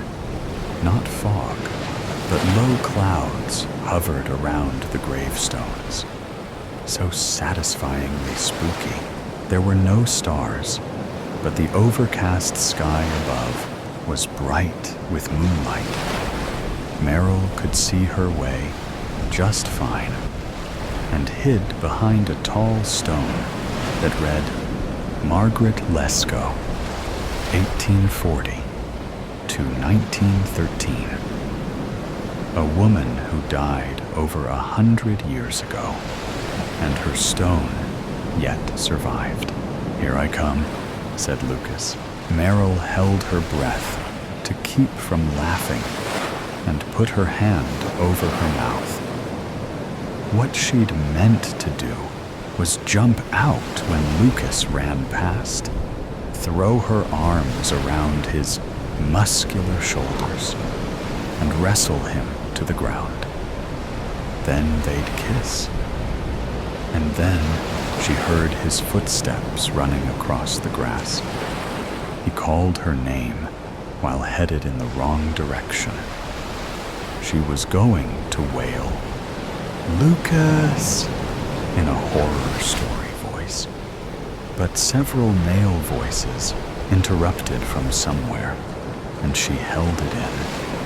Speaker 1: Not fog, but low clouds hovered around the gravestones. So satisfyingly spooky. There were no stars, but the overcast sky above was bright with moonlight. Meryl could see her way just fine and hid behind a tall stone that read, Margaret Lesko, 1840 to 1913. A woman who died over 100 years ago, and her stone yet survived. Here I come, said Lucas. Meryl held her breath to keep from laughing and put her hand over her mouth. What she'd meant to do was jump out when Lucas ran past, throw her arms around his muscular shoulders, and wrestle him to the ground. Then they'd kiss. And then she heard his footsteps running across the grass. He called her name while headed in the wrong direction. She was going to wail, Lucas, in a horror story voice. But several male voices interrupted from somewhere, and she held it in.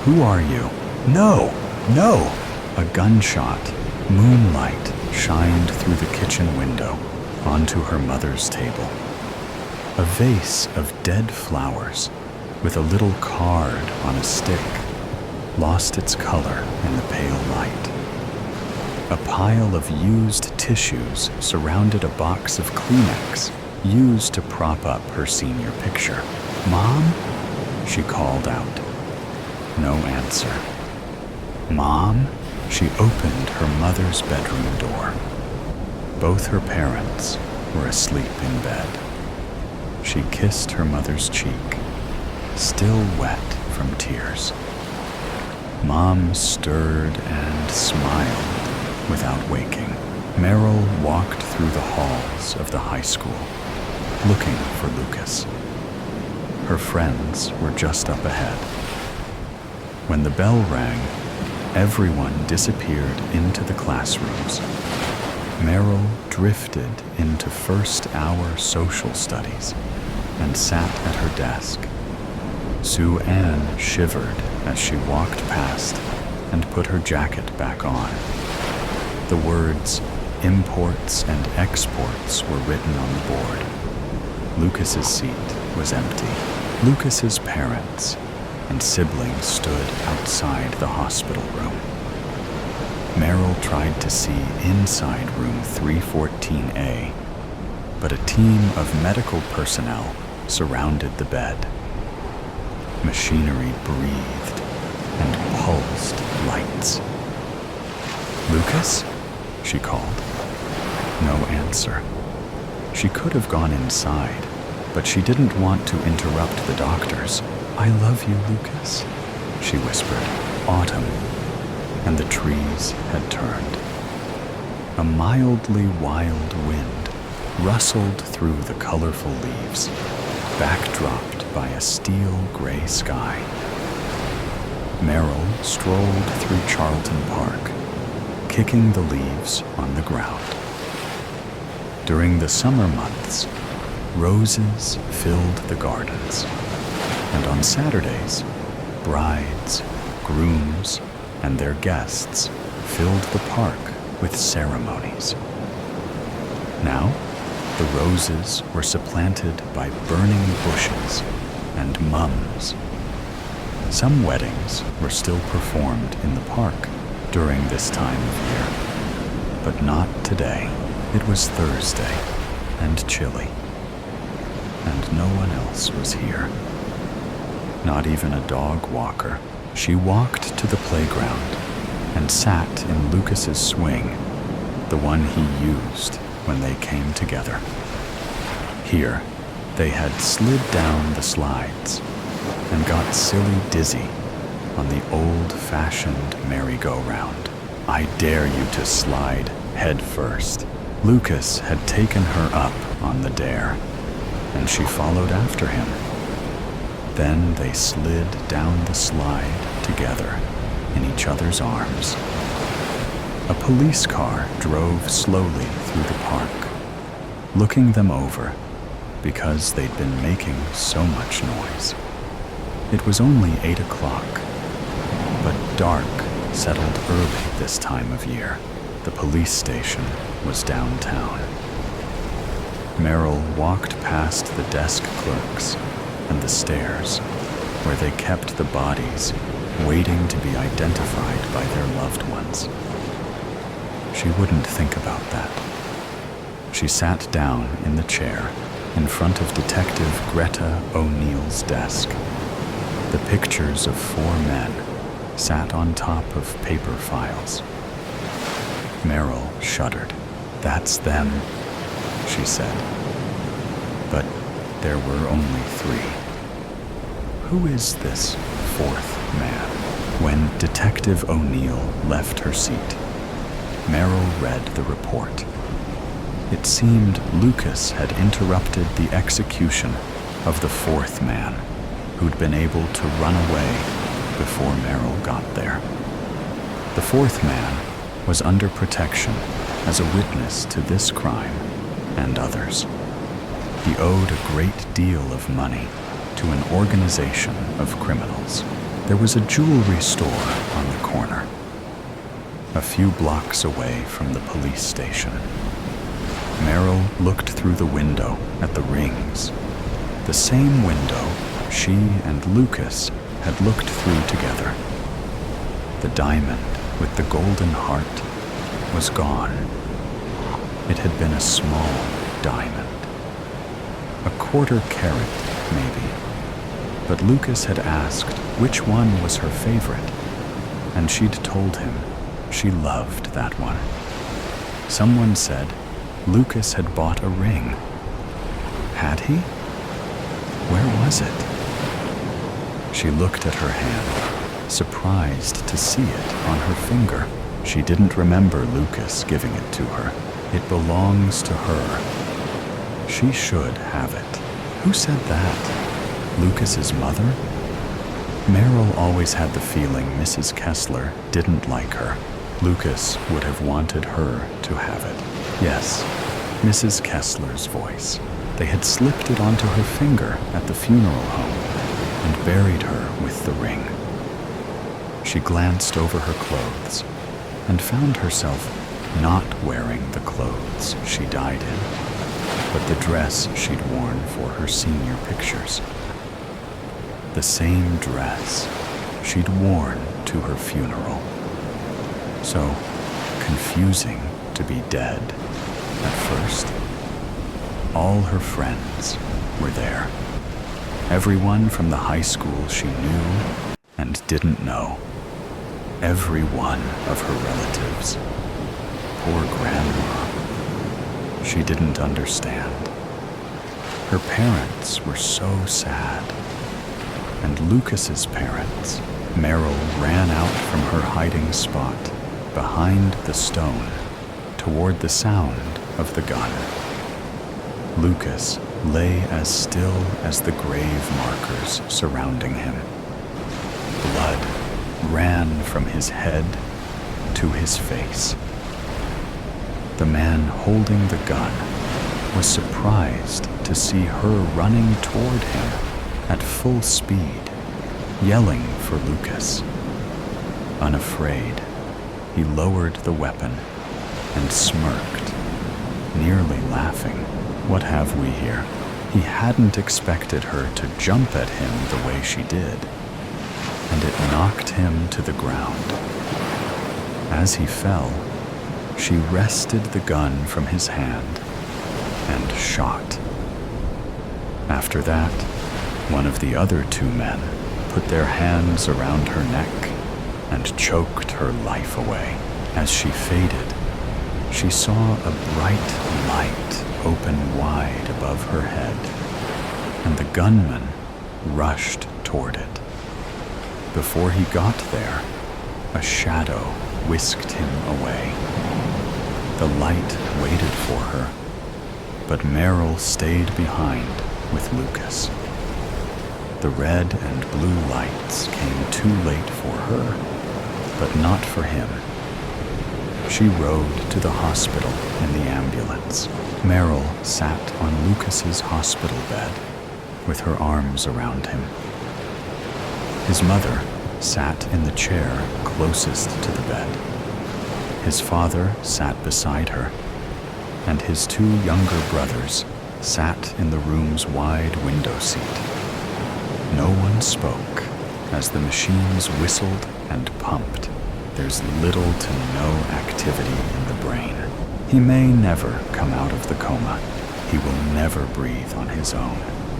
Speaker 1: Who are you? No, no! A gunshot, moonlight, shined through the kitchen window onto her mother's table. A vase of dead flowers with a little card on a stick, lost its color in the pale light. A pile of used tissues surrounded a box of Kleenex used to prop up her senior picture. "Mom?" she called out. No answer. "Mom?" She opened her mother's bedroom door. Both her parents were asleep in bed. She kissed her mother's cheek, still wet from tears. Mom stirred and smiled without waking. Meryl walked through the halls of the high school, looking for Lucas. Her friends were just up ahead. When the bell rang, everyone disappeared into the classrooms. Meryl drifted into first-hour social studies and sat at her desk. Sue Ann shivered as she walked past and put her jacket back on. The words imports and exports were written on the board. Lucas's seat was empty. Lucas's parents and siblings stood outside the hospital room. Meryl tried to see inside room 314A, but a team of medical personnel surrounded the bed. Machinery breathed and pulsed lights. "Lucas?" she called. No answer. She could have gone inside, but she didn't want to interrupt the doctors. "I love you, Lucas," she whispered. Autumn, and the trees had turned. A mildly wild wind rustled through the colorful leaves, backdropped by a steel gray sky. Meryl strolled through Charlton Park, kicking the leaves on the ground. During the summer months, roses filled the gardens, and on Saturdays, brides, grooms, and their guests filled the park with ceremonies. Now, the roses were supplanted by burning bushes and mums. Some weddings were still performed in the park during this time of year, but not today. It was Thursday and chilly, and no one else was here. Not even a dog walker. She walked to the playground and sat in Lucas's swing, the one he used when they came together. Here, they had slid down the slides and got silly dizzy on the old-fashioned merry-go-round. "I dare you to slide head first." Lucas had taken her up on the dare, and she followed after him. Then they slid down the slide together in each other's arms. A police car drove slowly through the park, looking them over because they'd been making so much noise. It was only 8 o'clock, but dark settled early this time of year. The police station was downtown. Meryl walked past the desk clerks and the stairs where they kept the bodies waiting to be identified by their loved ones. She wouldn't think about that. She sat down in the chair in front of Detective Greta O'Neill's desk. The pictures of 4 men sat on top of paper files. Meryl shuddered. "That's them," she said. But there were only 3. Who is this 4th man? When Detective O'Neill left her seat, Meryl read the report. It seemed Lucas had interrupted the execution of the 4th man, who'd been able to run away before Meryl got there. The 4th man was under protection as a witness to this crime and others. He owed a great deal of money to an organization of criminals. There was a jewelry store on the corner, a few blocks away from the police station. Meryl looked through the window at the rings, the same window she and Lucas had looked through together. The diamond with the golden heart was gone. It had been a small diamond, a quarter carat maybe, but Lucas had asked which one was her favorite, and she'd told him she loved that one. Someone said Lucas had bought a ring. Had he? Where was it? She looked at her hand, surprised to see it on her finger. She didn't remember Lucas giving it to her. It belongs to her. She should have it. Who said that? Lucas's mother? Meryl always had the feeling Mrs. Kessler didn't like her. Lucas would have wanted her to have it. Yes, Mrs. Kessler's voice. They had slipped it onto her finger at the funeral home and buried her with the ring. She glanced over her clothes and found herself not wearing the clothes she died in, but the dress she'd worn for her senior pictures. The same dress she'd worn to her funeral. So confusing to be dead at first. All her friends were there. Everyone from the high school she knew and didn't know. Every one of her relatives. Poor grandma. She didn't understand. Her parents were so sad. And Lucas's parents. Meryl ran out from her hiding spot behind the stone toward the sound of the gun. Lucas lay as still as the grave markers surrounding him. Blood ran from his head to his face. The man holding the gun was surprised to see her running toward him at full speed, yelling for Lucas. Unafraid, he lowered the weapon and smirked, nearly laughing. What have we here? He hadn't expected her to jump at him the way she did, and it knocked him to the ground. As he fell, she wrested the gun from his hand and shot. After that, one of the other two men put their hands around her neck and choked her life away. As she faded, she saw a bright light open wide above her head, and the gunman rushed toward it. Before he got there, a shadow whisked him away. The light waited for her, but Meryl stayed behind with Lucas. The red and blue lights came too late for her, but not for him. She rode to the hospital in the ambulance. Meryl sat on Lucas's hospital bed with her arms around him. His mother sat in the chair closest to the bed. His father sat beside her, and his two younger brothers sat in the room's wide window seat. No one spoke as the machines whistled and pumped. There's little to no activity in the brain. He may never come out of the coma. He will never breathe on his own.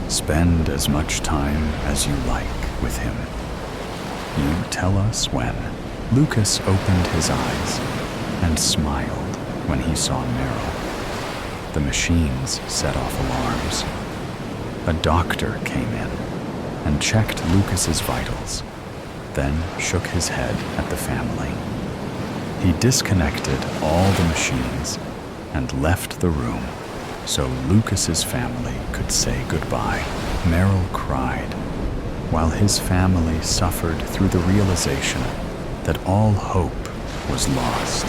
Speaker 1: Spend as much time as you like with him. You tell us when. Lucas opened his eyes and smiled when he saw Meryl. The machines set off alarms. A doctor came in and checked Lucas's vitals, then shook his head at the family. He disconnected all the machines and left the room so Lucas's family could say goodbye. Meryl cried while his family suffered through the realization that all hope was lost.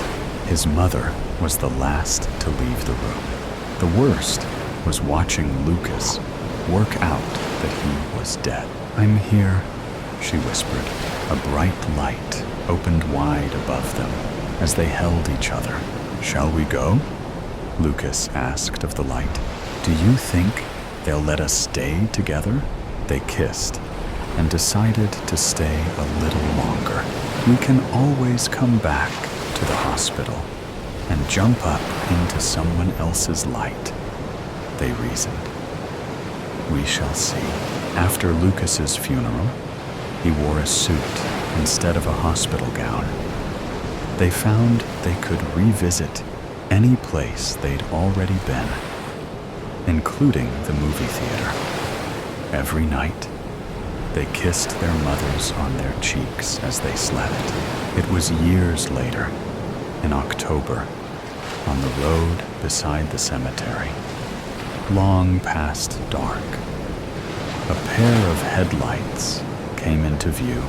Speaker 1: His mother was the last to leave the room. The worst was watching Lucas work out that he was dead. "I'm here," she whispered. A bright light opened wide above them as they held each other. "Shall we go?" Lucas asked of the light. "Do you think they'll let us stay together?" They kissed and decided to stay a little longer. We can always come back to the hospital and jump up into someone else's light, they reasoned. We shall see. After Lucas's funeral, he wore a suit instead of a hospital gown. They found they could revisit any place they'd already been, including the movie theater. Every night, they kissed their mothers on their cheeks as they slept. It was years later, in October, on the road beside the cemetery, long past dark. A pair of headlights came into view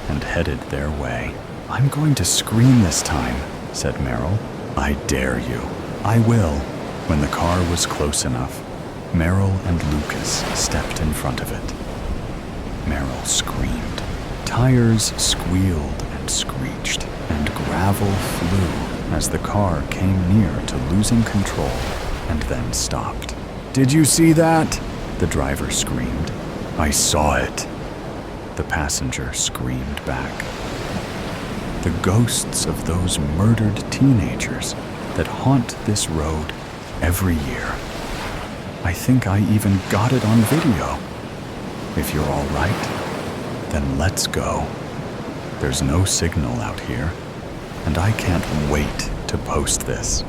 Speaker 1: and headed their way. "I'm going to scream this time," said Meryl. "I dare you." "I will." When the car was close enough, Meryl and Lucas stepped in front of it. Meryl screamed. Tires squealed and screeched, and gravel flew as the car came near to losing control and then stopped. "Did you see that?" the driver screamed. "I saw it," the passenger screamed back. The ghosts of those murdered teenagers that haunt this road every year. I think I even got it on video. If you're all right, then let's go. There's no signal out here, and I can't wait to post this.